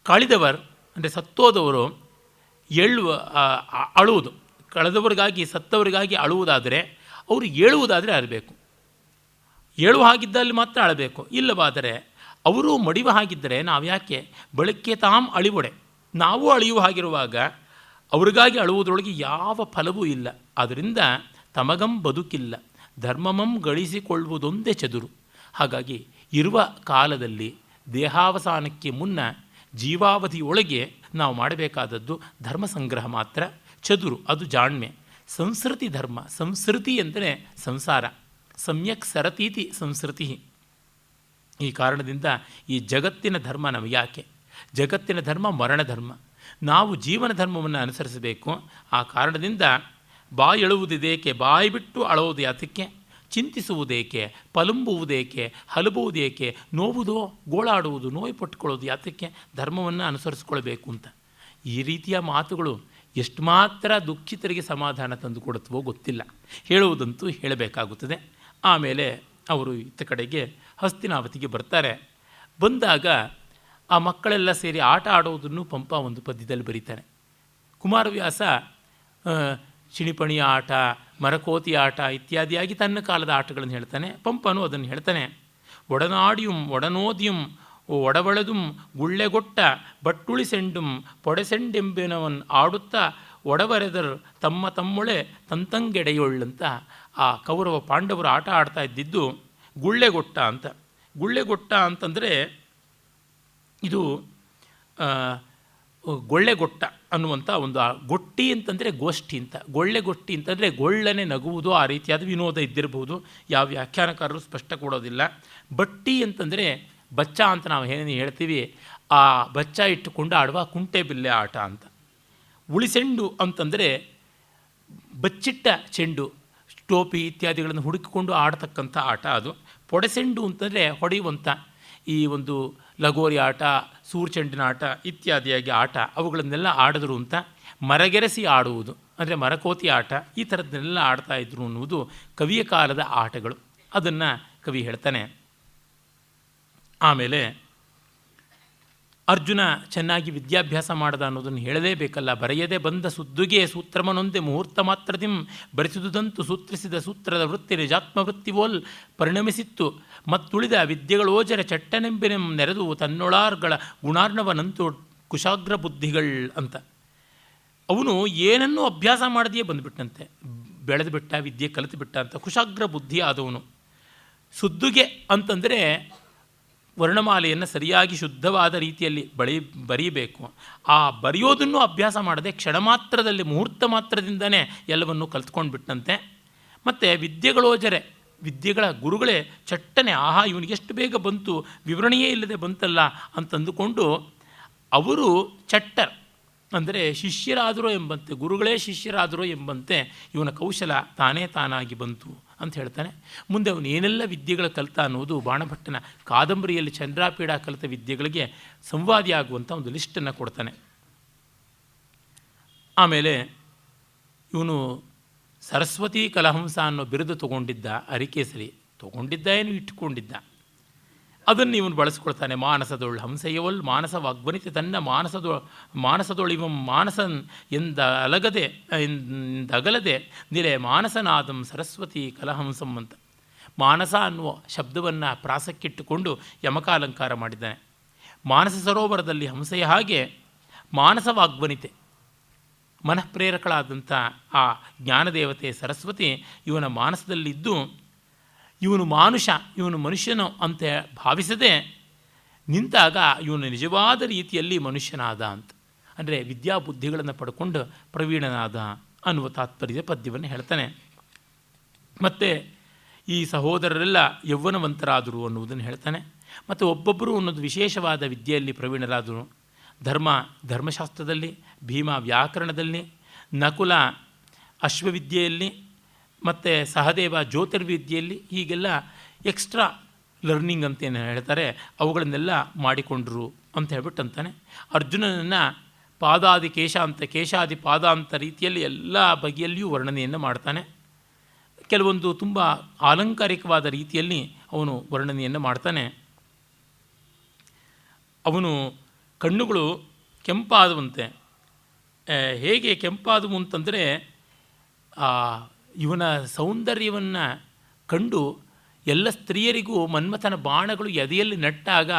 ಕಳೆದವರು ಅಂದರೆ ಸತ್ತೋದವರು ಅಳುವುದು, ಕಳೆದವರಿಗಾಗಿ ಸತ್ತವರಿಗಾಗಿ ಅಳುವುದಾದರೆ ಅವರು ಏಳುವುದಾದರೆ ಅಳಬೇಕು. ಏಳುವ ಹಾಗಿದ್ದಲ್ಲಿ ಮಾತ್ರ ಅಳಬೇಕು, ಇಲ್ಲವಾದರೆ ಅವರು ಮಡಿವ ಹಾಗಿದ್ದರೆ ನಾವು ಯಾಕೆ ಬಳಕೆ ತಾಂ ಅಳಿವೊಡೆ, ನಾವು ಅಳಿಯುವ ಹಾಗಿರುವಾಗ ಅವ್ರಿಗಾಗಿ ಅಳುವುದರೊಳಗೆ ಯಾವ ಫಲವೂ ಇಲ್ಲ. ಆದ್ದರಿಂದ ತಮಗಂ ಬದುಕಿಲ್ಲ ಧರ್ಮಮಂ ಗಳಿಸಿಕೊಳ್ಳುವುದೊಂದೇ ಚದುರು. ಹಾಗಾಗಿ ಇರುವ ಕಾಲದಲ್ಲಿ ದೇಹಾವಸಾನಕ್ಕೆ ಮುನ್ನ ಜೀವಾವಧಿಯೊಳಗೆ ನಾವು ಮಾಡಬೇಕಾದದ್ದು ಧರ್ಮ ಸಂಗ್ರಹ ಮಾತ್ರ. ಚದುರು ಅದು ಜಾಣ್ಮೆ. ಸಂಸ್ಕೃತಿ ಧರ್ಮ, ಸಂಸ್ಕೃತಿ ಅಂದರೆ ಸಂಸಾರ, ಸಮ್ಯಕ್ ಸರತೀತಿ ಸಂಸ್ಕೃತಿ. ಈ ಕಾರಣದಿಂದ ಈ ಜಗತ್ತಿನ ಧರ್ಮ ನಮಗೆ ಯಾಕೆ? ಜಗತ್ತಿನ ಧರ್ಮ ಮರಣ ಧರ್ಮ, ನಾವು ಜೀವನ ಧರ್ಮವನ್ನು ಅನುಸರಿಸಬೇಕು. ಆ ಕಾರಣದಿಂದ ಬಾಯಿ ಎಳುವುದಿದೇಕೆ, ಬಾಯಿ ಬಿಟ್ಟು ಅಳುವುದು ಯಾತಕ್ಕೆ, ಚಿಂತಿಸುವುದೇಕೆ, ಪಲುಂಬುವುದೇಕೆ, ಹಲಬುವುದೇಕೆ, ನೋವುದೋ ಗೋಳಾಡುವುದು, ನೋವು ಪಟ್ಟುಕೊಳ್ಳೋದು ಯಾತಕ್ಕೆ, ಧರ್ಮವನ್ನು ಅನುಸರಿಸ್ಕೊಳ್ಬೇಕು ಅಂತ. ಈ ರೀತಿಯ ಮಾತುಗಳು ಎಷ್ಟು ಮಾತ್ರ ದುಃಖಿತರಿಗೆ ಸಮಾಧಾನ ತಂದು ಕೊಡುತ್ತವೋ ಗೊತ್ತಿಲ್ಲ, ಹೇಳುವುದಂತೂ ಹೇಳಬೇಕಾಗುತ್ತದೆ. ಆಮೇಲೆ ಅವರು ಇತ್ತ ಕಡೆಗೆ ಹಸ್ತಿನಾವತಿಗೆ ಬರ್ತಾರೆ. ಬಂದಾಗ ಆ ಮಕ್ಕಳೆಲ್ಲ ಸೇರಿ ಆಟ ಆಡುವುದನ್ನು ಪಂಪ ಒಂದು ಪದ್ಯದಲ್ಲಿ ಬರೀತಾನೆ. ಕುಮಾರವ್ಯಾಸ ಚಿಣಿಪಣಿಯ ಆಟ, ಮರಕೋತಿ ಆಟ ಇತ್ಯಾದಿಯಾಗಿ ತನ್ನ ಕಾಲದ ಆಟಗಳನ್ನು ಹೇಳ್ತಾನೆ. ಪಂಪನು ಅದನ್ನು ಹೇಳ್ತಾನೆ. ಒಡನಾಡಿಯುಂ ಒಡನೋದಿಯುಂ ಒಡಬಳದುಂ ಗುಳ್ಳೆಗೊಟ್ಟ ಬಟ್ಟುಳಿಸೆಂಡುಂ ಪೊಡೆಸೆಂಡೆಂಬೆನವನ್ ಆಡುತ್ತಾ ಒಡಬರೆದರ್ ತಮ್ಮ ತಮ್ಮೊಳೆ ತಂತಂಗೆಡೆಯೊಳ್ಳಂತ ಆ ಕೌರವ ಪಾಂಡವರು ಆಟ ಆಡ್ತಾ ಇದ್ದಿದ್ದು ಗುಳ್ಳೆಗೊಟ್ಟ ಅಂತ. ಗುಳ್ಳೆಗೊಟ್ಟ ಅಂತಂದರೆ ಇದು ಗೊಳ್ಳೆಗೊಟ್ಟ ಅನ್ನುವಂಥ ಒಂದು ಗೊಟ್ಟಿ ಅಂತಂದರೆ ಗೋಷ್ಠಿ ಅಂತ, ಗೊಳ್ಳೆ ಗೊಟ್ಟಿ ಅಂತಂದರೆ ಗೊಳ್ಳನೆ ನಗುವುದು, ಆ ರೀತಿಯಾದ ವಿನೋದ ಇದ್ದಿರಬಹುದು. ಯಾವ ವ್ಯಾಖ್ಯಾನಕಾರರು ಸ್ಪಷ್ಟ ಕೊಡೋದಿಲ್ಲ. ಬಟ್ಟಿ ಅಂತಂದರೆ ಬಚ್ಚ ಅಂತ ನಾವು ಏನೇನು ಹೇಳ್ತೀವಿ, ಆ ಬಚ್ಚ ಇಟ್ಟುಕೊಂಡು ಆಡುವ ಕುಂಟೆ ಬಿಲ್ಲೆ ಆಟ ಅಂತ. ಉಳಿಸೆಂಡು ಅಂತಂದರೆ ಬಚ್ಚಿಟ್ಟ ಚೆಂಡು, ಟೋಪಿ ಇತ್ಯಾದಿಗಳನ್ನು ಹುಡುಕಿಕೊಂಡು ಆಡತಕ್ಕಂಥ ಆಟ ಅದು. ಪೊಡೆಸೆಂಡು ಅಂತಂದರೆ ಹೊಡೆಯುವಂಥ ಈ ಒಂದು ಲಗೋರಿ ಆಟ, ಸೂರ್ಚೆಂಡಿನ ಆಟ ಇತ್ಯಾದಿಯಾಗಿ ಆಟ, ಅವುಗಳನ್ನೆಲ್ಲ ಆಡಿದ್ರು ಅಂತ. ಮರಗೆರೆಸಿ ಆಡುವುದು ಅಂದರೆ ಮರಕೋತಿ ಆಟ, ಈ ಥರದ್ದನ್ನೆಲ್ಲ ಆಡ್ತಾಯಿದ್ರು ಅನ್ನುವುದು ಕವಿಯ ಕಾಲದ ಆಟಗಳು. ಅದನ್ನು ಕವಿ ಹೇಳ್ತಾನೆ. ಆಮೇಲೆ ಅರ್ಜುನ ಚೆನ್ನಾಗಿ ವಿದ್ಯಾಭ್ಯಾಸ ಮಾಡದ ಅನ್ನೋದನ್ನು ಹೇಳಲೇಬೇಕಲ್ಲ. ಬರೆಯದೆ ಬಂದ ಸುದ್ದುಗೆ ಸೂತ್ರಮನೊಂದೆ ಮುಹೂರ್ತ ಮಾತ್ರದಿಂ ಬರೆಸಿದುದಂತೂ ಸೂತ್ರಿಸಿದ ಸೂತ್ರದ ವೃತ್ತಿ ನಿಜಾತ್ಮವೃತ್ತಿವೋಲ್ ಪರಿಣಮಿಸಿತ್ತು. ಮತ್ತುಳಿದ ವಿದ್ಯೆಗಳೋಜರ ಚಟ್ಟನೆಂಬಿನ ನೆರೆದು ತನ್ನೊಳಾರ್ಗಳ ಗುಣಾರ್ಣವನಂತೂ ಕುಶಾಗ್ರ ಬುದ್ಧಿಗಳ್ ಅಂತ. ಅವನು ಏನನ್ನೂ ಅಭ್ಯಾಸ ಮಾಡದೆಯೇ ಬಂದುಬಿಟ್ಟಂತೆ, ಬೆಳೆದು ಬಿಟ್ಟ, ವಿದ್ಯೆ ಕಲಿತು ಬಿಟ್ಟ ಅಂತ. ಕುಶಾಗ್ರ ಬುದ್ಧಿ ಆದವನು. ಸುದ್ದುಗೆ ಅಂತಂದರೆ ವರ್ಣಮಾಲೆಯನ್ನು ಸರಿಯಾಗಿ ಶುದ್ಧವಾದ ರೀತಿಯಲ್ಲಿ ಬರೀಬೇಕು. ಆ ಬರೆಯೋದನ್ನು ಅಭ್ಯಾಸ ಮಾಡದೆ ಕ್ಷಣ ಮಾತ್ರದಲ್ಲಿ, ಮುಹೂರ್ತ ಮಾತ್ರದಿಂದನೇ ಎಲ್ಲವನ್ನೂ ಕಲ್ತ್ಕೊಂಡು ಬಿಟ್ಟಂತೆ. ಮತ್ತು ವಿದ್ಯೆಗಳೋಜರೆ, ವಿದ್ಯೆಗಳ ಗುರುಗಳೇ ಚಟ್ಟನೆ, ಆಹಾ ಇವನಿಗೆ ಎಷ್ಟು ಬೇಗ ಬಂತು, ವಿವರಣೆಯೇ ಇಲ್ಲದೆ ಬಂತಲ್ಲ ಅಂತಂದುಕೊಂಡು ಅವರು ಚಟ್ಟರ್ ಅಂದರೆ ಶಿಷ್ಯರಾದರೋ ಎಂಬಂತೆ, ಗುರುಗಳೇ ಶಿಷ್ಯರಾದರೋ ಎಂಬಂತೆ ಇವನ ಕೌಶಲ ತಾನೇ ತಾನಾಗಿ ಬಂತು ಅಂತ ಹೇಳ್ತಾನೆ. ಮುಂದೆ ಅವನು ಏನೆಲ್ಲ ವಿದ್ಯೆಗಳ ಕಲಿತ ಅನ್ನೋದು ಬಾಣಭಟ್ಟನ ಕಾದಂಬರಿಯಲ್ಲಿ ಚಂದ್ರಾಪೀಡ ಕಲಿತ ವಿದ್ಯೆಗಳಿಗೆ ಸಂವಾದಿಯಾಗುವಂಥ ಒಂದು ಲಿಸ್ಟನ್ನು ಕೊಡ್ತಾನೆ. ಆಮೇಲೆ ಇವನು ಸರಸ್ವತಿ ಕಲಹಂಸ ಅನ್ನೋ ಬಿರುದು ತೊಗೊಂಡಿದ್ದ, ಅರಿಕೇಸರಿ ತೊಗೊಂಡಿದ್ದ, ಏನು ಇಟ್ಟುಕೊಂಡಿದ್ದ, ಅದನ್ನು ಇವನು ಬಳಸ್ಕೊಳ್ತಾನೆ. ಮಾನಸದೊಳ್ ಹಂಸೆಯವಲ್ ಮಾನಸ ವಾಗ್ವನಿತೆ ತನ್ನ ಮಾನಸದೊಳಿವಂ ಮಾನಸನ್ ಎಂದಗಲದೆ ನಿಲೆ ಮಾನಸನಾದಂ ಸರಸ್ವತಿ ಕಲಹಂಸಂ ಅಂತ. ಮಾನಸ ಅನ್ನುವ ಶಬ್ದವನ್ನು ಪ್ರಾಸಕ್ಕಿಟ್ಟುಕೊಂಡು ಯಮಕಾಲಂಕಾರ ಮಾಡಿದ್ದಾನೆ. ಮಾನಸ ಸರೋವರದಲ್ಲಿ ಹಂಸೆಯ ಹಾಗೆ ಮಾನಸ ವಾಗ್ವನಿತೆ, ಮನಃಪ್ರೇರಕಳಾದಂಥ ಆ ಜ್ಞಾನದೇವತೆ ಸರಸ್ವತಿ ಇವನ ಮಾನಸದಲ್ಲಿದ್ದು, ಇವನು ಮಾನುಷ, ಇವನು ಮನುಷ್ಯನು ಅಂತ ಭಾವಿಸದೆ ನಿಂತಾಗ ಇವನು ನಿಜವಾದ ರೀತಿಯಲ್ಲಿ ಮನುಷ್ಯನಾದ ಅಂತ. ಅಂದರೆ ವಿದ್ಯಾಬುದ್ಧಿಗಳನ್ನು ಪಡ್ಕೊಂಡು ಪ್ರವೀಣನಾದ ಅನ್ನುವ ತಾತ್ಪರ್ಯದ ಪದ್ಯವನ್ನು ಹೇಳ್ತಾನೆ. ಮತ್ತು ಈ ಸಹೋದರರೆಲ್ಲ ಯೌವನವಂತರಾದರು ಅನ್ನುವುದನ್ನು ಹೇಳ್ತಾನೆ. ಮತ್ತು ಒಬ್ಬೊಬ್ಬರು ಅನ್ನೋದು ವಿಶೇಷವಾದ ವಿದ್ಯೆಯಲ್ಲಿ ಪ್ರವೀಣರಾದರು. ಧರ್ಮಶಾಸ್ತ್ರದಲ್ಲಿ, ಭೀಮ ವ್ಯಾಕರಣದಲ್ಲಿ, ನಕುಲ ಅಶ್ವವಿದ್ಯೆಯಲ್ಲಿ, ಮತ್ತು ಸಹದೇವ ಜ್ಯೋತಿರ್ವಿದ್ಯೆಯಲ್ಲಿ, ಹೀಗೆಲ್ಲ ಎಕ್ಸ್ಟ್ರಾ ಲರ್ನಿಂಗ್ ಅಂತೇನು ಹೇಳ್ತಾರೆ ಅವುಗಳನ್ನೆಲ್ಲ ಮಾಡಿಕೊಂಡ್ರು ಅಂತ ಹೇಳ್ಬಿಟ್ಟು ಅಂತಾನೆ. ಅರ್ಜುನನನ್ನು ಪಾದಾದಿ ಕೇಶ ಅಂತ, ಕೇಶಾದಿ ಪಾದ ಅಂತ ರೀತಿಯಲ್ಲಿ ಎಲ್ಲ ಬಗೆಯಲ್ಲಿಯೂ ವರ್ಣನೆಯನ್ನು ಮಾಡ್ತಾನೆ. ಕೆಲವೊಂದು ತುಂಬ ಆಲಂಕಾರಿಕವಾದ ರೀತಿಯಲ್ಲಿ ಅವನು ವರ್ಣನೆಯನ್ನು ಮಾಡ್ತಾನೆ. ಅವನು ಕಣ್ಣುಗಳು ಕೆಂಪಾದವಂತೆ. ಹೇಗೆ ಕೆಂಪಾದವು ಅಂತಂದರೆ ಇವನ ಸೌಂದರ್ಯವನ್ನು ಕಂಡು ಎಲ್ಲ ಸ್ತ್ರೀಯರಿಗೂ ಮನ್ಮಥನ ಬಾಣಗಳು ಎದೆಯಲ್ಲಿ ನಟ್ಟಾಗ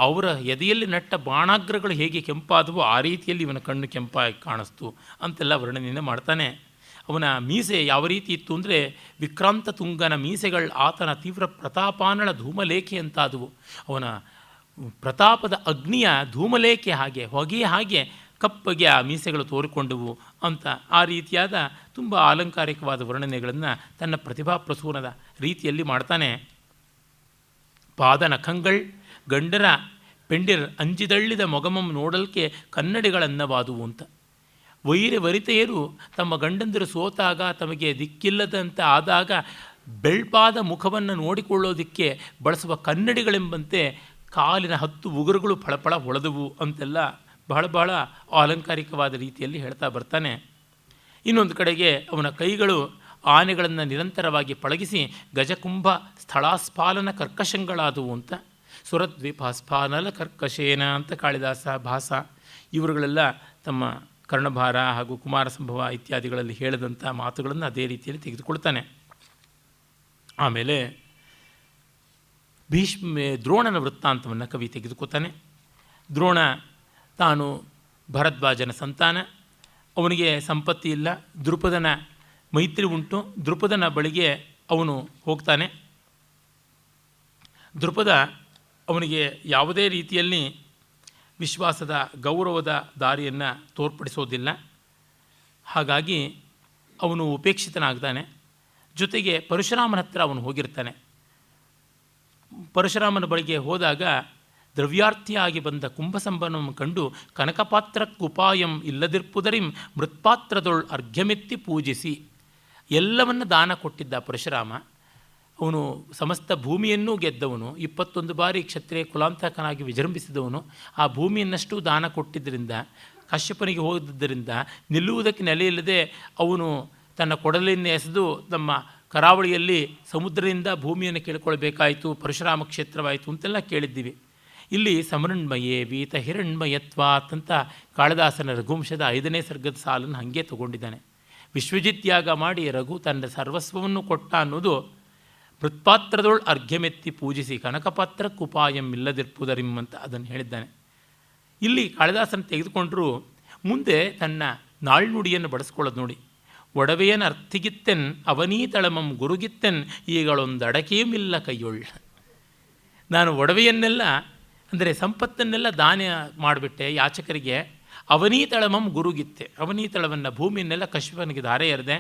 ಅವರ ಎದೆಯಲ್ಲಿ ನಟ್ಟ ಬಾಣಾಗ್ರಗಳು ಹೇಗೆ ಕೆಂಪಾದವೋ ಆ ರೀತಿಯಲ್ಲಿ ಇವನ ಕಣ್ಣು ಕೆಂಪಾಗಿ ಕಾಣಿಸ್ತು ಅಂತೆಲ್ಲ ವರ್ಣನೆಯನ್ನು ಮಾಡ್ತಾನೆ. ಅವನ ಮೀಸೆ ಯಾವ ರೀತಿ ಇತ್ತು ಅಂದರೆ ವಿಕ್ರಾಂತ ತುಂಗನ ಮೀಸೆಗಳು ಆತನ ತೀವ್ರ ಪ್ರತಾಪಾನಳ ಧೂಮಲೇಖೆ ಅಂತಾದವು. ಅವನ ಪ್ರತಾಪದ ಅಗ್ನಿಯ ಧೂಮಲೇಖೆ ಹಾಗೆ, ಹೊಗೆ ಹಾಗೆ ಕಪ್ಪಗೆ ಆ ಮೀಸೆಗಳು ತೋರಿಕೊಂಡವು ಅಂತ ಆ ರೀತಿಯಾದ ತುಂಬ ಆಲಂಕಾರಿಕವಾದ ವರ್ಣನೆಗಳನ್ನು ತನ್ನ ಪ್ರತಿಭಾ ಪ್ರಸೂನದ ರೀತಿಯಲ್ಲಿ ಮಾಡ್ತಾನೆ. ಪಾದ ನಖಂಗಳ್ ಗಂಡರ ಪೆಂಡಿರ್ ಅಂಜಿದಳ್ಳಿದ ಮೊಗಮಂ ನೋಡಲ್ಕೆ ಕನ್ನಡಿಗಳನ್ನವಾದುವು ಅಂತ. ವರಿತೆಯರು ತಮ್ಮ ಗಂಡಂದಿರು ಸೋತಾಗ, ತಮಗೆ ದಿಕ್ಕಿಲ್ಲದಂತ ಆದಾಗ ಬೆಳ್ಪಾದ ಮುಖವನ್ನು ನೋಡಿಕೊಳ್ಳೋದಕ್ಕೆ ಬಳಸುವ ಕನ್ನಡಿಗಳೆಂಬಂತೆ ಕಾಲಿನ 10 ಉಗುರುಗಳು ಫಳಫಳ ಹೊಳೆದವು ಅಂತೆಲ್ಲ ಬಹಳ ಬಹಳ ಆಲಂಕಾರಿಕವಾದ ರೀತಿಯಲ್ಲಿ ಹೇಳ್ತಾ ಬರ್ತಾನೆ. ಇನ್ನೊಂದು ಕಡೆಗೆ ಅವನ ಕೈಗಳು ಆನೆಗಳನ್ನು ನಿರಂತರವಾಗಿ ಪಳಗಿಸಿ ಗಜಕುಂಭ ಸ್ಥಳಾಸ್ಫಾಲನ ಕರ್ಕಶಗಳಾದವು ಅಂತ. ಸುರದ್ವೀಪಾಸ್ಫಾನಲ ಕರ್ಕಶೇನ ಅಂತ ಕಾಳಿದಾಸ, ಭಾಸ ಇವರುಗಳೆಲ್ಲ ತಮ್ಮ ಕರ್ಣಭಾರ ಹಾಗೂ ಕುಮಾರ ಸಂಭವ ಇತ್ಯಾದಿಗಳಲ್ಲಿ ಹೇಳಿದಂಥ ಮಾತುಗಳನ್ನು ಅದೇ ರೀತಿಯಲ್ಲಿ ತೆಗೆದುಕೊಳ್ತಾನೆ. ಆಮೇಲೆ ದ್ರೋಣನ ವೃತ್ತಾಂತವನ್ನು ಕವಿ ತೆಗೆದುಕೊತಾನೆ. ದ್ರೋಣ ತಾನು ಭರದ್ವಾಜನ ಸಂತಾನ, ಅವನಿಗೆ ಸಂಪತ್ತಿ ಇಲ್ಲ, ದೃಪದನ ಮೈತ್ರಿ ಉಂಟು. ದೃಪದನ ಬಳಿಗೆ ಅವನು ಹೋಗ್ತಾನೆ. ದೃಪದ ಅವನಿಗೆ ಯಾವುದೇ ರೀತಿಯಲ್ಲಿ ವಿಶ್ವಾಸದ ಗೌರವದ ದಾರಿಯನ್ನು ತೋರ್ಪಡಿಸೋದಿಲ್ಲ. ಹಾಗಾಗಿ ಅವನು ಉಪೇಕ್ಷಿತನಾಗ್ತಾನೆ. ಜೊತೆಗೆ ಪರಶುರಾಮನ ಹತ್ರ ಅವನು ಹೋಗಿರ್ತಾನೆ. ಪರಶುರಾಮನ ಬಳಿಗೆ ಹೋದಾಗ ದ್ರವ್ಯಾರ್ಥಿಯಾಗಿ ಬಂದ ಕುಂಭಸಂಭವನ್ನು ಕಂಡು ಕನಕಪಾತ್ರಕ್ಕುಪಾಯಂ ಇಲ್ಲದಿರ್ಪುದರಿಂ ಮೃತ್ಪಾತ್ರದೊಳ್ ಅರ್ಘ್ಯಮೆತ್ತಿ ಪೂಜಿಸಿ, ಎಲ್ಲವನ್ನು ದಾನ ಕೊಟ್ಟಿದ್ದ ಪರಶುರಾಮ. ಅವನು ಸಮಸ್ತ ಭೂಮಿಯನ್ನೂ ಗೆದ್ದವನು, 21 ಬಾರಿ ಕ್ಷತ್ರಿಯ ಕುಲಾಂತಕನಾಗಿ ವಿಜೃಂಭಿಸಿದವನು. ಆ ಭೂಮಿಯನ್ನಷ್ಟು ದಾನ ಕೊಟ್ಟಿದ್ದರಿಂದ, ಕಾಶ್ಯಪನಿಗೆ ಹೋಗಿದ್ದರಿಂದ ನಿಲ್ಲುವುದಕ್ಕೆ ನೆಲೆಯಿಲ್ಲದೆ ಅವನು ತನ್ನ ಕೊಡಲಿಯನ್ನು ಎಸೆದು ನಮ್ಮ ಕರಾವಳಿಯಲ್ಲಿ ಸಮುದ್ರದಿಂದ ಭೂಮಿಯನ್ನು ಕೇಳಿಕೊಳ್ಬೇಕಾಯಿತು, ಪರಶುರಾಮ ಕ್ಷೇತ್ರವಾಯಿತು ಅಂತೆಲ್ಲ ಕೇಳಿದ್ದೀವಿ. ಇಲ್ಲಿ ಸಮೃಣ್ಮಯೇ ವೀತ ಹಿರಣ್ಮಯತ್ವಾತ್ ಅಂತ ಕಾಳಿದಾಸನ ರಘುವಂಶದ 5ನೇ ಸರ್ಗದ ಸಾಲನ್ನು ಹಾಗೆ ತಗೊಂಡಿದ್ದಾನೆ. ವಿಶ್ವಜಿತ್ ಯಾಗ ಮಾಡಿ ರಘು ತನ್ನ ಸರ್ವಸ್ವವನ್ನು ಕೊಟ್ಟ ಅನ್ನೋದು ಮೃತ್ಪಾತ್ರದೊಳ್ ಅರ್ಘ್ಯಮೆತ್ತಿ ಪೂಜಿಸಿ ಕನಕಪಾತ್ರಕ್ಕುಪಾಯಂ ಇಲ್ಲದಿರ್ಪುದರಿಂ ಅಂತ ಅದನ್ನು ಹೇಳಿದ್ದಾನೆ. ಇಲ್ಲಿ ಕಾಳಿದಾಸನ ತೆಗೆದುಕೊಂಡರೂ ಮುಂದೆ ತನ್ನ ನಾಳ್ನುಡಿಯನ್ನು ಬಳಸ್ಕೊಳ್ಳೋದು ನೋಡಿ. ಒಡವೆಯನ ಅರ್ಥಿಗಿತ್ತೆನ್ ಅವನೀತಳಮಂ ಗುರುಗಿತ್ತೆನ್ ಈಗಳೊಂದಡಕೆಯುಮಿಲ್ಲ ಕೈಯೊಳ್. ನಾನು ಒಡವೆಯನ್ನೆಲ್ಲ ಅಂದರೆ ಸಂಪತ್ತನ್ನೆಲ್ಲ ದಾನ ಮಾಡಿಬಿಟ್ಟೆ ಯಾಚಕರಿಗೆ. ಅವನೀತಳಮಂ ಗುರುಗಿತ್ತೆ, ಅವನೀತಳವನ್ನು ಭೂಮಿಯನ್ನೆಲ್ಲ ಕಶ್ಯಪನಿಗೆ ಧಾರೆ ಎರೆದೆ.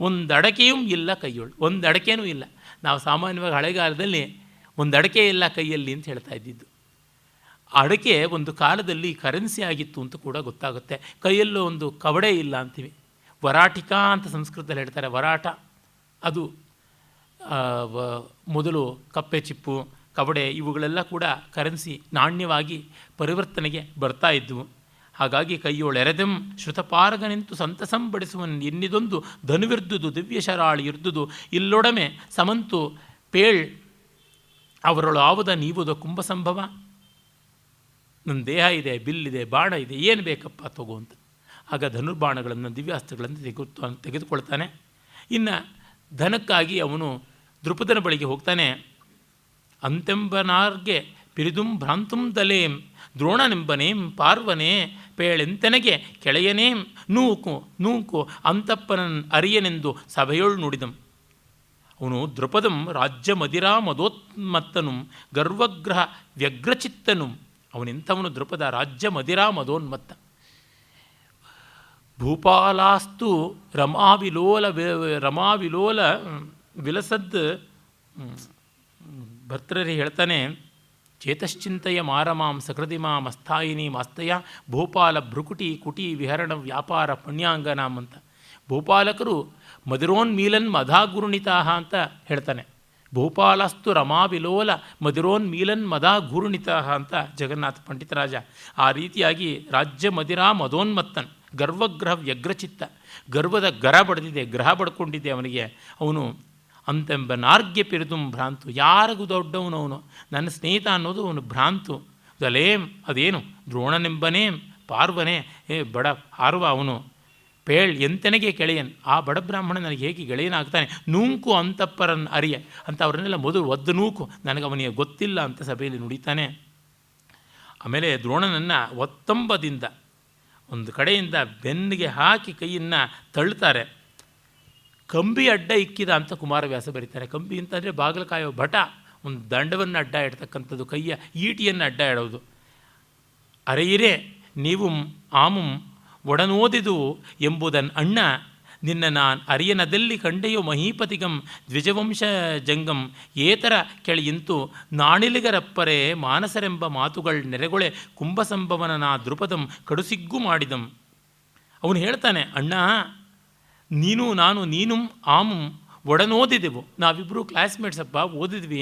ಒಂದು ಅಡಕೆಯೂ ಇಲ್ಲ ಕೈಯೊಳು, ಒಂದು ಅಡಕೆನೂ ಇಲ್ಲ. ನಾವು ಸಾಮಾನ್ಯವಾಗಿ ಹಳೆಗಾಲದಲ್ಲಿ ಒಂದು ಅಡಕೆ ಇಲ್ಲ ಕೈಯಲ್ಲಿ ಅಂತ ಹೇಳ್ತಾ ಇದ್ದಿದ್ದು. ಅಡಕೆ ಒಂದು ಕಾಲದಲ್ಲಿ ಕರೆನ್ಸಿ ಆಗಿತ್ತು ಅಂತ ಕೂಡ ಗೊತ್ತಾಗುತ್ತೆ. ಕೈಯಲ್ಲೂ ಒಂದು ಕವಡೆ ಇಲ್ಲ ಅಂತೀವಿ. ವರಾಟಿಕಾ ಅಂತ ಸಂಸ್ಕೃತದಲ್ಲಿ ಹೇಳ್ತಾರೆ. ವರಾಟ ಅದು ಮೊದಲು ಕಪ್ಪೆ ಚಿಪ್ಪು, ಕವಡೆ ಇವುಗಳೆಲ್ಲ ಕೂಡ ಕರೆನ್ಸಿ ನಾಣ್ಯವಾಗಿ ಪರಿವರ್ತನೆಗೆ ಬರ್ತಾ ಇದ್ದವು. ಹಾಗಾಗಿ ಕೈಯೊಳೆರೆದೆಂ ಶ್ರುತಪಾರಗನೆಂತು ಸಂತಸಂ ಬಡಿಸುವನ್ ಇನ್ನಿದೊಂದು ಧನುವಿರ್ದುದು ದಿವ್ಯಶರಾಳಿ ಇರ್ದುದು ಇಲ್ಲೊಡಮೆ ಸಮಂತು ಪೇಳ್ ಅವರೊಳು ಆವುದ ನೀವುದ ಕುಂಭಸಂಭವ. ನನ್ನ ದೇಹ ಇದೆ, ಬಿಲ್ಲಿದೆ, ಬಾಣ ಇದೆ, ಏನು ಬೇಕಪ್ಪ ತಗೋ ಅಂತ. ಆಗ ಧನುರ್ಬಾಣಗಳನ್ನು ದಿವ್ಯಾಸ್ತ್ರಗಳನ್ನು ತೆಗೆದುಕೊಳ್ತಾನೆ. ಇನ್ನು ಧನಕ್ಕಾಗಿ ಅವನು ದೃಪದನ ಬಳಿಗೆ ಹೋಗ್ತಾನೆ. ಅಂತೆಂಬನಾರ್ಗೆ ಪಿರಿದುಂ ಭ್ರಾಂತುಂ ದಲೇಂ ದ್ರೋಣನೆಂಬನೇಂ ಪಾರ್ವನೇ ಪೇಳೆಂತೆನಗೆ ಕೆಳೆಯನೇಂ ನೂಕು ನೂಕು ಅಂತಪ್ಪನನ್ ಅರಿಯನೆಂದು ಸಭೆಯೊಳ್ ನುಡಿದಂ. ಅವನು ದೃಪದಂ ರಾಜ್ಯ ಮದಿರಾ ಮದೋನ್ಮತ್ತನು ಗರ್ವಗ್ರಹ ವ್ಯಗ್ರಚಿತ್ತನು. ಅವನೆಂಥವನು ದೃಪದ ರಾಜ್ಯ ಮದಿರಾ ಮದೋನ್ಮತ್ತ. ಭೂಪಾಲಾಸ್ತು ರಮಾವಿಲೋಲ ವಿಲಸದ್ ಭರ್ತೃರಿ ಹೇಳ್ತಾನೆ. ಚೇತಶ್ಚಿಂತೆಯ ಮಾರಮಾಂ ಸಕೃತಿಮಾಂ ಅಸ್ಥಾಯಿನಿ ಮಾಸ್ತಯ ಭೂಪಾಲ ಭ್ರುಕುಟಿ ಕುಟಿ ವಿಹರಣ ವ್ಯಾಪಾರ ಪುಣ್ಯಾಂಗನಾಂ ಅಂತ. ಭೂಪಾಲಕರು ಮದಿರೋನ್ಮೀಲನ್ ಮಧಾಗುರುಣಿತಾಹ ಅಂತ ಹೇಳ್ತಾನೆ. ಭೂಪಾಲಸ್ತು ರಮಾವಿಲೋಲ ಮದಿರೋನ್ಮೀಲನ್ ಮಧಾಗುರುಣಿತಾಹ ಅಂತ ಜಗನ್ನಾಥ ಪಂಡಿತರಾಜ. ಆ ರೀತಿಯಾಗಿ ರಾಜ್ಯ ಮದಿರಾ ಮದೋನ್ಮತ್ತನ್, ಗರ್ವಗ್ರಹ ವ್ಯಗ್ರಚಿತ್ತ, ಗರ್ವದ ಗ್ರಹ ಬಡ್ಕೊಂಡಿದ್ದೆ ಅವನಿಗೆ. ಅವನು ಅಂತೆಂಬ ನಾರ್ಗೆ ಪಿರಿದುಂ ಭ್ರಾಂತು, ಯಾರಿಗೂ ದೊಡ್ಡವನವನು, ನನ್ನ ಸ್ನೇಹಿತ ಅನ್ನೋದು ಅವನು ಭ್ರಾಂತು. ದಲೇಂ ಅದೇನು ದ್ರೋಣನೆಂಬನೇಂ ಪಾರ್ವನೇ ಬಡ ಹಾರುವ ಅವನು. ಪೇಳ್ ಎಂತೆನಗೆ ಕೆಳೆಯನ್, ಆ ಬಡ ಬ್ರಾಹ್ಮಣ ನನಗೆ ಹೇಗೆ ಗೆಳೆಯನಾಗ್ತಾನೆ. ನೂಂಕು ಅಂತಪ್ಪರನ್ ಅರಿಯ ಅಂತ ಅವರನ್ನೆಲ್ಲ ಮೊದಲು ಒದ್ದು ನೂಕು, ನನಗೆ ಅವನಿಗೆ ಗೊತ್ತಿಲ್ಲ ಅಂತ ಸಭೆಯಲ್ಲಿ ನುಡಿತಾನೆ. ಆಮೇಲೆ ದ್ರೋಣನನ್ನು ಒತ್ತಂಬದಿಂದ ಒಂದು ಕಡೆಯಿಂದ ಬೆನ್ನಿಗೆ ಹಾಕಿ ಕೈಯನ್ನು ತಳ್ಳುತ್ತಾರೆ. ಕಂಬಿ ಅಡ್ಡ ಇಕ್ಕಿದ ಅಂತ ಕುಮಾರವ್ಯಾಸ ಬರೀತಾರೆ. ಕಂಬಿ ಅಂತಂದರೆ ಬಾಗಿಲುಕಾಯೋ ಭಟ ಒಂದು ದಂಡವನ್ನು ಅಡ್ಡ ಇಡ್ತಕ್ಕಂಥದ್ದು, ಕೈಯ ಈಟಿಯನ್ನು ಅಡ್ಡ ಇಡೋದು. ಅರೆಯಿರೆ ನೀವು ಆಮುಂ ಒಡನೋದಿದು ಎಂಬುದನ್ ಅಣ್ಣ ನಿನ್ನ ನಾನ್ ಅರಿಯನದಲ್ಲಿ ಕಂಡೆಯೋ ಮಹೀಪತಿಗಂ ದ್ವಿಜವಂಶ ಜಂಗಂ ಏತರ ಕೆಳೆಯಿಂತು ನಾಣಿಲಿಗರಪ್ಪರೆ ಮಾನಸರೆಂಬ ಮಾತುಗಳು ನೆರೆಗೊಳೆ ಕುಂಭಸಂಭವನ ನಾ ದೃಪದಂ ಕಡುಸಿಗ್ಗು ಮಾಡಿದಂ. ಅವನು ಹೇಳ್ತಾನೆ, ಅಣ್ಣ ನೀನು ನಾನು ನೀನು ಆಮುಂ ಒಡನೋದಿದೆವು, ನಾವಿಬ್ಬರು ಕ್ಲಾಸ್ಮೇಟ್ಸಪ್ಪ, ಓದಿದ್ವಿ.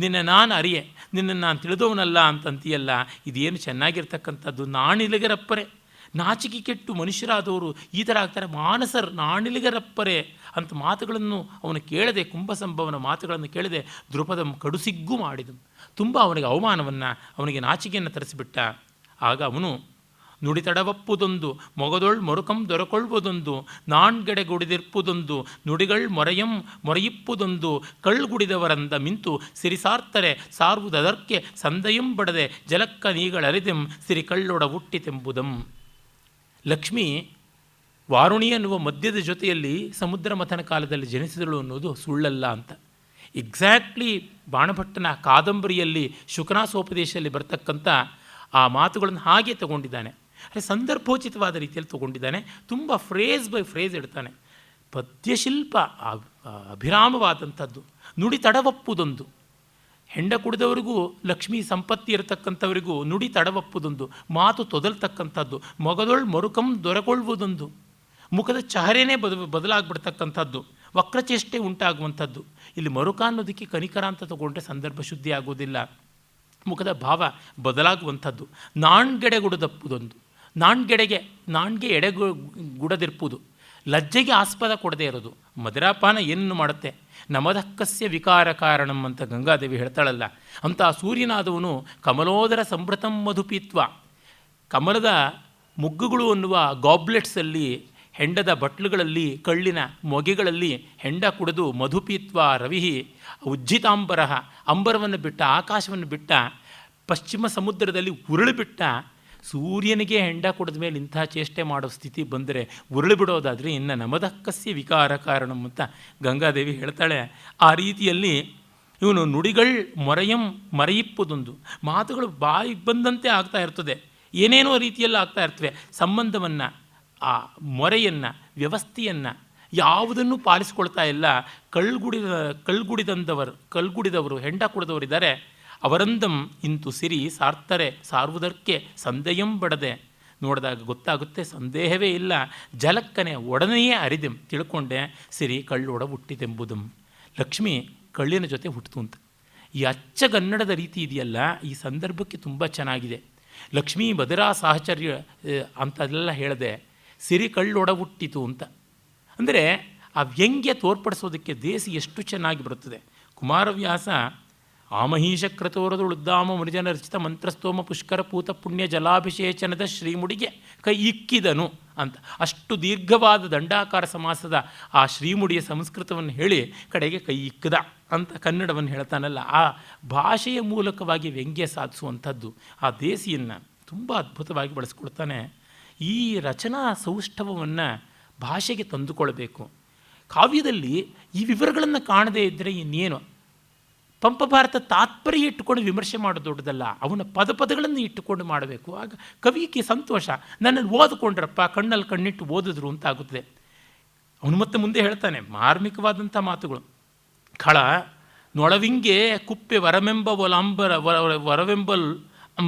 ನಿನ್ನ ನಾನು ಅರಿಯೆ, ನಿನ್ನನ್ನು ನಾನು ತಿಳಿದವನಲ್ಲ ಅಂತಂತೀಯಲ್ಲ, ಇದೇನು ಚೆನ್ನಾಗಿರ್ತಕ್ಕಂಥದ್ದು. ನಾಣಿಲಿಗರಪ್ಪರೆ, ನಾಚಿಕೆ ಕೆಟ್ಟು ಮನುಷ್ಯರಾದವರು ಈ ಥರ ಆಗ್ತಾರೆ. ಮಾನಸರ್ ನಾಣಿಲಿಗರಪ್ಪರೆ ಅಂತ ಮಾತುಗಳನ್ನು ಅವನು ಕೇಳದೆ, ಕುಂಭಸಂಭವನ ಮಾತುಗಳನ್ನು ಕೇಳದೆ ದೃಪದಂ ಕಡುಸಿಗ್ಗು ಮಾಡಿದನು. ತುಂಬ ಅವನಿಗೆ ಅವಮಾನವನ್ನು, ಅವನಿಗೆ ನಾಚಿಕೆಯನ್ನು ತರಿಸಿಬಿಟ್ಟ. ಆಗ ಅವನು ನುಡಿತಡವಪ್ಪುದೊಂದು ಮೊಗದೊಳ್ ಮೊರುಕಂ ದೊರಕೊಳ್ಬೋದೊಂದು ನಾಣ್ಗೆಡೆಗುಡಿದಿರ್ಪುದೊಂದು ನುಡಿಗಳ್ ಮೊರೆಯಿಪ್ಪುದೊಂದು ಕಳ್ಗುಡಿದವರಂದ ಮಿಂತು ಸಿರಿಸಾರ್ತರೆ ಸಾರ್ವುದದರ್ಕೆ ಸಂದಯಂ ಬಡದೆ ಜಲಕ್ಕ ನೀಗಳರಿದೆಂ ಸಿರಿ ಕಳ್ಳೊಡ ಹುಟ್ಟಿತೆಂಬುದಂ. ಲಕ್ಷ್ಮಿ ವಾರುಣಿ ಅನ್ನುವ ಮದ್ಯದ ಜೊತೆಯಲ್ಲಿ ಸಮುದ್ರ ಮಥನ ಕಾಲದಲ್ಲಿ ಜನಿಸಿದಳು ಅನ್ನೋದು ಸುಳ್ಳಲ್ಲ ಅಂತ. ಎಕ್ಸಾಕ್ಟ್ಲಿ ಬಾಣಭಟ್ಟನ ಕಾದಂಬರಿಯಲ್ಲಿ ಶುಕನಾಸೋಪದೇಶದಲ್ಲಿ ಬರ್ತಕ್ಕಂಥ ಆ ಮಾತುಗಳನ್ನು ಹಾಗೆ ತಗೊಂಡಿದ್ದಾನೆ. ಸಂದರ್ಭೋಚಿತವಾದ ರೀತಿಯಲ್ಲಿ ತಗೊಂಡಿದ್ದಾನೆ. ತುಂಬ ಫ್ರೇಸ್ ಬೈ ಫ್ರೇಸ್ ಇಡ್ತಾನೆ. ಪದ್ಯಶಿಲ್ಪ ಅಭಿರಾಮವಾದಂಥದ್ದು. ನುಡಿ ತಡವಪ್ಪುದೊಂದು. ಹೆಂಡ ಕುಡಿದವರಿಗೂ ಲಕ್ಷ್ಮೀ ಸಂಪತ್ತಿ ಇರತಕ್ಕಂಥವರಿಗೂ ನುಡಿ ತಡವಪ್ಪುದೊಂದು. ಮಾತು ತೊದಲ್ತಕ್ಕಂಥದ್ದು. ಮೊಗದೊಳ್ ಮರುಕಂ ದೊರಗೊಳ್ಳುವುದೊಂದು. ಮುಖದ ಚಹರೆನೇ ಬದಲಾಗ್ಬಿಡ್ತಕ್ಕಂಥದ್ದು. ವಕ್ರಚೇಷ್ಟೆ ಉಂಟಾಗುವಂಥದ್ದು. ಇಲ್ಲಿ ಮರುಕ ಅನ್ನೋದಕ್ಕೆ ಕನಿಕರ ಅಂತ ತಗೊಂಡ್ರೆ ಸಂದರ್ಭ ಶುದ್ಧಿ ಆಗೋದಿಲ್ಲ. ಮುಖದ ಭಾವ ಬದಲಾಗುವಂಥದ್ದು. ನಾಣ್ಗೆಡೆಗುಡದಪ್ಪುದೊಂದು. ನಾಣ್ಗೆ ಎಡೆಗುಡದಿರ್ಪುದು. ಲಜ್ಜೆಗೆ ಆಸ್ಪದ ಕೊಡದೇ ಇರೋದು. ಮಧುರಾಪಾನ ಏನನ್ನು ಮಾಡುತ್ತೆ? ನಮದಕ್ಕಸ್ಯ ವಿಕಾರ ಕಾರಣಂ ಅಂತ ಗಂಗಾದೇವಿ ಹೇಳ್ತಾಳಲ್ಲ, ಅಂಥ ಸೂರ್ಯನಾದವನು ಕಮಲೋದರ ಸಂಭೃತಂ ಮಧುಪೀತ್ವ. ಕಮಲದ ಮುಗ್ಗುಗಳು ಅನ್ನುವ ಗಾಬ್ಲೆಟ್ಸಲ್ಲಿ, ಹೆಂಡದ ಬಟ್ಲುಗಳಲ್ಲಿ, ಕಳ್ಳಿನ ಮೊಗೆಗಳಲ್ಲಿ ಹೆಂಡ ಕುಡಿದು ಮಧುಪೀತ್ವ ರವಿಹಿ ಉಜ್ಜಿತಾಂಬರ, ಅಂಬರವನ್ನು ಬಿಟ್ಟ, ಆಕಾಶವನ್ನು ಬಿಟ್ಟ, ಪಶ್ಚಿಮ ಸಮುದ್ರದಲ್ಲಿ ಉರುಳಿಬಿಟ್ಟ. ಸೂರ್ಯನಿಗೆ ಹೆಂಡ ಕುಡಿದ ಮೇಲೆ ಇಂಥ ಚೇಷ್ಟೆ ಮಾಡೋ ಸ್ಥಿತಿ ಬಂದರೆ ಉರುಳಿಬಿಡೋದಾದರೆ ಇನ್ನು ನಮದಕ್ಕಸ್ಯ ವಿಕಾರ ಕಾರಣಂ ಅಂತ ಗಂಗಾದೇವಿ ಹೇಳ್ತಾಳೆ. ಆ ರೀತಿಯಲ್ಲಿ ಇವನು ನುಡಿಗಳ್ ಮರೆಯಿಪ್ಪುದೊಂದು. ಮಾತುಗಳು ಬಾಯಿಗೆ ಬಂದಂತೆ ಆಗ್ತಾ ಇರ್ತದೆ, ಏನೇನೋ ರೀತಿಯಲ್ಲಿ ಆಗ್ತಾ ಇರ್ತವೆ. ಸಂಬಂಧವನ್ನು, ಆ ಮೊರೆಯನ್ನು, ವ್ಯವಸ್ಥೆಯನ್ನು ಯಾವುದನ್ನು ಪಾಲಿಸ್ಕೊಳ್ತಾ ಇಲ್ಲ. ಕಳ್ಗುಡಿದವರು ಹೆಂಡ ಕುಡಿದವರಿದ್ದಾರೆ. ಅವರಂದಂ ಇಂತು ಸಿರಿ ಸಾರ್ತರೆ ಸಾರ್ವುದಕ್ಕೆ ಸಂದೇಹಂ ಬಡದೆ. ನೋಡಿದಾಗ ಗೊತ್ತಾಗುತ್ತೆ, ಸಂದೇಹವೇ ಇಲ್ಲ. ಜಲಕ್ಕನೆ ಒಡನೆಯೇ ಅರಿದೆಂ ತಿಳ್ಕೊಂಡೆ. ಸಿರಿ ಕಳ್ಳೊಡ ಹುಟ್ಟಿದೆಂಬುದಂ. ಲಕ್ಷ್ಮಿ ಕಳ್ಳಿನ ಜೊತೆ ಹುಟ್ಟಿತು ಅಂತ. ಈ ಅಚ್ಚಗನ್ನಡದ ರೀತಿ ಇದೆಯಲ್ಲ, ಈ ಸಂದರ್ಭಕ್ಕೆ ತುಂಬ ಚೆನ್ನಾಗಿದೆ. ಲಕ್ಷ್ಮೀ ಮಧುರಾ ಸಾಹಚರ್ಯ ಅಂತೆಲ್ಲ ಹೇಳಿದೆ. ಸಿರಿ ಕಳ್ಳೊಡ ಹುಟ್ಟಿತು ಅಂತ ಅಂದರೆ ಆ ವ್ಯಂಗ್ಯ ತೋರ್ಪಡಿಸೋದಕ್ಕೆ ದೇಸಿ ಎಷ್ಟು ಚೆನ್ನಾಗಿ ಬರುತ್ತದೆ. ಕುಮಾರವ್ಯಾಸ ಆಮಹೀಶ ಕ್ರತೋರದುಳುದ್ದಾಮ ಮುನಿಜನ ರಚಿತ ಮಂತ್ರಸ್ತೋಮ ಪುಷ್ಕರ ಪೂತ ಪುಣ್ಯ ಜಲಾಭಿಷೇಚನದ ಶ್ರೀಮುಡಿಗೆ ಕೈ ಇಕ್ಕಿದನು ಅಂತ ಅಷ್ಟು ದೀರ್ಘವಾದ ದಂಡಾಕಾರ ಸಮಾಸದ ಆ ಶ್ರೀಮುಡಿಯ ಸಂಸ್ಕೃತವನ್ನು ಹೇಳಿ ಕಡೆಗೆ ಕೈ ಇಕ್ಕದ ಅಂತ ಕನ್ನಡವನ್ನು ಹೇಳ್ತಾನಲ್ಲ, ಆ ಭಾಷೆಯ ಮೂಲಕವಾಗಿ ವ್ಯಂಗ್ಯ ಸಾಧಿಸುವಂಥದ್ದು ಆ ದೇಸಿಯನ್ನು ತುಂಬ ಅದ್ಭುತವಾಗಿ ಬಳಸ್ಕೊಳ್ತಾನೆ. ಈ ರಚನಾ ಸೌಷ್ಠವವನ್ನು ಭಾಷೆಗೆ ತಂದುಕೊಳ್ಬೇಕು. ಕಾವ್ಯದಲ್ಲಿ ಈ ವಿವರಗಳನ್ನು ಕಾಣದೇ ಇದ್ದರೆ ಇನ್ನೇನು? ಪಂಪಭಾರತ ತಾತ್ಪರ್ಯ ಇಟ್ಟುಕೊಂಡು ವಿಮರ್ಶೆ ಮಾಡೋದು ದೊಡ್ಡದಲ್ಲ, ಅವನ ಪದಗಳನ್ನು ಇಟ್ಟುಕೊಂಡು ಮಾಡಬೇಕು. ಆಗ ಕವಿಗೆ ಸಂತೋಷ. ನನ್ನನ್ನು ಓದಿಕೊಂಡ್ರಪ್ಪ, ಕಣ್ಣಲ್ಲಿ ಕಣ್ಣಿಟ್ಟು ಓದಿದ್ರು ಅಂತ ಆಗುತ್ತದೆ. ಅವನು ಮತ್ತೆ ಮುಂದೆ ಹೇಳ್ತಾನೆ ಮಾರ್ಮಿಕವಾದಂಥ ಮಾತುಗಳು. ಖಳ ನೊಳವಿಂಗೆ ಕುಪ್ಪೆ ವರಮೆಂಬ ವರವೆಂಬಲ್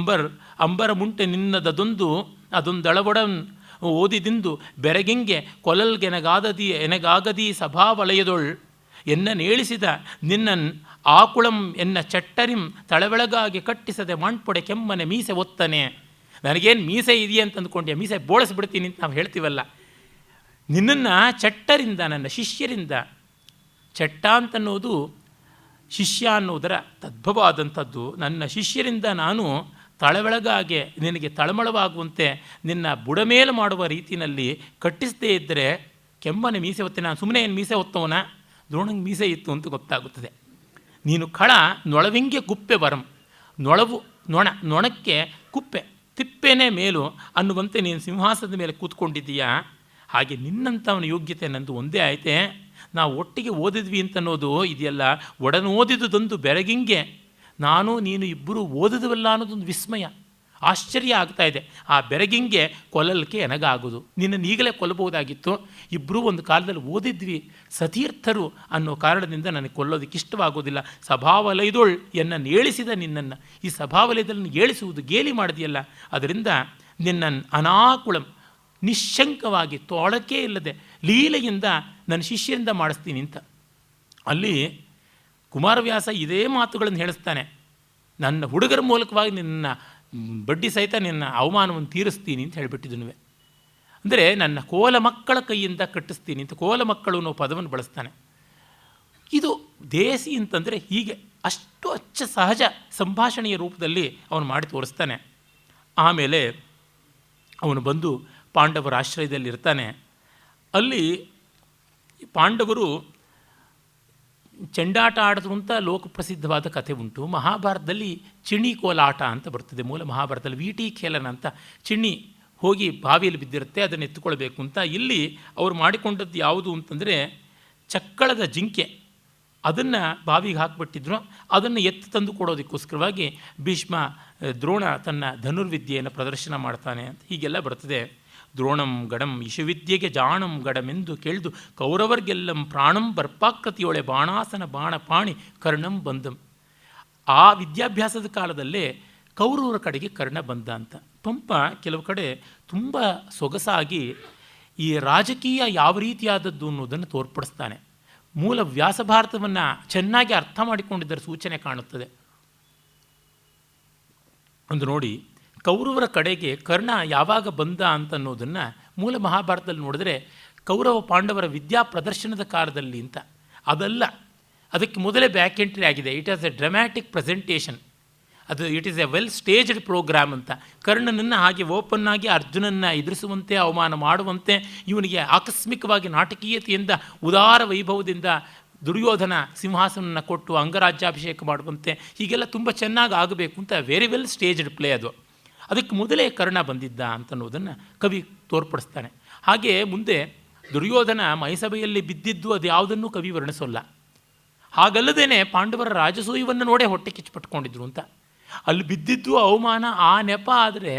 ಅಂಬರ ಮುಂಟೆ ಅದೊಂದಳವಡನ್ ಓದಿದಿಂದು ಬೆರಗಿಂಗೆ ಎನಗಾಗದಿ ಸಭಾವಲಯದೊಳ್ ನೇಳಿಸಿದ ನಿನ್ನನ್ ಆಕುಳಂ ಎನ್ನ ಚಟ್ಟರಿಂ ತಳಬೆಳಗಾಗಿ ಕಟ್ಟಿಸದೆ ಮಾಣ್ಪೊಡೆ ಕೆಮ್ಮನೆ ಮೀಸೆ ಒತ್ತನೆ. ನನಗೇನು ಮೀಸೆ ಇದೆಯೇ ಅಂತ ಅಂದ್ಕೊಂಡೆ, ಮೀಸೆ ಬೋಳಿಸ್ಬಿಡ್ತೀನಿ ಅಂತ ನಾವು ಹೇಳ್ತೀವಲ್ಲ. ನಿನ್ನನ್ನು ಚಟ್ಟರಿಂದ, ನನ್ನ ಶಿಷ್ಯರಿಂದ, ಚಟ್ಟ ಅಂತನ್ನೋದು ಶಿಷ್ಯ ಅನ್ನೋದರ ತದ್ಭವವಾದಂಥದ್ದು. ನನ್ನ ಶಿಷ್ಯರಿಂದ ನಾನು ತಳಬೆಳಗಾಗೆ ನಿನಗೆ ತಳಮಳವಾಗುವಂತೆ ನಿನ್ನ ಬುಡಮೇಲು ಮಾಡುವ ರೀತಿಯಲ್ಲಿ ಕಟ್ಟಿಸದೇ ಇದ್ದರೆ ಕೆಮ್ಮನೆ ಮೀಸೆ ಒತ್ತೆ. ನಾನು ಸುಮ್ಮನೆ ಏನು ಮೀಸೆ ಒತ್ತವನ, ದ್ರೋಣಂಗೆ ಮೀಸೆ ಇತ್ತು ಅಂತ ಗೊತ್ತಾಗುತ್ತದೆ. ನೀನು ಖಳ ನೊಳವಿಂಗೆ ಕುಪ್ಪೆ ವರಂ, ನೊಣಕ್ಕೆ ಕುಪ್ಪೆ ತಿಪ್ಪೆನೇ ಮೇಲು ಅನ್ನುವಂತೆ ನೀನು ಸಿಂಹಾಸನದ ಮೇಲೆ ಕೂತ್ಕೊಂಡಿದ್ದೀಯಾ. ಹಾಗೆ ನಿನ್ನಂಥವನ ಯೋಗ್ಯತೆ ನಂದು ಒಂದೇ ಆಯಿತೆ. ನಾವು ಒಟ್ಟಿಗೆ ಓದಿದ್ವಿ ಅಂತನ್ನೋದು ಇದೆಯಲ್ಲ, ಒಡನೋದಿದುದೊಂದು ಬೆರಗಿಂಗೆ ನಾನು ನೀನು ಇಬ್ಬರು ಓದಿದವಲ್ಲ ಅನ್ನೋದೊಂದು ವಿಸ್ಮಯ, ಆಶ್ಚರ್ಯ ಆಗ್ತಾ ಇದೆ. ಆ ಬೆರಗಿಂಗೆ ಕೊಲ್ಲಲಿಕ್ಕೆ ಎನಗಾಗೋದು. ನಿನ್ನನ್ನು ಈಗಲೇ ಕೊಲ್ಲಬಹುದಾಗಿತ್ತು. ಇಬ್ಬರೂ ಒಂದು ಕಾಲದಲ್ಲಿ ಓದಿದ್ವಿ, ಸತೀರ್ಥರು ಅನ್ನೋ ಕಾರಣದಿಂದ ನನಗೆ ಕೊಲ್ಲೋದಕ್ಕೆ ಇಷ್ಟವಾಗೋದಿಲ್ಲ. ಸಭಾವಲಯದೊಳ್ ಎನ್ನನ್ನು ಏಳಿಸಿದ ನಿನ್ನನ್ನು, ಈ ಸಭಾವಲಯದಲ್ಲಿ ಏಳಿಸುವುದು ಗೇಲಿ ಮಾಡಿದೆಯಲ್ಲ, ಅದರಿಂದ ನಿನ್ನನ್ನು ಅನಾಕುಳಂ ನಿಶ್ಶಂಕವಾಗಿ ತೊಳಕೆ ಇಲ್ಲದೆ ಲೀಲೆಯಿಂದ ನನ್ನ ಶಿಷ್ಯರಿಂದ ಮಾಡಿಸ್ತೀನಿ ಅಂತ. ಅಲ್ಲಿ ಕುಮಾರವ್ಯಾಸ ಇದೇ ಮಾತುಗಳನ್ನು ಹೇಳಿಸ್ತಾನೆ. ನನ್ನ ಹುಡುಗರ ಮೂಲಕವಾಗಿ ನಿನ್ನ ಬಡ್ಡಿ ಸಹಿತ ನಿನ್ನ ಅವಮಾನವನ್ನು ತೀರಿಸ್ತೀನಿ ಅಂತ ಹೇಳಿಬಿಟ್ಟಿದ್ದನು. ಅಂದರೆ ನನ್ನ ಕೋಲ ಮಕ್ಕಳ ಕೈಯಿಂದ ಕಟ್ಟಿಸ್ತೀನಿ ಅಂತ ಕೋಲ ಮಕ್ಕಳು ಅನ್ನೋ ಪದವನ್ನು ಬಳಸ್ತಾನೆ. ಇದು ದೇಸಿ ಅಂತಂದರೆ ಹೀಗೆ ಅಷ್ಟು ಅಚ್ಚ ಸಹಜ ಸಂಭಾಷಣೆಯ ರೂಪದಲ್ಲಿ ಅವನು ಮಾಡಿ ತೋರಿಸ್ತಾನೆ. ಆಮೇಲೆ ಅವನು ಬಂದು ಪಾಂಡವರ ಆಶ್ರಯದಲ್ಲಿ ಇರ್ತಾನೆ. ಅಲ್ಲಿ ಪಾಂಡವರು ಚೆಂಡಾಟ ಆಡಿದ್ರು ಅಂತ ಲೋಕಪ್ರಸಿದ್ಧವಾದ ಕಥೆ ಉಂಟು. ಮಹಾಭಾರತದಲ್ಲಿ ಚಿಣಿ ಕೋಲಾಟ ಅಂತ ಬರ್ತದೆ. ಮೂಲ ಮಹಾಭಾರತದಲ್ಲಿ ವೀಟಿ ಖೇಲನ ಅಂತ ಚಿಣ್ಣಿ ಹೋಗಿ ಬಾವಿಯಲ್ಲಿ ಬಿದ್ದಿರುತ್ತೆ, ಅದನ್ನು ಎತ್ತುಕೊಳ್ಬೇಕು ಅಂತ. ಇಲ್ಲಿ ಅವರು ಮಾಡಿಕೊಂಡದ್ದು ಯಾವುದು ಅಂತಂದರೆ ಚಕ್ಕಳದ ಜಿಂಕೆ ಅದನ್ನು ಬಾವಿಗೆ ಹಾಕಿಬಿಟ್ಟಿದ್ರು. ಅದನ್ನು ಎತ್ತು ತಂದು ಕೊಡೋದಕ್ಕೋಸ್ಕರವಾಗಿ ಭೀಷ್ಮ ದ್ರೋಣ ತನ್ನ ಧನುರ್ವಿದ್ಯೆಯನ್ನು ಪ್ರದರ್ಶನ ಮಾಡ್ತಾನೆ ಅಂತ ಹೀಗೆಲ್ಲ ಬರ್ತದೆ. ದ್ರೋಣಂ ಗಡಂ ಇಶುವಿದ್ಯೆಗೆ ಜಾಣಂ ಗಡಮೆಂದು ಕೇಳ್ದು ಕೌರವರ್ಗೆಲ್ಲಂ ಪ್ರಾಣಂ ಬರ್ಪಾಕೃತಿಯೊಳೆ ಬಾಣಾಸನ ಬಾಣ ಪಾಣಿ ಕರ್ಣಂ ಬಂದಂ. ಆ ವಿದ್ಯಾಭ್ಯಾಸದ ಕಾಲದಲ್ಲೇ ಕೌರವರ ಕಡೆಗೆ ಕರ್ಣ ಬಂದ ಅಂತ ಪಂಪ ಕೆಲವು ಕಡೆ ತುಂಬ ಸೊಗಸಾಗಿ ಈ ರಾಜಕೀಯ ಯಾವ ರೀತಿಯಾದದ್ದು ಅನ್ನೋದನ್ನು ತೋರ್ಪಡಿಸ್ತಾನೆ. ಮೂಲ ವ್ಯಾಸಭಾರತವನ್ನು ಚೆನ್ನಾಗಿ ಅರ್ಥ ಮಾಡಿಕೊಂಡಿದ್ದರ ಸೂಚನೆ ಕಾಣುತ್ತದೆ. ಒಂದು ನೋಡಿ, ಕೌರವರ ಕಡೆಗೆ ಕರ್ಣ ಯಾವಾಗ ಬಂದ ಅಂತನ್ನೋದನ್ನು ಮೂಲ ಮಹಾಭಾರತದಲ್ಲಿ ನೋಡಿದ್ರೆ ಕೌರವ ಪಾಂಡವರ ವಿದ್ಯಾ ಪ್ರದರ್ಶನದ ಕಾಲದಲ್ಲಿ ಅಂತ. ಅದಲ್ಲ, ಅದಕ್ಕೆ ಮೊದಲೇ ಬ್ಯಾಕ್ ಎಂಟ್ರಿ ಆಗಿದೆ. It as a dramatic presentation. ಅದು it is a well staged program ಅಂತ. ಕರ್ಣನನ್ನು ಹಾಗೆ ಓಪನ್ ಆಗಿ ಅರ್ಜುನನ್ನು ಎದುರಿಸುವಂತೆ, ಅವಮಾನ ಮಾಡುವಂತೆ, ಇವನಿಗೆ ಆಕಸ್ಮಿಕವಾಗಿ ನಾಟಕೀಯತೆಯಿಂದ ಉದಾರ ವೈಭವದಿಂದ ದುರ್ಯೋಧನ ಸಿಂಹಾಸನವನ್ನು ಕೊಟ್ಟು ಅಂಗರಾಜ್ಯಾಭಿಷೇಕ ಮಾಡುವಂತೆ, ಹೀಗೆಲ್ಲ ತುಂಬ ಚೆನ್ನಾಗಿ ಆಗಬೇಕು ಅಂತ ವೆರಿ ವೆಲ್ ಸ್ಟೇಜ್ಡ್ ಪ್ಲೇ ಅದು. ಅದಕ್ಕೆ ಮೊದಲೇ ಕರ್ಣ ಬಂದಿದ್ದ ಅಂತನ್ನೋದನ್ನು ಕವಿ ತೋರ್ಪಡಿಸ್ತಾನೆ. ಹಾಗೆ ಮುಂದೆ ದುರ್ಯೋಧನ ಮೈಸಭೆಯಲ್ಲಿ ಬಿದ್ದಿದ್ದು ಅದು ಯಾವುದನ್ನು ಕವಿ ವರ್ಣಿಸೋಲ್ಲ. ಹಾಗಲ್ಲದೇ ಪಾಂಡವರ ರಾಜಸೂಯವನ್ನು ನೋಡೇ ಹೊಟ್ಟೆ ಕಿಚ್ಚುಪಟ್ಕೊಂಡಿದ್ರು ಅಂತ. ಅಲ್ಲಿ ಬಿದ್ದಿದ್ದು ಅವಮಾನ ಆ ನೆಪ ಆದರೆ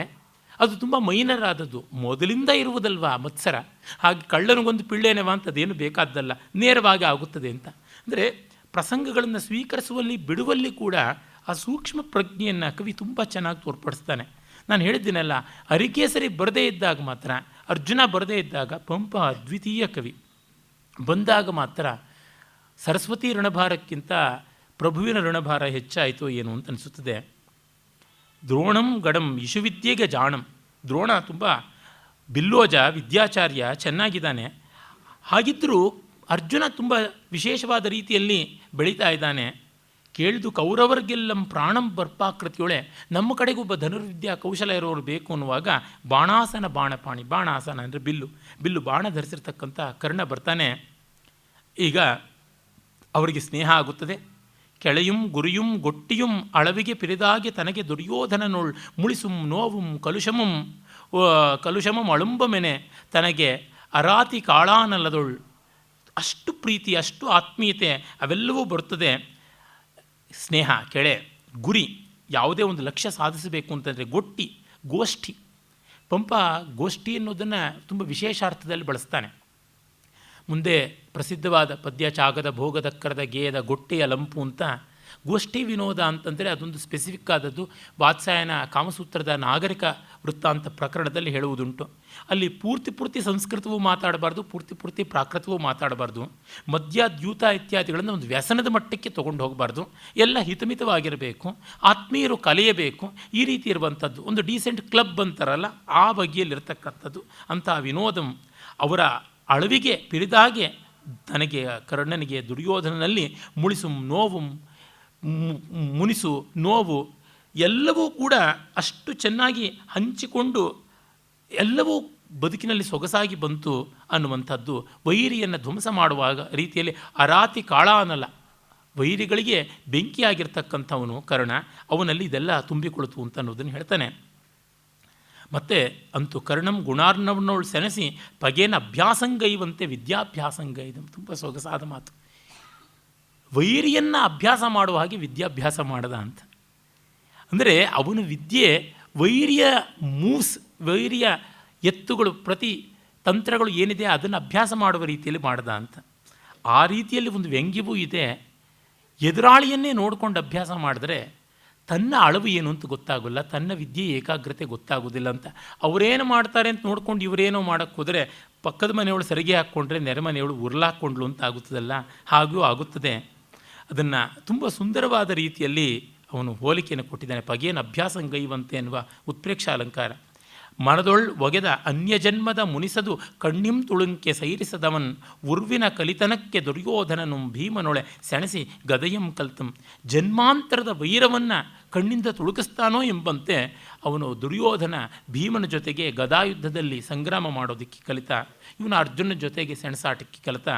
ಅದು ತುಂಬ ಮೈನರ್ ಆದದ್ದು, ಮೊದಲಿಂದ ಇರುವುದಲ್ವ ಮತ್ಸರ. ಹಾಗೆ ಕಳ್ಳನಿಗೊಂದು ಪಿಳ್ಳೆನೆವ ಅಂತದೇನು ಬೇಕಾದ್ದಲ್ಲ, ನೇರವಾಗಿ ಆಗುತ್ತದೆ ಅಂತ. ಅಂದರೆ ಪ್ರಸಂಗಗಳನ್ನು ಸ್ವೀಕರಿಸುವಲ್ಲಿ ಬಿಡುವಲ್ಲಿ ಕೂಡ ಆ ಸೂಕ್ಷ್ಮ ಪ್ರಜ್ಞೆಯನ್ನು ಕವಿ ತುಂಬ ಚೆನ್ನಾಗಿ ತೋರ್ಪಡಿಸ್ತಾನೆ. ನಾನು ಹೇಳಿದ್ದೀನಲ್ಲ, ಅರಿಕೇಸರಿ ಬರದೇ ಇದ್ದಾಗ ಮಾತ್ರ, ಅರ್ಜುನ ಬರದೇ ಇದ್ದಾಗ ಪಂಪ ಅದ್ವಿತೀಯ ಕವಿ. ಬಂದಾಗ ಮಾತ್ರ ಸರಸ್ವತಿ ಋಣಭಾರಕ್ಕಿಂತ ಪ್ರಭುವಿನ ಋಣಭಾರ ಹೆಚ್ಚಾಯಿತು ಏನು ಅಂತ ಅನಿಸುತ್ತದೆ. ದ್ರೋಣಂ ಗಡಂ ಇಶುವಿದ್ಯೆಗೆ ಜಾಣಂ. ದ್ರೋಣ ತುಂಬ ಬಿಲ್ಲೋಜ, ವಿದ್ಯಾಚಾರ್ಯ, ಚೆನ್ನಾಗಿದ್ದಾನೆ. ಹಾಗಿದ್ದರೂ ಅರ್ಜುನ ತುಂಬ ವಿಶೇಷವಾದ ರೀತಿಯಲ್ಲಿ ಬೆಳೀತಾ ಇದ್ದಾನೆ. ಕೇಳಿದು ಕೌರವರಿಗೆಲ್ಲಂ ಪ್ರಾಣಂ ಬರ್ಪಾಕೃತಿಯೊಳೆ, ನಮ್ಮ ಕಡೆಗೊಬ್ಬ ಧನುರ್ವಿದ್ಯಾ ಕೌಶಲ ಇರೋರು ಬೇಕು ಅನ್ನುವಾಗ ಬಾಣಾಸನ ಬಾಣಪಾಣಿ, ಬಾಣಾಸನ ಅಂದರೆ ಬಿಲ್ಲು ಬಾಣ ಧರಿಸಿರ್ತಕ್ಕಂಥ ಕರ್ಣ ಬರ್ತಾನೆ. ಈಗ ಅವರಿಗೆ ಸ್ನೇಹ ಆಗುತ್ತದೆ. ಕೆಳೆಯುಂ ಗುರಿಯುಂ ಗೊಟ್ಟಿಯುಂ ಅಳವಿಗೆ ಪಿರಿದಾಗಿ ತನಗೆ ದುರ್ಯೋಧನನೊಳ್ ಮುಳಿಸುಂ ನೋವುಂ ಕಲುಷಮಂ ಅಳುಂಬಮೆನೆ ತನಗೆ ಅರಾತಿ ಕಾಳಾನಲ್ಲದೊಳ್. ಅಷ್ಟು ಪ್ರೀತಿ, ಅಷ್ಟು ಆತ್ಮೀಯತೆ ಅವೆಲ್ಲವೂ ಬರುತ್ತದೆ. ಸ್ನೇಹ, ಕೆಳೆ, ಗುರಿ, ಯಾವುದೇ ಒಂದು ಲಕ್ಷ್ಯ ಸಾಧಿಸಬೇಕು ಅಂತಂದರೆ ಗೋಷ್ಠಿ. ಪಂಪ ಗೋಷ್ಠಿ ಅನ್ನೋದನ್ನು ತುಂಬ ವಿಶೇಷಾರ್ಥದಲ್ಲಿ ಬಳಸ್ತಾನೆ. ಮುಂದೆ ಪ್ರಸಿದ್ಧವಾದ ಪದ್ಯ ಚಾಗದ ಭೋಗದಕ್ಕರದ ಗೇಯದ ಗೊಟ್ಟೆಯ ಲಂಪು ಅಂತ. ಗೋಷ್ಠಿ ವಿನೋದ ಅಂತಂದರೆ ಅದೊಂದು ಸ್ಪೆಸಿಫಿಕ್ ಆದದ್ದು. ವಾತ್ಸಾಯನ ಕಾಮಸೂತ್ರದ ನಾಗರಿಕ ವೃತ್ತಾಂತ ಪ್ರಕರಣದಲ್ಲಿ ಹೇಳುವುದುಂಟು. ಅಲ್ಲಿ ಪೂರ್ತಿ ಸಂಸ್ಕೃತವೂ ಮಾತಾಡಬಾರ್ದು, ಪೂರ್ತಿ ಪ್ರಾಕೃತವೂ ಮಾತಾಡಬಾರ್ದು. ಮದ್ಯ ದ್ಯೂತ ಇತ್ಯಾದಿಗಳನ್ನು ಒಂದು ವ್ಯಸನದ ಮಟ್ಟಕ್ಕೆ ತೊಗೊಂಡು ಹೋಗಬಾರ್ದು. ಎಲ್ಲ ಹಿತಮಿತವಾಗಿರಬೇಕು, ಆತ್ಮೀಯರು ಕಲಿಯಬೇಕು. ಈ ರೀತಿ ಇರುವಂಥದ್ದು ಒಂದು ಡೀಸೆಂಟ್ ಕ್ಲಬ್ ಅಂತಾರಲ್ಲ, ಆ ಬಗೆಯಲ್ಲಿರ್ತಕ್ಕಂಥದ್ದು. ಅಂಥ ವಿನೋದಂ ಅವರ ಅಳವಿಗೆ ಪಿರಿದಾಗೆ ತನಗೆ ಕರ್ಣನಿಗೆ ದುರ್ಯೋಧನನಲ್ಲಿ ಮುನಿಸು ನೋವು ಎಲ್ಲವೂ ಕೂಡ ಅಷ್ಟು ಚೆನ್ನಾಗಿ ಹಂಚಿಕೊಂಡು ಎಲ್ಲವೂ ಬದುಕಿನಲ್ಲಿ ಸೊಗಸಾಗಿ ಬಂತು ಅನ್ನುವಂಥದ್ದು. ವೈರಿಯನ್ನು ಧ್ವಂಸ ಮಾಡುವಾಗ ರೀತಿಯಲ್ಲಿ ಅರಾತಿ ಕಾಳಾನಲ್ಲ, ವೈರಿಗಳಿಗೆ ಬೆಂಕಿಯಾಗಿರ್ತಕ್ಕಂಥವನು ಕರ್ಣ, ಅವನಲ್ಲಿ ಇದೆಲ್ಲ ತುಂಬಿಕೊಳ್ತು ಅಂತ ಅನ್ನೋದನ್ನು ಹೇಳ್ತಾನೆ. ಮತ್ತು ಅಂತೂ ಕರ್ಣಂ ಗುಣಾರ್ಣವನ್ನೋಳು ಸೆನೆಸಿ ಪಗೇನ ಅಭ್ಯಾಸಂಗೈವಂತೆ ವಿದ್ಯಾಭ್ಯಾಸಂಗೈದಂ. ತುಂಬ ಸೊಗಸಾದ ಮಾತು. ವೈರಿಯನ್ನು ಅಭ್ಯಾಸ ಮಾಡುವ ಹಾಗೆ ವಿದ್ಯಾಭ್ಯಾಸ ಮಾಡದ ಅಂತ. ಅಂದರೆ ಅವನ ವಿದ್ಯೆ ವೈರಿಯ ಮೂವ್ಸ್, ವೈರಿಯ ಎತ್ತುಗಳು, ಪ್ರತಿ ತಂತ್ರಗಳು ಏನಿದೆ ಅದನ್ನು ಅಭ್ಯಾಸ ಮಾಡುವ ರೀತಿಯಲ್ಲಿ ಮಾಡದ ಅಂತ. ಆ ರೀತಿಯಲ್ಲಿ ಒಂದು ವ್ಯಂಗ್ಯವೂ ಇದೆ. ಎದುರಾಳಿಯನ್ನೇ ನೋಡಿಕೊಂಡು ಅಭ್ಯಾಸ ಮಾಡಿದ್ರೆ ತನ್ನ ಅಳವು ಏನು ಅಂತ ಗೊತ್ತಾಗೋಲ್ಲ, ತನ್ನ ವಿದ್ಯೆ ಏಕಾಗ್ರತೆ ಗೊತ್ತಾಗೋದಿಲ್ಲ ಅಂತ. ಅವರೇನು ಮಾಡ್ತಾರೆ ಅಂತ ನೋಡ್ಕೊಂಡು ಇವರೇನೋ ಮಾಡೋಕ್ಕೆ ಹೋದರೆ ಪಕ್ಕದ ಮನೆಯವಳು ಸರಿಗೆ ಹಾಕ್ಕೊಂಡ್ರೆ ನೆರೆ ಮನೆಯವಳು ಉರುಳಾಕ್ಕೊಂಡ್ಲು ಅಂತ ಆಗುತ್ತದಲ್ಲ, ಹಾಗೂ ಆಗುತ್ತದೆ. ಅದನ್ನು ತುಂಬ ಸುಂದರವಾದ ರೀತಿಯಲ್ಲಿ ಅವನು ಹೋಲಿಕೆಯನ್ನು ಕೊಟ್ಟಿದ್ದಾನೆ. ಪಗೇನ ಅಭ್ಯಾಸಂಗೈವಂತೆ ಎನ್ನುವ ಉತ್ಪ್ರೇಕ್ಷ ಅಲಂಕಾರ. ಮನದೊಳ್ ಒಗೆದ ಅನ್ಯಜನ್ಮದ ಮುನಿಸದು ಕಣ್ಣಿಂ ತುಳುಂಕೆ ಸೈರಿಸದವನ್ ಉರ್ವಿನ ಕಲಿತನಕ್ಕೆ ದುರ್ಯೋಧನನು ಭೀಮನೊಳೆ ಸೆಣಸಿ ಗದಯಂ ಕಲ್ತಂ. ಜನ್ಮಾಂತರದ ವೈರವನ್ನು ಕಣ್ಣಿಂದ ತುಳುಕಿಸ್ತಾನೋ ಎಂಬಂತೆ ಅವನು ದುರ್ಯೋಧನ ಭೀಮನ ಜೊತೆಗೆ ಗದಾಯುದ್ಧದಲ್ಲಿ ಸಂಗ್ರಾಮ ಮಾಡೋದಕ್ಕೆ ಕಲಿತ, ಇವನು ಅರ್ಜುನನ ಜೊತೆಗೆ ಸೆಣಸಾಟಕ್ಕೆ ಕಲಿತ.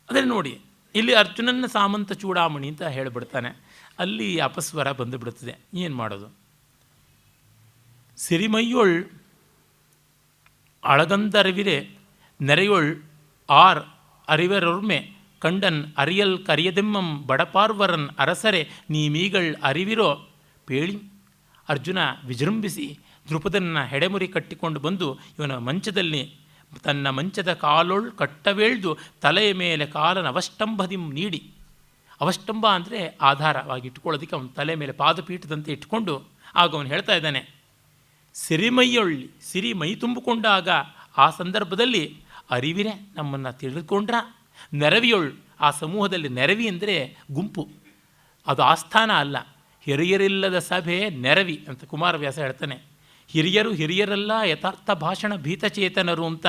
ಅದೇ ನೋಡಿ, ಇಲ್ಲಿ ಅರ್ಜುನನ ಸಾಮಂತ ಚೂಡಾಮಣಿ ಅಂತ ಹೇಳಿಬಿಡ್ತಾನೆ. ಅಲ್ಲಿ ಅಪಸ್ವರ ಬಂದುಬಿಡುತ್ತದೆ. ಏನು ಮಾಡೋದು? ಸಿರಿಮೈಯೊಳ್ ಅಳಗಂದರಿವಿರೆ ನೆರೆಯೊಳ್ ಆರ್ ಅರಿವರೊರ್ಮೆ ಕಂಡನ್ ಅರಿಯಲ್ ಕರಿಯದೆಮ್ಮಂ ಬಡಪಾರ್ವರನ್ ಅರಸರೆ ನೀಮೀಗಳ್ ಅರಿವಿರೋ ಪೇಳಿ. ಅರ್ಜುನ ವಿಜೃಂಭಿಸಿ ದ್ರುಪದನ ಹೆಡೆಮುರಿ ಕಟ್ಟಿಕೊಂಡು ಬಂದು ಇವನ ಮಂಚದಲ್ಲಿ ತನ್ನ ಮಂಚದ ಕಾಲೊಳ್ ಕಟ್ಟವೇಳ್ದು ತಲೆಯ ಮೇಲೆ ಕಾಲನ ಅವಷ್ಟಂಭದಿಂ ನೀಡಿ, ಅವಷ್ಟಂಬ ಅಂದರೆ ಆಧಾರವಾಗಿ ಇಟ್ಕೊಳ್ಳೋದಕ್ಕೆ ಅವನ ತಲೆ ಮೇಲೆ ಪಾದಪೀಠದಂತೆ ಇಟ್ಕೊಂಡು ಆಗ ಅವನು ಹೇಳ್ತಾ ಇದ್ದಾನೆ, ಸಿರಿಮೈಯೊಳ್ಳಿ ಸಿರಿ ಮೈ ತುಂಬಿಕೊಂಡಾಗ ಆ ಸಂದರ್ಭದಲ್ಲಿ ಅರಿವಿನೇ ನಮ್ಮನ್ನು ತಿಳಿದುಕೊಂಡ್ರ ನೆರವಿಯೊಳ್, ಆ ಸಮೂಹದಲ್ಲಿ ನೆರವಿ ಅಂದರೆ ಗುಂಪು, ಅದು ಆಸ್ಥಾನ ಅಲ್ಲ, ಹಿರಿಯರಿಲ್ಲದ ಸಭೆ ನೆರವಿ ಅಂತ ಕುಮಾರವ್ಯಾಸ ಹೇಳ್ತಾನೆ. ಹಿರಿಯರು ಹಿರಿಯರಲ್ಲ ಯಥಾರ್ಥ ಭಾಷಣ ಭೀತಚೇತನರು ಅಂತ.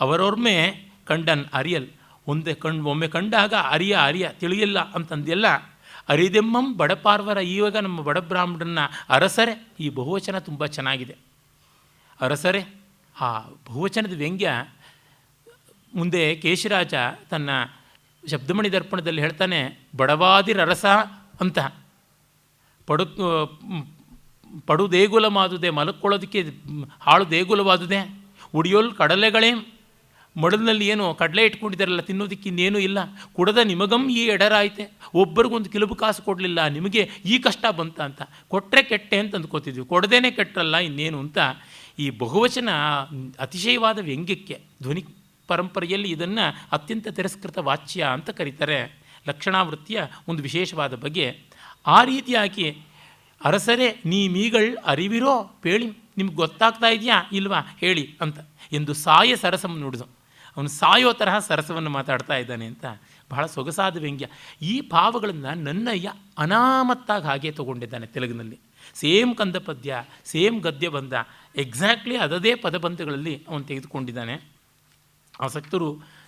ಅವರೊರ್ಮೆ ಕಂಡನ್ ಅರಿಯಲ್, ಒಮ್ಮೆ ಕಂಡಾಗ ಅರಿಯ ತಿಳಿಯಿಲ್ಲ ಅಂತಂದೆಲ್ಲ. ಅರಿದೆಮ್ಮಂ ಬಡಪಾರ್ವರ, ಈವಾಗ ನಮ್ಮ ಬಡಬ್ರಾಹ್ಮಣನ ಅರಸರೆ, ಈ ಬಹುವಚನ ತುಂಬ ಚೆನ್ನಾಗಿದೆ. ಅರಸರೆ, ಆ ಬಹುವಚನದ ವ್ಯಂಗ್ಯ ಮುಂದೆ ಕೇಶಿರಾಜ ತನ್ನ ಶಬ್ದಮಣಿ ದರ್ಪಣದಲ್ಲಿ ಹೇಳ್ತಾನೆ, ಬಡವಾದಿರರಸ ಅಂತ. ಪಡು ದೇಗುಲವಾದುದೆ, ಮಲಕ್ಕೊಳ್ಳೋದಕ್ಕೆ ಹಾಳು ದೇಗುಲವಾದುದೆ. ಉಡಿಯೋಲ್ ಕಡಲೆಗಳೇ, ಮಡಲಿನಲ್ಲಿ ಏನು ಕಡಲೆ ಇಟ್ಕೊಂಡಿದ್ದಾರಲ್ಲ, ತಿನ್ನೋದಕ್ಕೆ ಇನ್ನೇನು ಇಲ್ಲ. ಕುಡದ ನಿಮಗಂ ಈ ಎಡರಾಯ್ತೆ, ಒಬ್ಬರಿಗೊಂದು ಕಿಲುಬು ಕಾಸು ಕೊಡಲಿಲ್ಲ, ನಿಮಗೆ ಈ ಕಷ್ಟ ಬಂತ ಅಂತ. ಕೊಟ್ಟರೆ ಕೆಟ್ಟೆ ಅಂತ ಅಂದ್ಕೋತಿದ್ವಿ, ಕೊಡದೇನೆ ಕೆಟ್ಟರಲ್ಲ ಇನ್ನೇನು ಅಂತ. ಈ ಬಹುವಚನ ಅತಿಶಯವಾದ ವ್ಯಂಗ್ಯಕ್ಕೆ ಧ್ವನಿ ಪರಂಪರೆಯಲ್ಲಿ ಇದನ್ನು ಅತ್ಯಂತ ತಿರಸ್ಕೃತ ವಾಚ್ಯ ಅಂತ ಕರೀತಾರೆ. ಲಕ್ಷಣಾವೃತ್ತಿಯ ಒಂದು ವಿಶೇಷವಾದ ಬಗೆ. ಆ ರೀತಿಯಾಗಿ ಅರಸರೇ ನೀಮೀಗಳ್ ಅರಿವಿರೋ ಪೇಳಿ, ನಿಮ್ಗೆ ಗೊತ್ತಾಗ್ತಾ ಇದೆಯಾ ಇಲ್ವಾ ಹೇಳಿ ಅಂತ ಎಂದು ಸಾಯ ಸರಸಂ ನುಡಿದು, ಅವನು ಸಾಯೋ ತರಹ ಸರಸವನ್ನು ಮಾತಾಡ್ತಾ ಇದ್ದಾನೆ ಅಂತ ಬಹಳ ಸೊಗಸಾದ ವ್ಯಂಗ್ಯ. ಈ ಭಾವಗಳನ್ನು ನನ್ನಯ್ಯ ಅನಾಮತ್ತಾಗಿ ಹಾಗೆ ತಗೊಂಡಿದ್ದಾನೆ ತೆಲುಗಿನಲ್ಲಿ. ಸೇಮ್ ಕಂದ ಪದ್ಯ, ಸೇಮ್ ಗದ್ಯ ಬಂದ, ಎಕ್ಸಾಕ್ಟ್ಲಿ ಅದದೇ ಪದಬಂಧಗಳಲ್ಲಿ ಅವನು ತೆಗೆದುಕೊಂಡಿದ್ದಾನೆ. ಆಸಕ್ತರು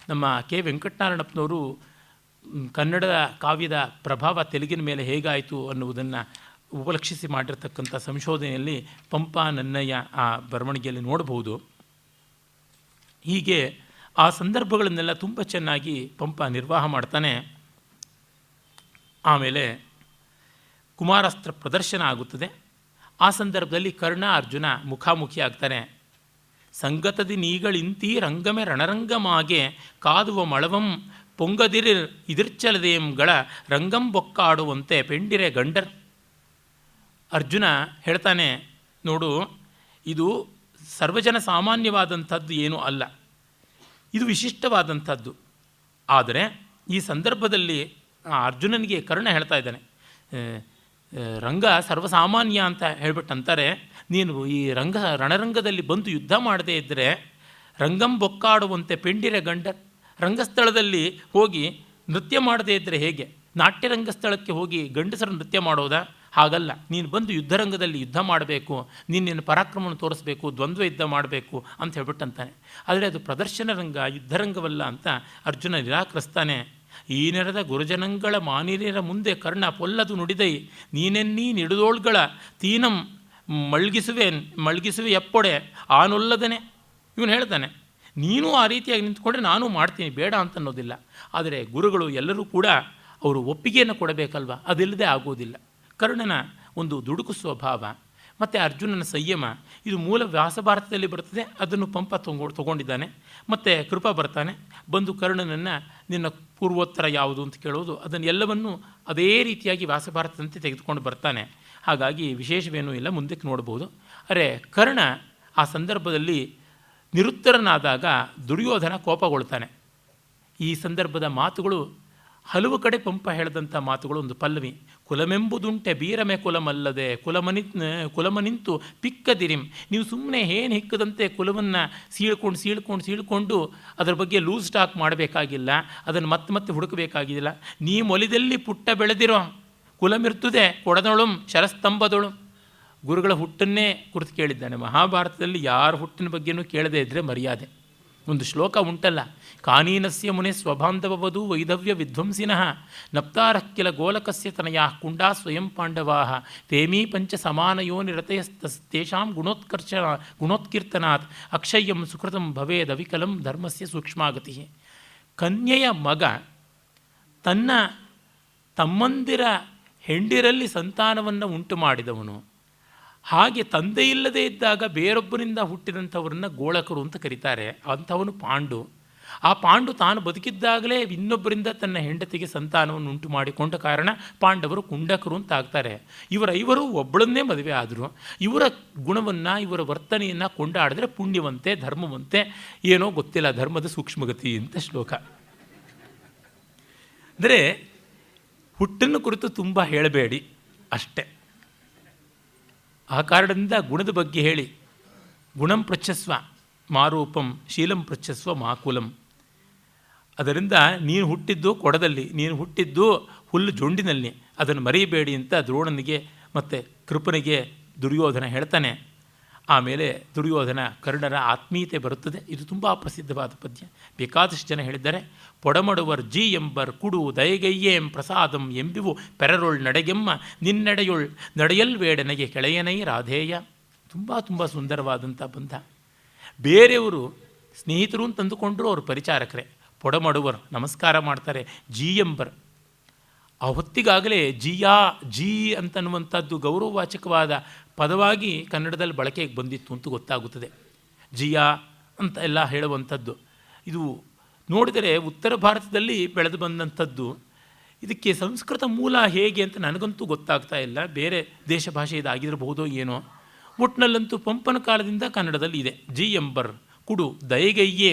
ನಮ್ಮ ಕೆ ವೆಂಕಟನಾರಾಯಣಪ್ಪನವರು ಕನ್ನಡದ ಕಾವ್ಯದ ಪ್ರಭಾವ ತೆಲುಗಿನ ಮೇಲೆ ಹೇಗಾಯಿತು ಅನ್ನುವುದನ್ನು ಉಪಲಕ್ಷಿಸಿ ಮಾಡಿರ್ತಕ್ಕಂಥ ಸಂಶೋಧನೆಯಲ್ಲಿ ಪಂಪ ನನ್ನಯ್ಯ ಆ ಬರವಣಿಗೆಯಲ್ಲಿ ನೋಡಬಹುದು. ಹೀಗೆ ಆ ಸಂದರ್ಭಗಳನ್ನೆಲ್ಲ ತುಂಬ ಚೆನ್ನಾಗಿ ಪಂಪ ನಿರ್ವಾಹ ಮಾಡ್ತಾನೆ. ಆಮೇಲೆ ಕುಮಾರಾಸ್ತ್ರ ಪ್ರದರ್ಶನ ಆಗುತ್ತದೆ. ಆ ಸಂದರ್ಭದಲ್ಲಿ ಕರ್ಣ ಅರ್ಜುನ ಮುಖಾಮುಖಿ ಆಗ್ತಾನೆ. ಸಂಗತದಿ ನೀಗಳಿಂತೀ ರಂಗಮೆ ರಣರಂಗಮಾಗೆ ಕಾದುವ ಮಳವಂ ಪೊಂಗದಿರಿರ್ ಇದಿರ್ಚಲದೇಂಗಳ ರಂಗಂ ಬೊಕ್ಕಾಡುವಂತೆ ಪೆಂಡಿರೆ ಗಂಡರ್. ಅರ್ಜುನ ಹೇಳ್ತಾನೆ, ನೋಡು, ಇದು ಸರ್ವಜನ ಸಾಮಾನ್ಯವಾದಂಥದ್ದು ಏನೂ ಅಲ್ಲ, ಇದು ವಿಶಿಷ್ಟವಾದಂಥದ್ದು. ಆದರೆ ಈ ಸಂದರ್ಭದಲ್ಲಿ ಅರ್ಜುನನಿಗೆ ಕರ್ಣ ಹೇಳ್ತಾ ಇದ್ದಾನೆ, ರಂಗ ಸರ್ವಸಾಮಾನ್ಯ ಅಂತ ಹೇಳ್ಬಿಟ್ಟಂತಾರೆ. ನೀನು ಈ ರಣರಂಗದಲ್ಲಿ ಬಂದು ಯುದ್ಧ ಮಾಡದೇ ಇದ್ದರೆ ರಂಗಂ ಬೊಕ್ಕಾಡುವಂತೆ ಪೆಂಡಿರೆ ಗಂಡರ್, ರಂಗಸ್ಥಳದಲ್ಲಿ ಹೋಗಿ ನೃತ್ಯ ಮಾಡದೇ ಇದ್ದರೆ ಹೇಗೆ? ನಾಟ್ಯ ರಂಗಸ್ಥಳಕ್ಕೆ ಹೋಗಿ ಗಂಡಸರು ನೃತ್ಯ ಮಾಡೋದಾ? ಹಾಗಲ್ಲ, ನೀನು ಬಂದು ಯುದ್ಧರಂಗದಲ್ಲಿ ಯುದ್ಧ ಮಾಡಬೇಕು, ನಿನ್ನ ಪರಾಕ್ರಮವನ್ನು ತೋರಿಸಬೇಕು, ದ್ವಂದ್ವ ಯುದ್ಧ ಮಾಡಬೇಕು ಅಂತ ಹೇಳ್ಬಿಟ್ಟಂತಾನೆ. ಆದರೆ ಅದು ಪ್ರದರ್ಶನ ರಂಗ, ಯುದ್ಧರಂಗವಲ್ಲ ಅಂತ ಅರ್ಜುನ ನಿರಾಕರಿಸ್ತಾನೆ. ಈ ನೆರೆದ ಗುರುಜನಂಗಳ ಮಾನಿರಿಯರ ಮುಂದೆ ಕರ್ಣ ಪೊಲ್ಲದು ನುಡಿದೈ ನೀನೆನ್ನೀ ನಿಡುದೋಳ್ಗಳ ತೀನಂ ಮಳ್ಗಿಸುವೆ ಎಪ್ಪೊಡೆ ಆನೊಲ್ಲದನೆ. ಇವನು ಹೇಳ್ತಾನೆ, ನೀನು ಆ ರೀತಿಯಾಗಿ ನಿಂತ್ಕೊಂಡ್ರೆ ನಾನು ಮಾಡ್ತೀನಿ, ಬೇಡ ಅಂತ ಅನ್ನೋದಿಲ್ಲ. ಆದರೆ ಗುರುಗಳು ಎಲ್ಲರೂ ಕೂಡ ಅವರು ಒಪ್ಪಿಗೆಯನ್ನು ಕೊಡಬೇಕಲ್ವ, ಅದಿಲ್ಲದೆ ಆಗೋದಿಲ್ಲ. ಕರ್ಣನ ಒಂದು ದುಡುಕು ಸ್ವಭಾವ ಮತ್ತು ಅರ್ಜುನನ ಸಂಯಮ ಇದು ಮೂಲ ವ್ಯಾಸಭಾರತದಲ್ಲಿ ಬರ್ತದೆ. ಅದನ್ನು ಪಂಪ ತಗೊಂಡಿದ್ದಾನೆ. ಮತ್ತು ಕೃಪ ಬರ್ತಾನೆ, ಬಂದು ಕರ್ಣನನ್ನು ನಿನ್ನ ಪೂರ್ವೋತ್ತರ ಯಾವುದು ಅಂತ ಕೇಳೋದು, ಅದನ್ನು ಎಲ್ಲವನ್ನೂ ಅದೇ ರೀತಿಯಾಗಿ ವ್ಯಾಸಭಾರತದಂತೆ ತೆಗೆದುಕೊಂಡು ಬರ್ತಾನೆ. ಹಾಗಾಗಿ ವಿಶೇಷವೇನೂ ಇಲ್ಲ, ಮುಂದಕ್ಕೆ ನೋಡ್ಬೋದು. ಅರೆ ಕರ್ಣ ಆ ಸಂದರ್ಭದಲ್ಲಿ ನಿರುತ್ತರನಾದಾಗ ದುರ್ಯೋಧನ ಕೋಪಗೊಳ್ತಾನೆ. ಈ ಸಂದರ್ಭದ ಮಾತುಗಳು ಹಲವು ಕಡೆ ಪಂಪ ಹೇಳಿದಂಥ ಮಾತುಗಳು. ಒಂದು ಪಲ್ಲವಿ, ಕುಲಮೆಂಬುದುಂಟೆ ಬೀರಮೆ ಕುಲಮಲ್ಲದೆ ಕುಲಮನಿಂತು ಪಿಕ್ಕದಿರಿಂ. ನೀವು ಸುಮ್ಮನೆ ಏನು ಹಿಕ್ಕದಂತೆ ಕುಲವನ್ನು ಸೀಳ್ಕೊಂಡು ಅದರ ಬಗ್ಗೆ ಲೂಸ್ ಟಾಕ್ ಮಾಡಬೇಕಾಗಿಲ್ಲ, ಅದನ್ನು ಮತ್ತೆ ಹುಡುಕಬೇಕಾಗಿಲ್ಲ. ನೀ ಮೊಲಿದಲ್ಲಿ ಪುಟ್ಟ ಬೆಳೆದಿರೋ ಕುಲಮಿರ್ತದೆ ಕೊಡದೊಳುಂ ಶರಸ್ತಂಭದೊಳು. ಗುರುಗಳ ಹುಟ್ಟನ್ನೇ ಕುರಿತು ಕೇಳಿದ್ದಾನೆ. ಮಹಾಭಾರತದಲ್ಲಿ ಯಾರ ಹುಟ್ಟಿನ ಬಗ್ಗೆನೂ ಕೇಳದೇ ಇದ್ದರೆ ಮರ್ಯಾದೆ. ಒಂದು ಶ್ಲೋಕ ಉಂಟಲ್ಲ, ಕಾನೀನಸ್ಯ ಮುನೆ ಸ್ವಬಾಂಧವವಧೂ ವೈಧವ್ಯ ವಿಧ್ವಂಸಿನಃ ನಪ್ತಾರಕ್ಕಿಲ ಗೋಲಕಸ್ಯ ತನಯಾ ಕುಂಡಾ ಸ್ವಯಂ ಪಾಂಡವಾ ತೇಮೀ ಪಂಚ ಸಮಾನಯೋ ನಿರತಯಸ್ತೇಷಾಂ ಗುಣೋತ್ಕೀರ್ತನಾತ್ ಅಕ್ಷಯ್ಯಂ ಸುಕೃತಂ ಭವೇದವಿಕಲಂ ಧರ್ಮಸ್ಯ ಸೂಕ್ಷ್ಮಾಗತಿ. ಕನ್ಯೆಯ ಮಗ ತನ್ನ ತಮ್ಮಂದಿರ ಹೆಂಡಿರಲ್ಲಿ ಸಂತಾನವನ್ನು ಉಂಟು ಮಾಡಿದವನು. ಹಾಗೆ ತಂದೆಯಿಲ್ಲದೆ ಇದ್ದಾಗ ಬೇರೊಬ್ಬರಿಂದ ಹುಟ್ಟಿದಂಥವ್ರನ್ನ ಗೋಳಕರು ಅಂತ ಕರೀತಾರೆ. ಅಂಥವನು ಪಾಂಡು. ಆ ಪಾಂಡು ತಾನು ಬದುಕಿದ್ದಾಗಲೇ ಇನ್ನೊಬ್ಬರಿಂದ ತನ್ನ ಹೆಂಡತಿಗೆ ಸಂತಾನವನ್ನು ಉಂಟು ಮಾಡಿಕೊಂಡ ಕಾರಣ ಪಾಂಡವರು ಕುಂಡಕರು ಅಂತ ಆಗ್ತಾರೆ. ಇವರೈವರು ಒಬ್ಬಳನ್ನೇ ಮದುವೆ ಆದರು. ಇವರ ಗುಣವನ್ನು, ಇವರ ವರ್ತನೆಯನ್ನು ಕೊಂಡಾಡಿದ್ರೆ ಪುಣ್ಯವಂತೆ, ಧರ್ಮವಂತೆ, ಏನೋ ಗೊತ್ತಿಲ್ಲ, ಧರ್ಮದ ಸೂಕ್ಷ್ಮಗತಿ ಅಂತ ಶ್ಲೋಕ. ಅಂದರೆ ಹುಟ್ಟನ್ನು ಕುರಿತು ತುಂಬ ಹೇಳಬೇಡಿ ಅಷ್ಟೆ. ಆ ಕಾರಣದಿಂದ ಗುಣದ ಬಗ್ಗೆ ಹೇಳಿ. ಗುಣಂ ಪೃಚ್ಛಸ್ವ ಮಾರೂಪಂ ಶೀಲಂ ಪೃಚ್ಛಸ್ವ ಮಾಕುಲಂ. ಅದರಿಂದ ನೀನು ಹುಟ್ಟಿದ್ದು ಕೊಡದಲ್ಲಿ, ನೀನು ಹುಟ್ಟಿದ್ದು ಹುಲ್ಲು ಜೊಂಡಿನಲ್ಲಿ, ಅದನ್ನು ಮರೆಯಬೇಡಿ ಅಂತ ದ್ರೋಣನಿಗೆ ಮತ್ತು ಕೃಪನಿಗೆ ದುರ್ಯೋಧನ ಹೇಳ್ತಾನೆ. ಆಮೇಲೆ ದುರ್ಯೋಧನ ಕರ್ಣರ ಆತ್ಮೀಯತೆ ಬರುತ್ತದೆ. ಇದು ತುಂಬ ಪ್ರಸಿದ್ಧವಾದ ಪದ್ಯ, ಬೇಕಾದಷ್ಟು ಜನ ಹೇಳಿದ್ದಾರೆ. ಪೊಡಮಡುವರ್ ಜಿ ಎಂಬರ್ ಕುಡು ದಯಗಯ್ಯೇಂ ಪ್ರಸಾದಂ ಎಂಬಿವು ಪೆರರೊಳ್ ನಡೆಗೆಮ್ಮ ನಿನ್ನಡೆಯೊಳ್ ನಡೆಯಲ್ವೇಡನೆಗೆ ಕೆಳೆಯನೈ ರಾಧೇಯ. ತುಂಬ ತುಂಬ ಸುಂದರವಾದಂಥ ಬಂಧ. ಬೇರೆಯವರು ಸ್ನೇಹಿತರು ಅಂತಂದುಕೊಂಡ್ರು ಅವರು ಪರಿಚಾರಕರೇ. ಪೊಡಮಡುವರ್ ನಮಸ್ಕಾರ ಮಾಡ್ತಾರೆ. ಜಿ ಎಂಬರ್, ಆ ಹೊತ್ತಿಗಾಗಲೇ ಜಿಯಾ, ಜಿ ಅಂತನ್ನುವಂಥದ್ದು ಗೌರವವಾಚಕವಾದ ಪದವಾಗಿ ಕನ್ನಡದಲ್ಲಿ ಬಳಕೆಗೆ ಬಂದಿತ್ತು ಅಂತ ಗೊತ್ತಾಗುತ್ತದೆ. ಜಿಯಾ ಅಂತ ಎಲ್ಲ ಹೇಳುವಂಥದ್ದು ಇದು ನೋಡಿದರೆ ಉತ್ತರ ಭಾರತದಲ್ಲಿ ಬೆಳೆದು ಬಂದಂಥದ್ದು. ಇದಕ್ಕೆ ಸಂಸ್ಕೃತ ಮೂಲ ಹೇಗೆ ಅಂತ ನನಗಂತೂ ಗೊತ್ತಾಗ್ತಾ ಇಲ್ಲ. ಬೇರೆ ದೇಶ ಭಾಷೆ ಇದಾಗಿರಬಹುದೋ ಏನೋ. ಒಟ್ಟಿನಲ್ಲಂತೂ ಪಂಪನ ಕಾಲದಿಂದ ಕನ್ನಡದಲ್ಲಿ ಇದೆ. ಜಿ ಎಂಬರ್ ಕುಡು ದಯೆಗಯ್ಯೇ,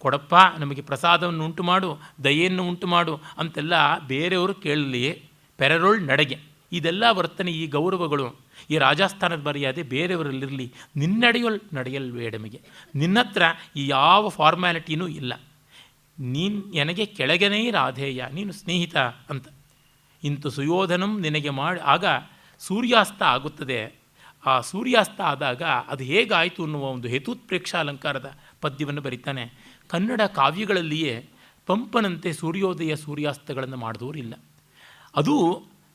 ಕೊಡಪ್ಪ ನಮಗೆ ಪ್ರಸಾದವನ್ನು ಉಂಟು ಮಾಡು, ದಯೆಯನ್ನು ಉಂಟು ಮಾಡು ಅಂತೆಲ್ಲ ಬೇರೆಯವರು ಕೇಳಲಿ. ಪೆರರೊಳ್ ನಡೆಗೆ, ಇದೆಲ್ಲ ವರ್ತನೆ, ಈ ಗೌರವಗಳು, ಈ ರಾಜಸ್ಥಾನದ ಮರ್ಯಾದೆ ಬೇರೆಯವರಲ್ಲಿರಲಿ. ನಿನ್ನಡೆಯೊಳ್ ನಡೆಯಲ್ವೇಡಮಿಗೆ, ನಿನ್ನತ್ರ ಈ ಯಾವ ಫಾರ್ಮ್ಯಾಲಿಟಿನೂ ಇಲ್ಲ. ನೀನು ನನಗೆ ಕೆಳಗನೇ ರಾಧೇಯ, ನೀನು ಸ್ನೇಹಿತ ಅಂತ. ಇಂತು ಸುಯೋಧನಂ ನಿನಗೆ ಮಾಡಿ, ಆಗ ಸೂರ್ಯಾಸ್ತ ಆಗುತ್ತದೆ. ಆ ಸೂರ್ಯಾಸ್ತ ಆದಾಗ ಅದು ಹೇಗಾಯಿತು ಅನ್ನುವ ಒಂದು ಹೇತುತ್ಪ್ರೇಕ್ಷಾಲಂಕಾರದ ಪದ್ಯವನ್ನು ಬರೀತಾನೆ. ಕನ್ನಡ ಕಾವ್ಯಗಳಲ್ಲಿಯೇ ಪಂಪನಂತೆ ಸೂರ್ಯೋದಯ ಸೂರ್ಯಾಸ್ತಗಳನ್ನು ಮಾಡಿದವರಿಲ್ಲ. ಅದು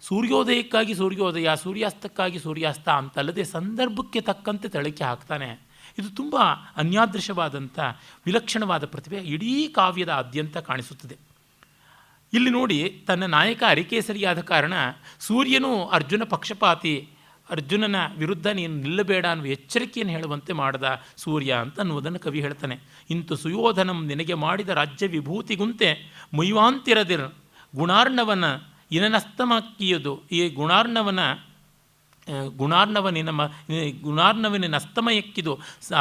ಸೂರ್ಯೋದಯಕ್ಕಾಗಿ ಸೂರ್ಯೋದಯ, ಸೂರ್ಯಾಸ್ತಕ್ಕಾಗಿ ಸೂರ್ಯಾಸ್ತ ಅಂತಲ್ಲದೆ ಸಂದರ್ಭಕ್ಕೆ ತಕ್ಕಂತೆ ತಳಿಕೆ ಹಾಕ್ತಾನೆ. ಇದು ತುಂಬ ಅನ್ಯಾದೃಶವಾದಂಥ ವಿಲಕ್ಷಣವಾದ ಪ್ರತಿಭೆ ಇಡೀ ಕಾವ್ಯದ ಆದ್ಯಂತ ಕಾಣಿಸುತ್ತದೆ. ಇಲ್ಲಿ ನೋಡಿ, ತನ್ನ ನಾಯಕ ಅರಿಕೇಸರಿಯಾದ ಕಾರಣ ಸೂರ್ಯನು ಅರ್ಜುನ ಪಕ್ಷಪಾತಿ, ಅರ್ಜುನನ ವಿರುದ್ಧ ನೀನು ನಿಲ್ಲಬೇಡ ಅನ್ನುವ ಎಚ್ಚರಿಕೆಯನ್ನು ಹೇಳುವಂತೆ ಮಾಡಿದ ಸೂರ್ಯ ಅಂತ ಅನ್ನುವುದನ್ನು ಕವಿ ಹೇಳ್ತಾನೆ. ಇಂತು ಸುಯೋಧನಂ ನಿನಗೆ ಮಾಡಿದ ರಾಜ್ಯ ವಿಭೂತಿಗುಂತೆ ಮುಯ್ವಾಂತಿರದಿರ್ ಗುಣಾರ್ಣವನ ಇನನಸ್ತಮಕ್ಕಿಯದು. ಈ ಗುಣಾರ್ಣವನಿನ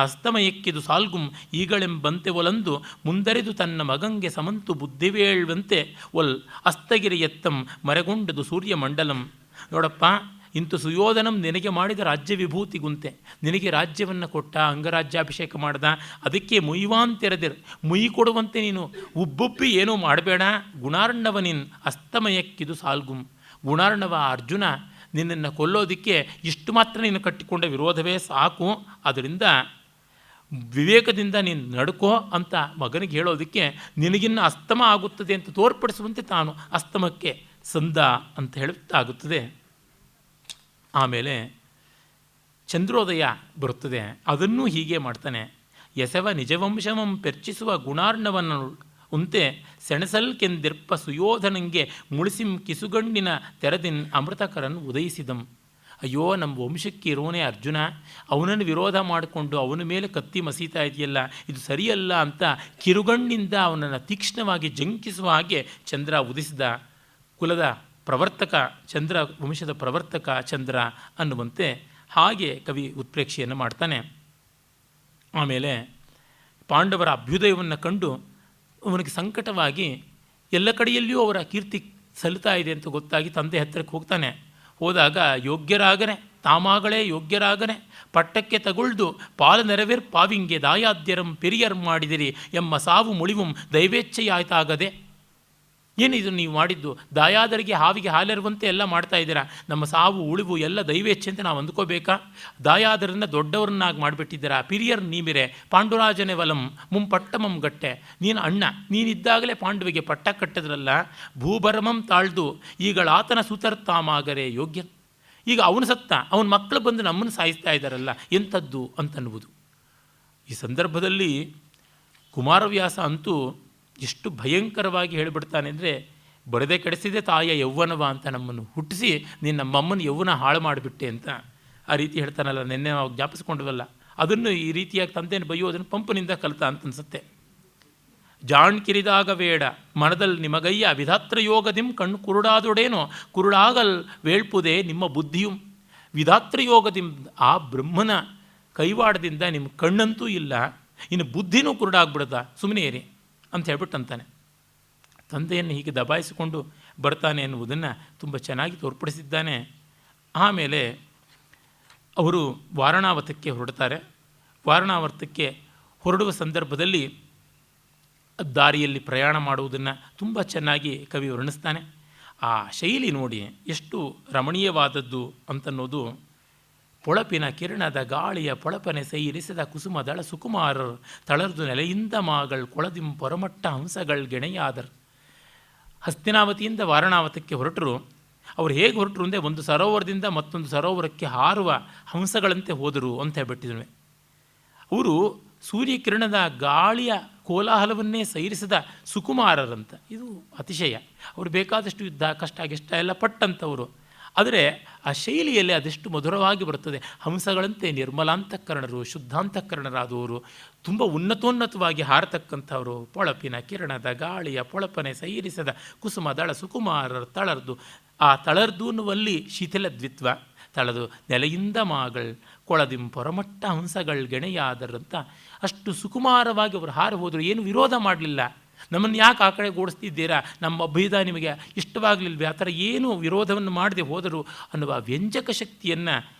ಅಸ್ತಮಯಕ್ಕಿದು ಸಾಲ್ಗುಂ ಈಗಳೆಂಬಂತೆ ಒಲಂದು ಮುಂದರಿದು ತನ್ನ ಮಗಂಗೆ ಸಮಂತು ಬುದ್ಧಿವೇಳುವಂತೆ ಒಲ್ ಅಸ್ತಗಿರಿ ಎತ್ತಂ ಮರೆಗೊಂಡದು ಸೂರ್ಯಮಂಡಲಂ. ನೋಡಪ್ಪ, ಇಂತು ಸುಯೋಧನಂ ನಿನಗೆ ಮಾಡಿದ ರಾಜ್ಯ ವಿಭೂತಿಗುಂತೆ, ನಿನಗೆ ರಾಜ್ಯವನ್ನು ಕೊಟ್ಟ, ಅಂಗರಾಜ್ಯಾಭಿಷೇಕ ಮಾಡ್ದ, ಅದಕ್ಕೆ ಮುಯ್ವಾಂತೆರದಿರ್, ಮುಯಿ ಕೊಡುವಂತೆ ನೀನು ಉಬ್ಬೊಬ್ಬಿ ಏನೂ ಮಾಡಬೇಡ. ಗುಣಾರ್ಣವನಿನ್ ಅಸ್ತಮಯಕ್ಕಿದು ಸಾಲ್ಗುಂ, ಗುಣಾರ್ಣವ ಅರ್ಜುನ ನಿನ್ನನ್ನು ಕೊಲ್ಲೋದಕ್ಕೆ ಇಷ್ಟು ಮಾತ್ರ ನೀನು ಕಟ್ಟಿಕೊಂಡ ವಿರೋಧವೇ ಸಾಕು, ಅದರಿಂದ ವಿವೇಕದಿಂದ ನೀನು ನಡ್ಕೋ ಅಂತ ಮಗನಿಗೆ ಹೇಳೋದಕ್ಕೆ ನಿನಗಿನ್ನ ಅಸ್ತಮ ಆಗುತ್ತದೆ ಅಂತ ತೋರ್ಪಡಿಸುವಂತೆ ತಾನು ಅಸ್ತಮಕ್ಕೆ ಸಂದ ಅಂತ ಹೇಳುತ್ತಾಗುತ್ತದೆ. ಆಮೇಲೆ ಚಂದ್ರೋದಯ ಬರುತ್ತದೆ, ಅದನ್ನೂ ಹೀಗೆ ಮಾಡ್ತಾನೆ. ಎಸವ ನಿಜವಂಶವಂ ಪೆರ್ಚಿಸುವ ಗುಣಾರ್ಣವನ್ನು ಉಂತೆ ಸೆಣಸಲ್ಕೆಂದಿರ್ಪ ಸುಯೋಧನಂಗೆ ಮುಳಿಸಿಂ ಕಿಸುಗಣ್ಣಿನ ತೆರದಿನ್ ಅಮೃತಕರನ್ ಉದಯಿಸಿದಂ. ಅಯ್ಯೋ, ನಮ್ಮ ವಂಶಕ್ಕೆ ಇರೋನೇ ಅರ್ಜುನ, ಅವನನ್ನು ವಿರೋಧ ಮಾಡಿಕೊಂಡು ಅವನ ಮೇಲೆ ಕತ್ತಿ ಮಸೀತಾ ಇದೆಯಲ್ಲ, ಇದು ಸರಿಯಲ್ಲ ಅಂತ ಕಿರುಗಣ್ಣಿಂದ ಅವನನ್ನು ತೀಕ್ಷ್ಣವಾಗಿ ಜಂಕಿಸುವ ಹಾಗೆ ಚಂದ್ರ ಉದಿಸಿದ. ಕುಲದ ಪ್ರವರ್ತಕ ಚಂದ್ರ, ವಂಶದ ಪ್ರವರ್ತಕ ಚಂದ್ರ ಅನ್ನುವಂತೆ ಹಾಗೆ ಕವಿ ಉತ್ಪ್ರೇಕ್ಷೆಯನ್ನು ಮಾಡ್ತಾನೆ. ಆಮೇಲೆ ಪಾಂಡವರ ಅಭ್ಯುದಯವನ್ನು ಕಂಡು ಅವನಿಗೆ ಸಂಕಟವಾಗಿ ಎಲ್ಲ ಕಡೆಯಲ್ಲಿಯೂ ಅವರ ಕೀರ್ತಿ ಸಲ್ಲುತ್ತಾ ಇದೆ ಅಂತ ಗೊತ್ತಾಗಿ ತಂದೆ ಹತ್ತಿರಕ್ಕೆ ಹೋಗ್ತಾನೆ. ಹೋದಾಗ ಯೋಗ್ಯರಾಗನೆ ತಾಮಾಗಳೇ ಯೋಗ್ಯರಾಗನೆ ಪಟ್ಟಕ್ಕೆ ತಗೊಳ್ದು ಪಾಲ ನೆರವೇರ್ ಪಾವಿಂಗೆ ದಾಯಾದ್ಯರಂ ಪೆರಿಯರ್ ಮಾಡಿದಿರಿ ಎಮ್ಮ ಸಾವು ಮುಳಿವುಂ ದೈವೇಚ್ಛೆಯಾಯ್ತಾಗದೆ. ಏನಿದು ನೀವು ಮಾಡಿದ್ದು? ದಾಯಾದರಿಗೆ ಹಾವಿಗೆ ಹಾಲೆರುವಂತೆ ಎಲ್ಲ ಮಾಡ್ತಾ ಇದ್ದೀರಾ. ನಮ್ಮ ಸಾವು ಉಳಿವು ಎಲ್ಲ ದೈವೇಚ್ಛೆ ಅಂತ ನಾವು ಅಂದ್ಕೋಬೇಕಾ? ದಾಯಾದರನ್ನು ದೊಡ್ಡವರನ್ನಾಗಿ ಮಾಡಿಬಿಟ್ಟಿದ್ದೀರಾ. ಪಿರಿಯರ್ ನೀಮಿರೆ ಪಾಂಡುರಾಜನೇ ವಲಂ ಮುಂಪಟ್ಟಮಂ ಗಟ್ಟೆ. ನೀನು ಅಣ್ಣ, ನೀನಿದ್ದಾಗಲೇ ಪಾಂಡುವಿಗೆ ಪಟ್ಟ ಕಟ್ಟಿದ್ರಲ್ಲ. ಭೂಭರಮಂ ತಾಳ್ದು ಈಗಳಾತನ ಸುತರ್ತಾಮಾಗರೆ ಯೋಗ್ಯ. ಈಗ ಅವನು ಸತ್ತ, ಅವನ ಮಕ್ಕಳು ಬಂದು ನಮ್ಮನ್ನು ಸಾಯಿಸ್ತಾ ಇದ್ದಾರಲ್ಲ, ಎಂಥದ್ದು ಅಂತನ್ನುವುದು. ಈ ಸಂದರ್ಭದಲ್ಲಿ ಕುಮಾರವ್ಯಾಸ ಅಂತೂ ಎಷ್ಟು ಭಯಂಕರವಾಗಿ ಹೇಳಿಬಿಡ್ತಾನೆ ಅಂದರೆ, ಬರದೆ ಕೆಡಿಸಿದೆ ತಾಯ ಯೌವನವ ಅಂತ ನಮ್ಮನ್ನು ಹುಟ್ಟಿಸಿ ನೀನು ನಮ್ಮಮ್ಮನ ಯೌವನ ಹಾಳು ಮಾಡಿಬಿಟ್ಟೆ ಅಂತ ಆ ರೀತಿ ಹೇಳ್ತಾನಲ್ಲ. ನಿನ್ನೆ ನಾವು ಜ್ಞಾಪಿಸ್ಕೊಂಡವಲ್ಲ, ಅದನ್ನು ಈ ರೀತಿಯಾಗಿ ತಂದೆಯನ್ನು ಬೈಯೋದನ್ನು ಪಂಪನಿಂದ ಕಲಿತ ಅಂತ ಅನಿಸುತ್ತೆ. ಜಾಣ್ಕಿರಿದಾಗ ಬೇಡ ಮನದಲ್ಲಿ ನಿಮಗಯ್ಯ ವಿಧಾತ್ರ ಯೋಗದಿಂ ಕಣ್ಣು ಕುರುಡಾದೊಡೇನೋ ಕುರುಡಾಗಲ್ ವೇಳ್ಪುದೆ ನಿಮ್ಮ ಬುದ್ಧಿಯು ವಿಧಾತ್ರ ಯೋಗದಿಂ ಆ ಬ್ರಹ್ಮನ ಕೈವಾಡದಿಂದ ನಿಮ್ಮ ಕಣ್ಣಂತೂ ಇಲ್ಲ, ಇನ್ನು ಬುದ್ಧಿನೂ ಕುರುಡಾಗ್ಬಿಡುತ್ತಾ, ಸುಮ್ಮನೆ ಇರಿ ಅಂತ ಹೇಳ್ಬಿಟ್ಟು ಅಂತಾನೆ. ತಂದೆಯನ್ನು ಹೀಗೆ ದಬಾಯಿಸಿಕೊಂಡು ಬರ್ತಾನೆ ಎನ್ನುವುದನ್ನು ತುಂಬ ಚೆನ್ನಾಗಿ ತೋರ್ಪಡಿಸಿದ್ದಾನೆ. ಆಮೇಲೆ ಅವರು ವಾರಣಾವತಕ್ಕೆ ಹೊರಡ್ತಾರೆ. ವಾರಣಾವತಕ್ಕೆ ಹೊರಡುವ ಸಂದರ್ಭದಲ್ಲಿ ದಾರಿಯಲ್ಲಿ ಪ್ರಯಾಣ ಮಾಡುವುದನ್ನು ತುಂಬ ಚೆನ್ನಾಗಿ ಕವಿ ವರ್ಣಿಸ್ತಾನೆ. ಆ ಶೈಲಿ ನೋಡಿ ಎಷ್ಟು ರಮಣೀಯವಾದದ್ದು ಅಂತನ್ನೋದು. ಪೊಳಪಿನ ಕಿರಣದ ಗಾಳಿಯ ಪೊಳಪನೆ ಸೈರಿಸಿದ ಕುಸುಮದಳ ಸುಕುಮಾರರು ತಳರ್ದು ನೆಲೆಯಿಂದ ಮಾಗಳು ಕೊಳದಿಂ ಪೊರಮಟ್ಟ ಹಂಸಗಳು ಗೆಣೆಯಾದರು. ಹಸ್ತಿನಾವತಿಯಿಂದ ವಾರಣಾವತಕ್ಕೆ ಹೊರಟರು. ಅವರು ಹೇಗೆ ಹೊರಟರು ಅಂದರೆ ಒಂದು ಸರೋವರದಿಂದ ಮತ್ತೊಂದು ಸರೋವರಕ್ಕೆ ಹಾರುವ ಹಂಸಗಳಂತೆ ಹೋದರು ಅಂತ ಹೇಳ್ಬಿಟ್ಟಿದ್ವಿ. ಅವರು ಸೂರ್ಯಕಿರಣದ ಗಾಳಿಯ ಕೋಲಾಹಲವನ್ನೇ ಸೈರಿಸಿದ ಸುಕುಮಾರರಂತ. ಇದು ಅತಿಶಯ. ಅವರು ಬೇಕಾದಷ್ಟು ಯುದ್ಧ ಕಷ್ಟ ಗಿಷ್ಟ ಎಲ್ಲ ಪಟ್ಟಂಥವರು. ಆದರೆ ಆ ಶೈಲಿಯಲ್ಲಿ ಅದೆಷ್ಟು ಮಧುರವಾಗಿ ಬರುತ್ತದೆ. ಹಂಸಗಳಂತೆ ನಿರ್ಮಲಾಂತಃಕರಣರು, ಶುದ್ಧಾಂತಃಕರಣರಾದವರು, ತುಂಬ ಉನ್ನತೋನ್ನತವಾಗಿ ಹಾರತಕ್ಕಂಥವರು. ಪೊಳಪಿನ ಕಿರಣದ ಗಾಳಿಯ ಪೊಳಪನೆ ಸೈರಿಸದ ಕುಸುಮದಳ ಸುಕುಮಾರರು ತಳರ್ದು. ಆ ತಳರ್ದು ಅನ್ನುವಲ್ಲಿ ಶಿಥಿಲ ದ್ವಿತ್ವ, ತಳದು ನೆಲೆಯಿಂದ ಮಾಗಳ್ ಕೊಳದಿಂ ಪೊರಮಟ್ಟ ಹಂಸಗಳು ಗೆಣೆಯಾದರಂತ ಅಷ್ಟು ಸುಕುಮಾರವಾಗಿ ಅವರು ಹಾರಿ ಹೋದರು. ಏನು ವಿರೋಧ ಮಾಡಲಿಲ್ಲ. ನಮ್ಮನ್ನು ಯಾಕೆ ಆ ಕಡೆ ಓಡಿಸ್ತಿದ್ದೀರಾ, ನಮ್ಮ ಅಭ್ಯುದ ನಿಮಗೆ ಇಷ್ಟವಾಗಲಿಲ್ವೇ, ಆ ಥರ ಏನು ವಿರೋಧವನ್ನು ಮಾಡದೆ ಹೋದರು ಅನ್ನುವ ವ್ಯಂಜಕ ಶಕ್ತಿಯನ್ನು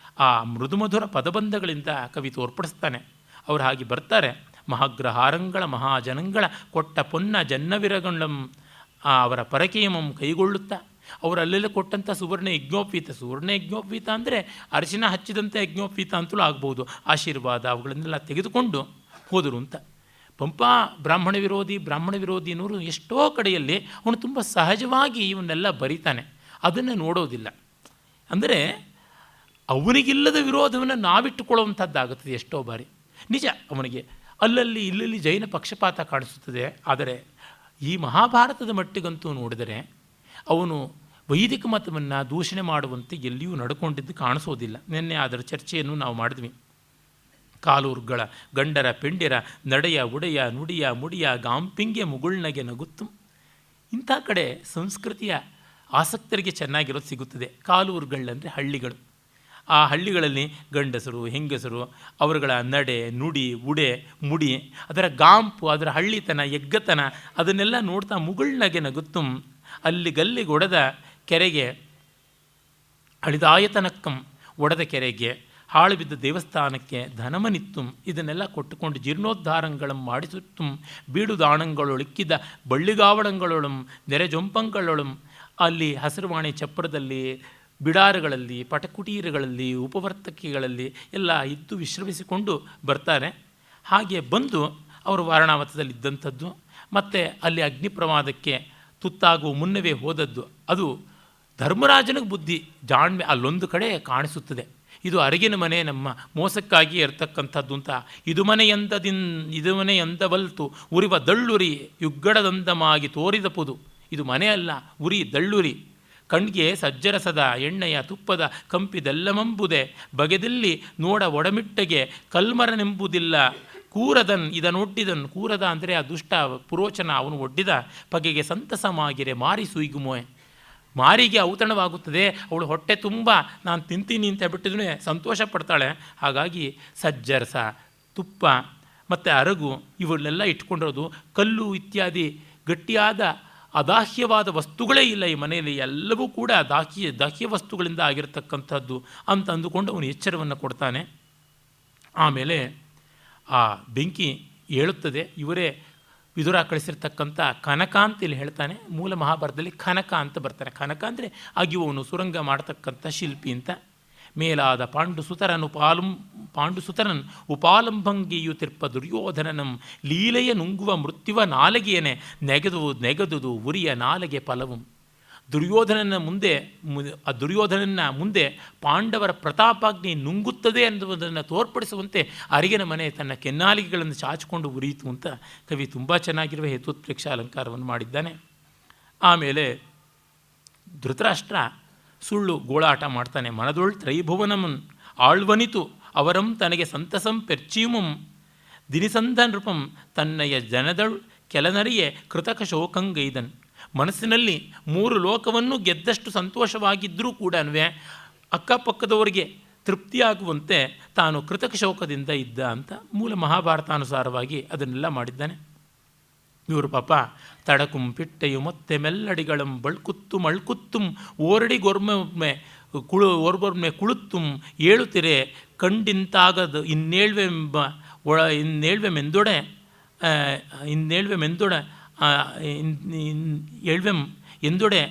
ಆ ಮೃದುಮಧುರ ಪದಬಂಧಗಳಿಂದ ಕವಿ ತೋರ್ಪಡಿಸ್ತಾನೆ. ಅವರು ಹಾಗೆ ಬರ್ತಾರೆ. ಮಹಾಗ್ರಹಾರಂಗಳ ಮಹಾಜನಂಗಳ ಕೊಟ್ಟ ಪೊನ್ನ ಜನ್ನವಿರಗಂಡಂ ಅವರ ಪರಕೇಮಂ ಕೈಗೊಳ್ಳುತ್ತಾ ಅವರು ಅಲ್ಲೆಲ್ಲ ಕೊಟ್ಟಂಥ ಸುವರ್ಣ ಯಜ್ಞೋಪೀತ, ಸುವರ್ಣ ಯಜ್ಞೋಪೀತ ಅಂದರೆ ಅರಿಶಿನ ಹಚ್ಚಿದಂಥ ಯಜ್ಞೋಪೀತ ಅಂತಲೂ ಆಗ್ಬೋದು, ಆಶೀರ್ವಾದ ಅವುಗಳನ್ನೆಲ್ಲ ತೆಗೆದುಕೊಂಡು ಹೋದರು ಅಂತ. ಪಂಪ ಬ್ರಾಹ್ಮಣ ವಿರೋಧಿ ಅನ್ನೋರು ಎಷ್ಟೋ ಕಡೆಯಲ್ಲಿ ಅವನು ತುಂಬ ಸಹಜವಾಗಿ ಇವನ್ನೆಲ್ಲ ಬರೀತಾನೆ, ಅದನ್ನು ನೋಡೋದಿಲ್ಲ. ಅಂದರೆ ಅವನಿಗಿಲ್ಲದ ವಿರೋಧವನ್ನು ನಾವಿಟ್ಟುಕೊಳ್ಳುವಂಥದ್ದಾಗುತ್ತದೆ ಎಷ್ಟೋ ಬಾರಿ. ನಿಜ, ಅವನಿಗೆ ಅಲ್ಲಲ್ಲಿ ಇಲ್ಲಲ್ಲಿ ಜೈನ ಪಕ್ಷಪಾತ ಕಾಣಿಸುತ್ತದೆ. ಆದರೆ ಈ ಮಹಾಭಾರತದ ಮಟ್ಟಿಗಂತೂ ನೋಡಿದರೆ ಅವನು ವೈದಿಕ ಮತವನ್ನು ದೂಷಣೆ ಮಾಡುವಂತೆ ಎಲ್ಲಿಯೂ ನಡ್ಕೊಂಡಿದ್ದು ಕಾಣಿಸೋದಿಲ್ಲ. ನಿನ್ನೆ ಅದರ ಚರ್ಚೆಯನ್ನು ನಾವು ಮಾಡಿದ್ವಿ. ಕಾಲೂರುಗಳ ಗಂಡರ ಪೆಂಡಿರ ನಡೆಯ ಉಡೆಯ ನುಡಿಯ ಮುಡಿಯ ಗಾಂಪಿಂಗೆ ಮುಗುಳ್ನಗೆ ನಗುತ್ತು. ಇಂಥ ಕಡೆ ಸಂಸ್ಕೃತಿಯ ಆಸಕ್ತರಿಗೆ ಚೆನ್ನಾಗಿರೋದು ಸಿಗುತ್ತದೆ. ಕಾಲೂರುಗಳಂದರೆ ಹಳ್ಳಿಗಳು. ಆ ಹಳ್ಳಿಗಳಲ್ಲಿ ಗಂಡಸರು ಹೆಂಗಸರು ಅವರುಗಳ ನಡೆ ನುಡಿ ಉಡೆ ಮುಡಿ ಅದರ ಗಾಂಪು ಅದರ ಹಳ್ಳಿತನ ಎಗ್ಗತನ ಅದನ್ನೆಲ್ಲ ನೋಡ್ತಾ ಮುಗುಳ್ನಗೆ ನಗುತ್ತುಂ. ಅಲ್ಲಿಗಲ್ಲಿಗೆ ಒಡೆದ ಕೆರೆಗೆ ಅಳಿದಾಯತನಕ್ಕಂ, ಒಡೆದ ಕೆರೆಗೆ ಹಾಳು ಬಿದ್ದ ದೇವಸ್ಥಾನಕ್ಕೆ ಧನಮನಿತ್ತುಂ. ಇದನ್ನೆಲ್ಲ ಕೊಟ್ಟುಕೊಂಡು ಜೀರ್ಣೋದ್ಧಾರಂಗಳಂ ಮಾಡಿಸುತ್ತುಂ. ಬೀಡುದಾಣಗಳೊಳಿಕ್ಕಿದ ಬಳ್ಳಿಗಾವಳಗಳೊಳಂ ನೆರೆ ಜೊಂಪಂಗಳೊಳಂ. ಅಲ್ಲಿ ಹಸಿರುವಾಣಿ ಚಪ್ಪರದಲ್ಲಿ ಬಿಡಾರುಗಳಲ್ಲಿ ಪಟಕುಟೀರಗಳಲ್ಲಿ ಉಪವರ್ತಕಿಗಳಲ್ಲಿ ಎಲ್ಲ ಇದ್ದು ವಿಶ್ರಮಿಸಿಕೊಂಡು ಬರ್ತಾರೆ. ಹಾಗೆ ಬಂದು ಅವರು ವಾರಣಾವತದಲ್ಲಿದ್ದಂಥದ್ದು ಮತ್ತು ಅಲ್ಲಿ ಅಗ್ನಿ ಪ್ರಮಾದಕ್ಕೆ ತುತ್ತಾಗುವ ಮುನ್ನವೇ ಹೋದದ್ದು. ಅದು ಧರ್ಮರಾಜನಿಗೆ ಬುದ್ಧಿ ಜಾಣ್ಮೆ ಅಲ್ಲೊಂದು ಕಡೆ ಕಾಣಿಸುತ್ತದೆ. ಇದು ಅರಗಿನ ಮನೆ ನಮ್ಮ ಮೋಸಕ್ಕಾಗಿ ಇರತಕ್ಕಂಥದ್ದು ಅಂತ. ಇದು ಮನೆಯಂದವಲ್ತು ಉರಿವ ದಳ್ಳುರಿ ಯುಗ್ಗಡದಂದಮಾಗಿ ತೋರಿದ ಪುದು. ಇದು ಮನೆ ಅಲ್ಲ, ಉರಿ ದಳ್ಳುರಿ. ಕಣ್ಗೆ ಸಜ್ಜರಸದ ಎಣ್ಣೆಯ ತುಪ್ಪದ ಕಂಪಿದೆಲ್ಲಮಂಬುದೆ ಬಗೆದಲ್ಲಿ ನೋಡ ಒಡಮಿಟ್ಟಗೆ ಕಲ್ಮರನೆಂಬುದಿಲ್ಲ. ಕೂರದನ್ ಇದನ್ನೊಡ್ಡಿದನ್, ಕೂರದ ಅಂದರೆ ಆ ದುಷ್ಟ ಪುರೋಚನ ಅವನು ಒಡ್ಡಿದ ಪಗೆಗೆ ಸಂತಸಮಾಗಿರೆ ಮಾರಿ ಸುಯ್ಗುಮೋಯ್. ಮಾರಿಗೆ ಔತಣವಾಗುತ್ತದೆ. ಅವಳು ಹೊಟ್ಟೆ ತುಂಬ ನಾನು ತಿಂತೀನಿ ಅಂತ ಬಿಟ್ಟಿದ್ರೆ ಸಂತೋಷ ಪಡ್ತಾಳೆ. ಹಾಗಾಗಿ ಸಜ್ಜರಸ ತುಪ್ಪ ಮತ್ತು ಅರಗು ಇವನ್ನೆಲ್ಲ ಇಟ್ಕೊಂಡಿರೋದು. ಕಲ್ಲು ಇತ್ಯಾದಿ ಗಟ್ಟಿಯಾದ ಅದಾಹ್ಯವಾದ ವಸ್ತುಗಳೇ ಇಲ್ಲ ಈ ಮನೆಯಲ್ಲಿ, ಎಲ್ಲವೂ ಕೂಡ ದಾಹ್ಯ ವಸ್ತುಗಳಿಂದ ಆಗಿರತಕ್ಕಂಥದ್ದು ಅಂತ ಅಂದುಕೊಂಡು ಅವನು ಎಚ್ಚರವನ್ನು ಕೊಡ್ತಾನೆ. ಆಮೇಲೆ ಆ ಬೆಂಕಿ ಏಳುತ್ತದೆ. ಇವರೇ ವಿದುರ ಕಳಿಸಿರ್ತಕ್ಕಂಥ ಕನಕ ಅಂತ ಇಲ್ಲಿ ಹೇಳ್ತಾನೆ. ಮೂಲ ಮಹಾಭಾರತದಲ್ಲಿ ಕನಕ ಅಂತ ಬರ್ತಾನೆ. ಕನಕ ಅಂದರೆ ಅಗಿಯುವವನು, ಸುರಂಗ ಮಾಡತಕ್ಕಂಥ ಶಿಲ್ಪಿ ಅಂತ. ಮೇಲಾದ ಪಾಂಡುಸುತರನ್ ಉಪಾಲಂಭಂಗಿಯುತಿರ್ಪ ದುರ್ಯೋಧನನಂ ಲೀಲೆಯ ನುಂಗುವ ಮೃತ್ಯುವ ನಾಲಗೆಯೇ ನೆಗೆದುದು ಉರಿಯ ನಾಲಗೆ ಫಲವು. ದುರ್ಯೋಧನನ ಮುಂದೆ ಪಾಂಡವರ ಪ್ರತಾಪಾಗ್ನಿ ನುಂಗುತ್ತದೆ ಅನ್ನುವುದನ್ನು ತೋರ್ಪಡಿಸುವಂತೆ ಅರಿಗಿನ ಮನೆ ತನ್ನ ಕೆನ್ನಾಲಿಗೆಗಳನ್ನು ಚಾಚಿಕೊಂಡು ಉರಿಯಿತು ಅಂತ ಕವಿ ತುಂಬ ಚೆನ್ನಾಗಿರುವ ಹೇತೋತ್ಪ್ರೇಕ್ಷ ಅಲಂಕಾರವನ್ನು ಮಾಡಿದ್ದಾನೆ. ಆಮೇಲೆ ಧೃತರಾಷ್ಟ್ರ ಸುಳ್ಳು ಗೋಳಾಟ ಮಾಡ್ತಾನೆ. ಮನದೊಳ್ ತ್ರೈಭುವನಮನ್ ಆಳ್ವನಿತು ಅವರಂ ತನಗೆ ಸಂತಸಂ ಪೆರ್ಚೀಮುಂ ದಿನಿಸಂಧ ನೃಪಂ ತನ್ನಯ ಜನದಳ್ ಕೆಲನರಿಯೇ ಕೃತಕ ಶೋಕಂಗೈದನ್. ಮನಸ್ಸಿನಲ್ಲಿ 3 ಲೋಕವನ್ನು ಗೆದ್ದಷ್ಟು ಸಂತೋಷವಾಗಿದ್ದರೂ ಕೂಡ ಅಕ್ಕಪಕ್ಕದವರಿಗೆ ತೃಪ್ತಿಯಾಗುವಂತೆ ತಾನು ಕೃತಕ ಶೋಕದಿಂದ ಇದ್ದ ಅಂತ ಮೂಲ ಮಹಾಭಾರತಾನುಸಾರವಾಗಿ ಅದನ್ನೆಲ್ಲ ಮಾಡಿದ್ದಾನೆ. ಇವರು ಪಾಪ ತಡಕುಂ ಪಿಟ್ಟೆಯು ಮತ್ತೆ ಮೆಲ್ಲಡಿಗಳಂ ಬಳ್ಕುತ್ತುಂ ಅಳ್ಕುತ್ತುಂ ಓರಡಿಗೊರ್ಮೆ ಓರ್ಗೊರ್ಮೆ ಕುಳುತ್ತುಂ ಏಳುತ್ತಿರೆ ಕಂಡಿಂತಾಗದು ಇನ್ನೇಳ್ವೆ ಮೆಂದೊಡೆ ಏಳ್ವೆಂ ಎಂದೊಡೆ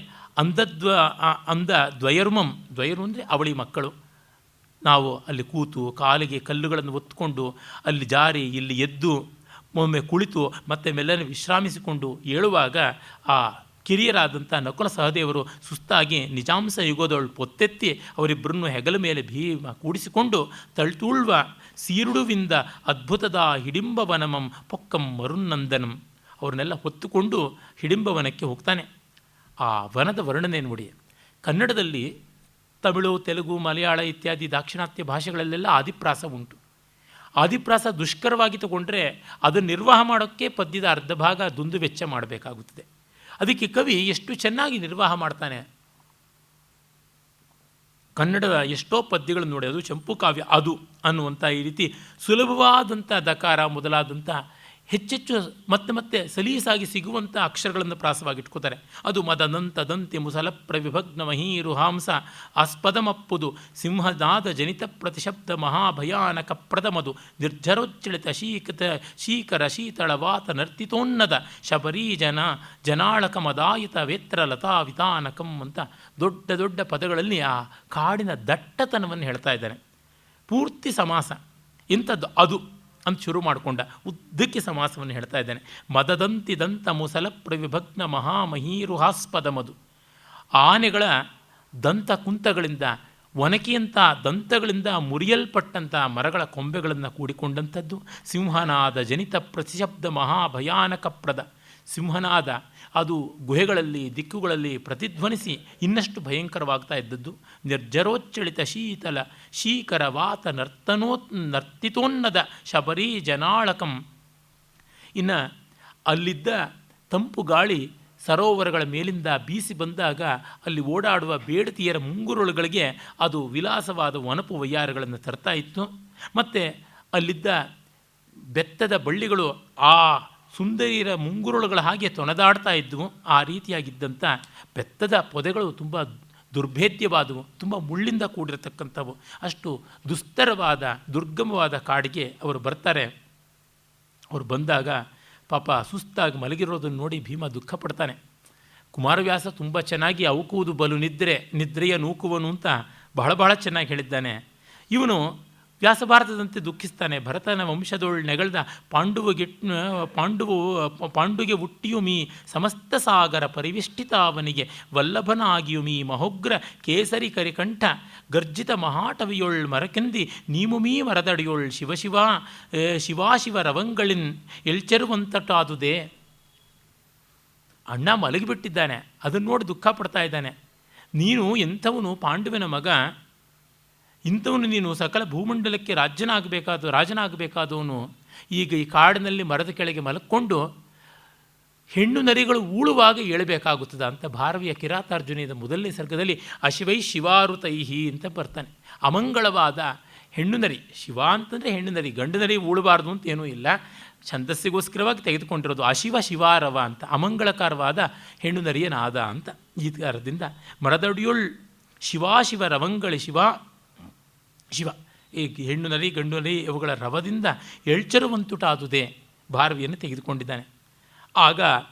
ಅಂದ ದ್ವಯರ್ಮಂ. ದ್ವಯರು ಅಂದರೆ ಅವಳಿ ಮಕ್ಕಳು. ನಾವು ಅಲ್ಲಿ ಕೂತು ಕಾಲಿಗೆ ಕಲ್ಲುಗಳನ್ನು ಒತ್ತುಕೊಂಡು ಅಲ್ಲಿ ಜಾರಿ ಇಲ್ಲಿ ಎದ್ದು ಒಮ್ಮೆ ಕುಳಿತು ಮತ್ತೆ ಮೆಲ್ಲನೆ ವಿಶ್ರಾಮಿಸಿಕೊಂಡು ಏಳುವಾಗ ಆ ಕಿರಿಯರಾದಂಥ ನಕುಲ ಸಹದೇವರು ಸುಸ್ತಾಗಿ ನಿಜಾಂಶ ಯುಗದೊಳು ಪೊತ್ತೆತ್ತಿ ಅವರಿಬ್ಬರನ್ನು ಹೆಗಲ ಮೇಲೆ ಭೀಮ ಕೂಡಿಸಿಕೊಂಡು ತಳ್ತುಳ್ವ ಸೀರುಡುವಿಂದ ಅದ್ಭುತದ ಹಿಡಿಂಬವನಮಂ ಪೊಕ್ಕಂ ಮರುನ್ನಂದನಂ. ಅವ್ರನ್ನೆಲ್ಲ ಹೊತ್ತುಕೊಂಡು ಹಿಡಿಂಬವನಕ್ಕೆ ಹೋಗ್ತಾನೆ. ಆ ವನದ ವರ್ಣನೆ ನೋಡಿ. ಕನ್ನಡದಲ್ಲಿ ತಮಿಳು, ತೆಲುಗು, ಮಲಯಾಳ ಇತ್ಯಾದಿ ದಾಕ್ಷಿಣಾತ್ಯ ಭಾಷೆಗಳಲ್ಲೆಲ್ಲ ಆದಿಪ್ರಾಸ ಉಂಟು. ಆದಿಪ್ರಾಸ ದುಷ್ಕರವಾಗಿ ತಗೊಂಡ್ರೆ ಅದನ್ನು ನಿರ್ವಾಹ ಮಾಡೋಕ್ಕೆ ಪದ್ಯದ ಅರ್ಧ ಭಾಗ ದುಂದು ವೆಚ್ಚ ಮಾಡಬೇಕಾಗುತ್ತದೆ. ಅದಕ್ಕೆ ಕವಿ ಎಷ್ಟು ಚೆನ್ನಾಗಿ ನಿರ್ವಾಹ ಮಾಡ್ತಾನೆ. ಕನ್ನಡದ ಎಷ್ಟೋ ಪದ್ಯಗಳನ್ನು ನೋಡಿ, ಅದು ಚಂಪು ಕಾವ್ಯ ಅದು ಅನ್ನುವಂಥ ಈ ರೀತಿ ಸುಲಭವಾದಂಥ ದಕಾರ ಮೊದಲಾದಂಥ ಹೆಚ್ಚೆಚ್ಚು ಮತ್ತೆ ಮತ್ತೆ ಸಲೀಸಾಗಿ ಸಿಗುವಂಥ ಅಕ್ಷರಗಳನ್ನು ಪ್ರಾಸವಾಗಿಟ್ಕೋತಾರೆ. ಅದು ಮದದಂತದಂತಿ ಮುಸಲ ಪ್ರವಿಭಗ್ನ ಮಹೀರುಹಾಂಸ ಆಸ್ಪದಮಪ್ಪುದು ಸಿಂಹನಾದ ಜನಿತ ಪ್ರತಿಶಬ್ದ ಮಹಾಭಯಾನಕ ಪ್ರದಮದು ನಿರ್ಜರೋಚ್ಚಳಿತ ಶೀಕರ ಶೀತಳವಾತ ನರ್ತಿತೋನ್ನದ ಶಬರೀಜನ ಜನಾಳಕ ಮದಾಯಿತ ವೇತ್ರ ಲತಾ ವಿತಾನಕಂ ಅಂತ ದೊಡ್ಡ ದೊಡ್ಡ ಪದಗಳಲ್ಲಿ ಆ ಕಾಡಿನ ದಟ್ಟತನವನ್ನು ಹೇಳ್ತಾ ಇದ್ದಾನೆ. ಪೂರ್ತಿ ಸಮಾಸ ಇಂಥದ್ದು ಅದು ಅಂತ ಶುರು ಮಾಡಿಕೊಂಡ ಉದ್ದಕ್ಕೆ ಸಮಾಸವನ್ನು ಹೇಳ್ತಾ ಇದ್ದಾನೆ. ಮದದಂತಿ ದಂತ ಮುಸಲ ಪ್ರವಿಭಗ್ನ ಮಹಾಮಹೀರುಹಾಸ್ಪದ ಮದು. ಆನೆಗಳ ದಂತ ಕುಂತಗಳಿಂದ ಒನಕೆಯಂಥ ದಂತಗಳಿಂದ ಮುರಿಯಲ್ಪಟ್ಟಂಥ ಮರಗಳ ಕೊಂಬೆಗಳನ್ನು ಕೂಡಿಕೊಂಡಂಥದ್ದು. ಸಿಂಹನಾದ ಜನಿತ ಪ್ರತಿಶಬ್ದ ಮಹಾಭಯಾನಕಪ್ರದ. ಸಿಂಹನಾದ ಅದು ಗುಹೆಗಳಲ್ಲಿ ದಿಕ್ಕುಗಳಲ್ಲಿ ಪ್ರತಿಧ್ವನಿಸಿ ಇನ್ನಷ್ಟು ಭಯಂಕರವಾಗ್ತಾ ಇದ್ದದ್ದು. ನಿರ್ಜರೋಚ್ಚಳಿತ ಶೀತಲ ಶೀಕರ ವಾತ ನರ್ತಿತೋನ್ನದ ಶಬರೀ ಜನಾಳಕಂ. ಇನ್ನು ಅಲ್ಲಿದ್ದ ತಂಪು ಗಾಳಿ ಸರೋವರಗಳ ಮೇಲಿಂದ ಬೀಸಿ ಬಂದಾಗ ಅಲ್ಲಿ ಓಡಾಡುವ ಬೇಡತಿಯರ ಮುಂಗುರುಳುಗಳಿಗೆ ಅದು ವಿಲಾಸವಾದ ವನಪು ವಯ್ಯಾರಗಳನ್ನು ತರ್ತಾ ಇತ್ತು. ಮತ್ತು ಅಲ್ಲಿದ್ದ ಬೆತ್ತದ ಬಳ್ಳಿಗಳು ಆ ಸುಂದರಿಯರ ಮುಂಗುರುಳುಗಳ ಹಾಗೆ ತೊಣದಾಡ್ತಾ ಇದ್ದವು. ಆ ರೀತಿಯಾಗಿದ್ದಂಥ ಬೆತ್ತದ ಪೊದೆಗಳು ತುಂಬ ದುರ್ಭೇದ್ಯವಾದವು, ತುಂಬ ಮುಳ್ಳಿಂದ ಕೂಡಿರತಕ್ಕಂಥವು. ಅಷ್ಟು ದುಸ್ತರವಾದ ದುರ್ಗಮವಾದ ಕಾಡಿಗೆ ಅವರು ಬರ್ತಾರೆ. ಅವರು ಬಂದಾಗ ಪಾಪ ಸುಸ್ತಾಗಿ ಮಲಗಿರೋದನ್ನು ನೋಡಿ ಭೀಮ ದುಃಖ ಪಡ್ತಾನೆ. ಕುಮಾರವ್ಯಾಸ ತುಂಬ ಚೆನ್ನಾಗಿ ಅವಕುವುದು ಬಲು ನಿದ್ರೆಯ ನೂಕುವನು ಅಂತ ಬಹಳ ಬಹಳ ಚೆನ್ನಾಗಿ ಹೇಳಿದ್ದಾನೆ. ಇವನು ವ್ಯಾಸಭಾರತದಂತೆ ದುಃಖಿಸ್ತಾನೆ. ಭರತನ ವಂಶದೊಳ್ ನೆಗಳ್ದ ಪಾಂಡುಗೆ ಹುಟ್ಟಿಯುಮೀ ಸಮಸ್ತ ಸಾಗರ ಪರಿವಿಷ್ಟಿತಾವನಿಗೆ ವಲ್ಲಭನಾಗಿಯುಮೀ ಮಹೋಗ್ರ ಕೇಸರಿ ಕರಿಕಂಠ ಗರ್ಜಿತ ಮಹಾಟವಿಯೊಳ್ ಮರಕೆಂದಿ ನೀಮುಮೀ ಮರದಡಿಯೊಳ್ ಶಿವಾಶಿವ ರವಂಗಳಿನ್ ಎಳ್ಚೆರುವಂತಟಾದುದೇ. ಅಣ್ಣ ಮಲಗಿಬಿಟ್ಟಿದ್ದಾನೆ, ಅದನ್ನು ನೋಡಿ ದುಃಖ ಪಡ್ತಾ ಇದ್ದಾನೆ. ನೀನು ಎಂಥವನು, ಪಾಂಡುವಿನ ಮಗ, ಇಂಥವನು ನೀನು ಸಕಲ ಭೂಮಂಡಲಕ್ಕೆ ರಾಜನಾಗಬೇಕಾದವನು ಈಗ ಈ ಕಾಡಿನಲ್ಲಿ ಮರದ ಕೆಳಗೆ ಮಲಕ್ಕೊಂಡು ಹೆಣ್ಣು ನರಿಗಳು ಊಳುವಾಗ ಏಳಬೇಕಾಗುತ್ತದೆ ಅಂತ ಭಾರವಿಯ ಕಿರಾತಾರ್ಜುನದ ಮೊದಲನೇ ಸರ್ಗದಲ್ಲಿ ಅಶಿವೈ ಶಿವಾರುತೈಹಿ ಅಂತ ಬರ್ತಾನೆ. ಅಮಂಗಳವಾದ ಹೆಣ್ಣು ನರಿ, ಶಿವ ಅಂತಂದರೆ ಹೆಣ್ಣು ನರಿ, ಗಂಡು ನರಿ ಊಳಬಾರ್ದು ಅಂತ ಏನೂ ಇಲ್ಲ, ಛಂದಸ್ಸಿಗೋಸ್ಕರವಾಗಿ ತೆಗೆದುಕೊಂಡಿರೋದು. ಅಶಿವ ಶಿವಾರವ ಅಂತ ಅಮಂಗಳಕರವಾದ ಹೆಣ್ಣು ನರಿಯ ನಾದ ಅಂತ ಈ ಕಾರದಿಂದ ಮರದಡಿಯೊಳ್ ಶಿವಾಶಿವ ರವಂಗಳಿ ಶಿವ ಈ ಹೆಣ್ಣು ನರಿ ಗಂಡು ನರಿ ಇವುಗಳ ರವದಿಂದ ಎಳ್ಚರುವಂತುಟಾದುದೇ ಭಾರವಿಯನ್ನು ತೆಗೆದುಕೊಂಡಿದ್ದಾನೆ. ಆಗ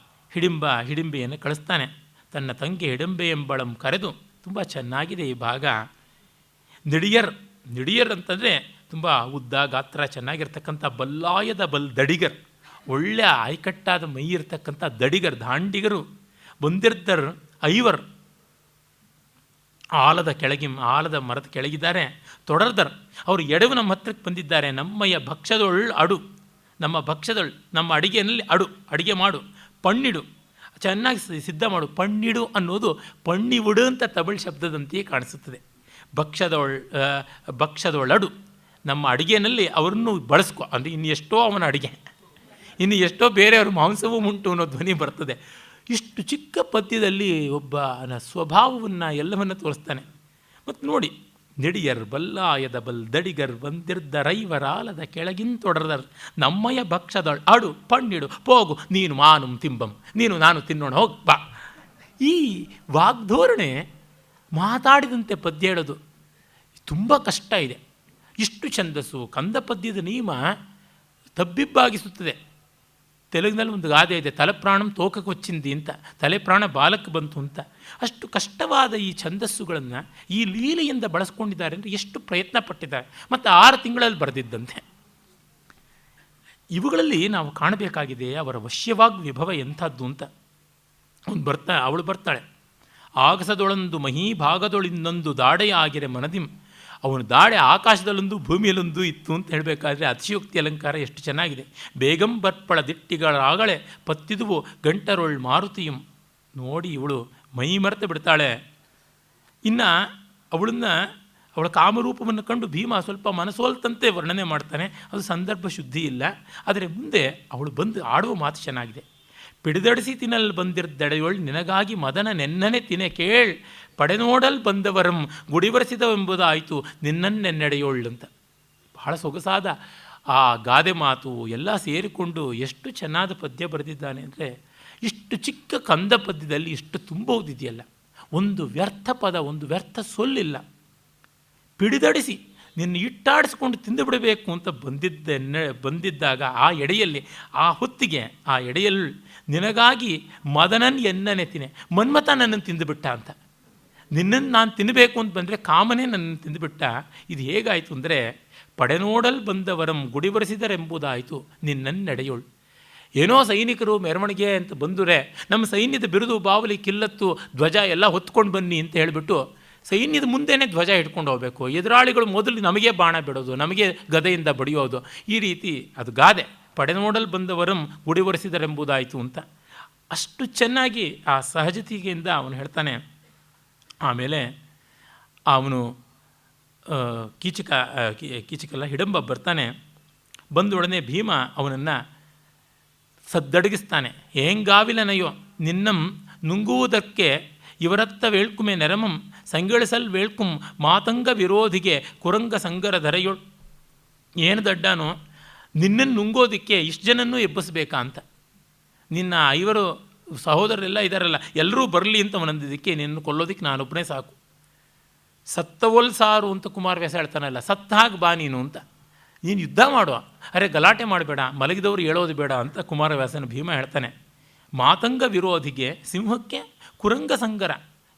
ಹಿಡಿಂಬೆಯನ್ನು ಕಳಿಸ್ತಾನೆ. ತನ್ನ ತಂಗಿ ಹಿಡಿಂಬೆ ಎಂಬಳಂ ಕರೆದು, ತುಂಬ ಚೆನ್ನಾಗಿದೆ ಈ ಭಾಗ. ನಿಡಿಯರ್ ಅಂತಂದರೆ ತುಂಬ ಉದ್ದ ಗಾತ್ರ ಚೆನ್ನಾಗಿರ್ತಕ್ಕಂಥ ಬಲ್ಲಾಯದ ದಡಿಗರ್, ಒಳ್ಳೆಯ ಆಯ್ಕಟ್ಟಾದ ಮೈ ಇರತಕ್ಕಂಥ ದಡಿಗರ್, ದಾಂಡಿಗರು ಬಂದಿರ್ದರ್ ಐವರ್ ಆಲದ ಮರದ ಕೆಳಗಿದ್ದಾರೆ. ತೊಡರ್ದರ್ ಅವರು ಎಡವು ನಮ್ಮ ಹತ್ರಕ್ಕೆ ಬಂದಿದ್ದಾರೆ. ನಮ್ಮಯ್ಯ ನಮ್ಮ ಅಡಿಗೆಯಲ್ಲಿ ಅಡಿಗೆ ಮಾಡು, ಪಣ್ಣಿಡು, ಚೆನ್ನಾಗಿ ಸಿದ್ಧ ಮಾಡು. ಪಣ್ಣಿಡು ಅನ್ನೋದು ಪಣ್ಣಿವುಡು ಅಂತ ತಮಿಳ್ ಶಬ್ದದಂತೆಯೇ ಕಾಣಿಸುತ್ತದೆ. ಭಕ್ಷದೊಳಡು ನಮ್ಮ ಅಡಿಗೆಯಲ್ಲಿ ಅವರನ್ನು ಬಳಸ್ಕೊ ಅಂದರೆ ಇನ್ನೆಷ್ಟೋ ಅವನ ಅಡಿಗೆ ಇನ್ನು ಎಷ್ಟೋ ಬೇರೆಯವರು ಮಾಂಸವೂ ಉಂಟು ಅನ್ನೋ ಧ್ವನಿ ಬರ್ತದೆ. ಇಷ್ಟು ಚಿಕ್ಕ ಪದ್ಯದಲ್ಲಿ ಒಬ್ಬನ ಸ್ವಭಾವವನ್ನು ಎಲ್ಲವನ್ನು ತೋರಿಸ್ತಾನೆ. ಮತ್ತು ನೋಡಿ, ನೆಡಿಯರ್ ಬಲ್ಲಾಯದ ಬಲ್ ದಡಿಗರ್ ಬಂದಿರ್ದ ರೈವರಾಲದ ಕೆಳಗಿಂತೊಡರ್ದರ್ ನಮ್ಮಯ ಭಕ್ಷದಳ್ ಆಡು ಪಣ್ಣಿಡು ಪೋಗು ನೀನು ಮಾನುಂ ತಿಂಬಂ, ನೀನು ನಾನು ತಿನ್ನೋಣ ಹೋಗಿ ಬಾ. ಈ ವಾಗ್ಧೋರಣೆ ಮಾತಾಡಿದಂತೆ ಪದ್ಯ ಹೇಳೋದು ತುಂಬ ಕಷ್ಟ ಇದೆ. ಇಷ್ಟು ಛಂದಸ್ಸು, ಕಂದ ಪದ್ಯದ ನಿಯಮ ತಬ್ಬಿಬ್ಬಾಗಿಸುತ್ತದೆ. ತೆಲುಗಿನಲ್ಲಿ ಒಂದು ಗಾದೆ ಇದೆ, ತಲೆಪ್ರಾಣಂ ತೋಕಕ್ಕೊಚ್ಚಿಂದಿ ಅಂತ, ತಲೆ ಪ್ರಾಣ ಬಾಲಕ್ಕೆ ಬಂತು ಅಂತ. ಅಷ್ಟು ಕಷ್ಟವಾದ ಈ ಛಂದಸ್ಸುಗಳನ್ನು ಈ ಲೀಲೆಯಿಂದ ಬಳಸ್ಕೊಂಡಿದ್ದಾರೆ ಅಂದರೆ ಎಷ್ಟು ಪ್ರಯತ್ನ ಪಟ್ಟಿದ್ದಾರೆ. ಮತ್ತು 6 ತಿಂಗಳಲ್ಲಿ ಬರೆದಿದ್ದಂತೆ. ಇವುಗಳಲ್ಲಿ ನಾವು ಕಾಣಬೇಕಾಗಿದೆ ಅವರ ವಶ್ಯವಾಗ್ ವಿಭವ ಎಂಥದ್ದು ಅಂತ. ಅವಳು ಬರ್ತಾಳೆ, ಆಗಸದೊಳೊಂದು ಮಹೀಭಾಗದೊಳಿನ್ನೊಂದು ದಾಡೆಯಾಗಿರೆ ಮನದಿಂ. ಅವನು ದಾಡೆ ಆಕಾಶದಲ್ಲೊಂದು ಭೂಮಿಯಲ್ಲೊಂದು ಇತ್ತು ಅಂತ ಹೇಳಬೇಕಾದ್ರೆ ಅತಿಶಯೋಕ್ತಿ ಅಲಂಕಾರ ಎಷ್ಟು ಚೆನ್ನಾಗಿದೆ. ಬೇಗಂ ಬರ್ಪಳ ದಿಟ್ಟಿಗಳಾಗಳೆ ಪತ್ತಿದುವು ಗಂಟರೊಳ್ ಮಾರುತಿಯಂ. ನೋಡಿ, ಇವಳು ಮೈ ಮರೆತು ಬಿಡ್ತಾಳೆ. ಇನ್ನು ಅವಳ ಕಾಮರೂಪವನ್ನು ಕಂಡು ಭೀಮ ಸ್ವಲ್ಪ ಮನಸೋಲ್ತಂತೆ ವರ್ಣನೆ ಮಾಡ್ತಾನೆ. ಅದು ಸಂದರ್ಭ ಶುದ್ಧಿ ಇಲ್ಲ. ಆದರೆ ಮುಂದೆ ಅವಳು ಬಂದು ಆಡುವ ಮಾತು ಚೆನ್ನಾಗಿದೆ. ಪಿಡಿದಡಿಸಿ ತಿನ್ನಲ್ ಬಂದಿರ್ದೆಡೆಯೊಳ್ ನಿನಗಾಗಿ ಮದನ ನೆನ್ನನೆ ತಿನೆ ಕೇಳ್ ಪಡೆನೋಡಲ್ ಬಂದವರಂ ಗುಡಿವರಿಸಿದವೆಂಬುದಾಯಿತು ನಿನ್ನನ್ನೆನ್ನೆಡೆಯೋಳ್ ಅಂತ. ಬಹಳ ಸೊಗಸಾದ ಆ ಗಾದೆ ಮಾತು ಎಲ್ಲ ಸೇರಿಕೊಂಡು ಎಷ್ಟು ಚೆನ್ನಾದ ಪದ್ಯ ಬರೆದಿದ್ದಾನೆ ಅಂದರೆ, ಇಷ್ಟು ಚಿಕ್ಕ ಕಂದ ಪದ್ಯದಲ್ಲಿ ಇಷ್ಟು ತುಂಬುವುದಿದೆಯಲ್ಲ. ಒಂದು ವ್ಯರ್ಥ ಪದ, ಒಂದು ವ್ಯರ್ಥ ಸೊಲ್ಲಿಲ್ಲ. ಪಿಡಿದಡಿಸಿ ನಿನ್ನ ಇಟ್ಟಾಡಿಸ್ಕೊಂಡು ತಿಂದು ಬಿಡಬೇಕು ಅಂತ ಬಂದಿದ್ದಾಗ ಆ ಎಡೆಯಲ್ಲಿ, ಆ ಹೊತ್ತಿಗೆ ಆ ಎಡೆಯಲ್ಲಿ ನಿನಗಾಗಿ ಮದನನ್ ಎನ್ನನೆತ್ತಿನೆ, ಮನ್ಮಥ ನನ್ನನ್ನು ತಿಂದುಬಿಟ್ಟ ಅಂತ. ನಿನ್ನನ್ನು ನಾನು ತಿನ್ನಬೇಕು ಅಂತ ಬಂದರೆ ಕಾಮನೇ ನನ್ನನ್ನು ತಿಂದುಬಿಟ್ಟ. ಇದು ಹೇಗಾಯಿತು ಅಂದರೆ, ಪಡೆನೋಡಲ್ ಬಂದವರಂ ಗುಡಿವರಿಸಿದರೆಂಬುದಾಯಿತು ನಿನ್ನನ್ನೆಡೆಯೋಳು. ಏನೋ ಸೈನಿಕರು ಮೆರವಣಿಗೆ ಅಂತ ಬಂದರೆ ನಮ್ಮ ಸೈನ್ಯದ ಬಿರುದು ಬಾವಲಿ ಕಿಲ್ಲತ್ತು ಧ್ವಜ ಎಲ್ಲ ಹೊತ್ಕೊಂಡು ಬನ್ನಿ ಅಂತ ಹೇಳಿಬಿಟ್ಟು ಸೈನ್ಯದ ಮುಂದೆನೇ ಧ್ವಜ ಇಟ್ಕೊಂಡು ಹೋಗಬೇಕು. ಎದುರಾಳಿಗಳು ಮೊದಲು ನಮಗೆ ಬಾಣ ಬಿಡೋದು, ನಮಗೆ ಗದೆಯಿಂದ ಬಡಿಯೋದು, ಈ ರೀತಿ ಅದು ಗಾದೆ. ಪಡೆನೋಡಲ್ ಬಂದವರಂ ಗುಡಿವರಿಸಿದರೆಂಬುದಾಯಿತು ಅಂತ ಅಷ್ಟು ಚೆನ್ನಾಗಿ ಆ ಸಹಜತೆಯಿಂದ ಅವನು ಹೇಳ್ತಾನೆ. ಆಮೇಲೆ ಅವನು ಕೀಚಕಲ್ಲ ಹಿಡಂಬ ಬರ್ತಾನೆ. ಬಂದೊಡನೆ ಭೀಮ ಅವನನ್ನು ಸದ್ದಡಗಿಸ್ತಾನೆ. ಹೇಂಗಾವಿಲನಯೋ ನಿನ್ನಂ ನುಂಗುವುದಕ್ಕೆ ಇವರತ್ತ ವೇಳ್ಕುಮೆ ನೆರಮಂ ಸಂಗಳಿಸಲ್ ವೇಳ್ಕುಂ ಮಾತಂಗ ವಿರೋಧಿಗೆ ಕುರಂಗ ಸಂಗರ ಧರೆಯೊಳ್. ಏನು ದಡ್ಡನೋ, ನಿನ್ನನ್ನು ನುಂಗೋದಕ್ಕೆ ಇಷ್ಟು ಜನನ್ನೂ ಎಬ್ಬಿಸ್ಬೇಕಾ ಅಂತ. ನಿನ್ನ 5 ಸಹೋದರರೆಲ್ಲ ಇದ್ದಾರಲ್ಲ, ಎಲ್ಲರೂ ಬರಲಿ ಅಂತ ಅವನಂದಿದ್ದಕ್ಕೆ ನಿನ್ನನ್ನು ಕೊಲ್ಲೋದಕ್ಕೆ ನಾನೊಬ್ಬನೇ ಸಾಕು. ಸತ್ತವೊಲ್ ಸಾರು ಅಂತ ಕುಮಾರವ್ಯಾಸ ಹೇಳ್ತಾನಲ್ಲ, ಸತ್ತ ಹಾಗೆ ಬಾ ನೀನು ಅಂತ. ನೀನು ಯುದ್ಧ ಮಾಡುವ, ಅರೆ ಗಲಾಟೆ ಮಾಡಬೇಡ, ಮಲಗಿದವರು ಹೇಳೋದು ಬೇಡ ಅಂತ ಕುಮಾರವ್ಯಾಸನ ಭೀಮ ಹೇಳ್ತಾನೆ. ಮಾತಂಗ ವಿರೋಧಿಗೆ ಸಿಂಹಕ್ಕೆ ಕುರಂಗ ಸಂಗರ,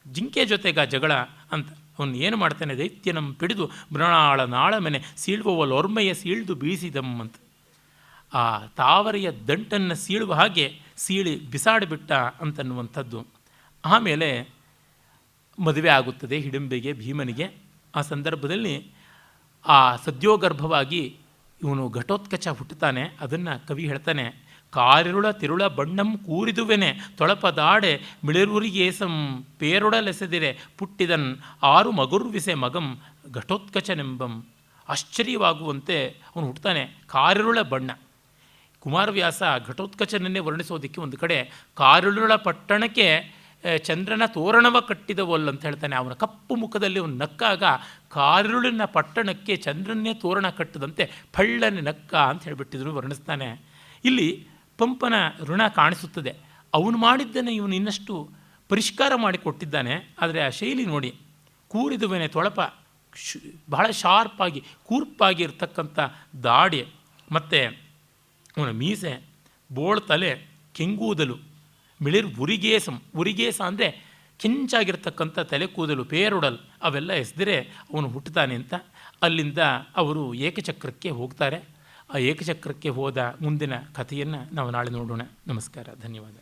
ಜಿಂಕೆ ಜೊತೆಗ ಜಗಳ ಅಂತ. ಅವನು ಏನು ಮಾಡ್ತಾನೆ, ದೈತ್ಯನಂ ಪಿಡಿದು ಮೃಣಾಳ ನಾಳಮೆನೆ ಸೀಳುವವಲೊರ್ಮೆಯ ಸೀಳ್ದು ಬೀಸಿದಂ ಅಂತ. ಆ ತಾವರೆಯ ದಂಟನ್ನು ಸೀಳುವ ಹಾಗೆ ಸೀಳಿ ಬಿಸಾಡಿಬಿಟ್ಟ ಅಂತನ್ನುವಂಥದ್ದು. ಆಮೇಲೆ ಮದುವೆ ಆಗುತ್ತದೆ ಹಿಡಿಂಬೆಗೆ, ಭೀಮನಿಗೆ. ಆ ಸಂದರ್ಭದಲ್ಲಿ ಆ ಸದ್ಯೋಗರ್ಭವಾಗಿ ಇವನು ಘಟೋತ್ಕಚ ಹುಟ್ಟುತ್ತಾನೆ. ಅದನ್ನು ಕವಿ ಹೇಳ್ತಾನೆ, ಕಾರಿರುಳ ತಿರುಳ ಬಣ್ಣಂ ಕೂರಿದುವೆನೆ ತೊಳಪದಾಡೆ ಮಿಳಿರುರಿಗೇಸಂ ಪೇರೊಡಲೆಸೆದಿರೆ ಪುಟ್ಟಿದನ್ 6 ಮಗುರ್ವಿಸೆ ಮಗಂ ಘಟೋತ್ಕಚನೆಂಬಂ. ಆಶ್ಚರ್ಯವಾಗುವಂತೆ ಅವನು ಹುಟ್ಟುತ್ತಾನೆ. ಕಾರಿರುಳ ಬಣ್ಣ. ಕುಮಾರವ್ಯಾಸ ಘಟೋತ್ಕಚನನ್ನೇ ವರ್ಣಿಸೋದಕ್ಕೆ ಒಂದು ಕಡೆ ಕಾರಿರುಳ ಪಟ್ಟಣಕ್ಕೆ ಚಂದ್ರನ ತೋರಣವ ಕಟ್ಟಿದವಲ್ಲ ಅಂತ ಹೇಳ್ತಾನೆ. ಅವನ ಕಪ್ಪು ಮುಖದಲ್ಲಿ ಅವನು ನಕ್ಕಾಗ ಕಾರಿರುಳಿನ ಪಟ್ಟಣಕ್ಕೆ ಚಂದ್ರನ್ನೇ ತೋರಣ ಕಟ್ಟದಂತೆ ಫಳ್ಳನೆ ನಕ್ಕ ಅಂತ ಹೇಳಿಬಿಟ್ಟಿದ್ರು ವರ್ಣಿಸ್ತಾನೆ. ಇಲ್ಲಿ ಪಂಪನ ಋಣ ಕಾಣಿಸುತ್ತದೆ. ಅವನು ಮಾಡಿದ್ದನ್ನು ಇವನು ಇನ್ನಷ್ಟು ಪರಿಷ್ಕಾರ ಮಾಡಿಕೊಟ್ಟಿದ್ದಾನೆ. ಆದರೆ ಆ ಶೈಲಿ ನೋಡಿ, ಕೂರಿದುವೆನೆ ತೊಳಪ, ಬಹಳ ಶಾರ್ಪಾಗಿ ಕೂರ್ಪಾಗಿ ಇರ್ತಕ್ಕಂಥ ದಾಡಿ, ಮತ್ತು ಅವನ ಮೀಸೆ, ಬೋಳ್ ತಲೆ, ಕೆಂಗೂದಲು, ಮಿಳಿರ್ ಉರಿಗೇಸ ಅಂದರೆ ಕೆಂಚಾಗಿರ್ತಕ್ಕಂಥ ತಲೆ ಕೂದಲು, ಪೇರುಡಲ್, ಅವೆಲ್ಲ ಎಸೆದರೆ ಅವನು ಹುಟ್ಟುತ್ತಾನೆ ಅಂತ. ಅಲ್ಲಿಂದ ಅವರು ಏಕಚಕ್ರಕ್ಕೆ ಹೋಗ್ತಾರೆ. ಆ ಏಕಚಕ್ರಕ್ಕೆ ಹೋದ ಮುಂದಿನ ಕಥೆಯನ್ನು ನಾವು ನಾಳೆ ನೋಡೋಣ. ನಮಸ್ಕಾರ, ಧನ್ಯವಾದ.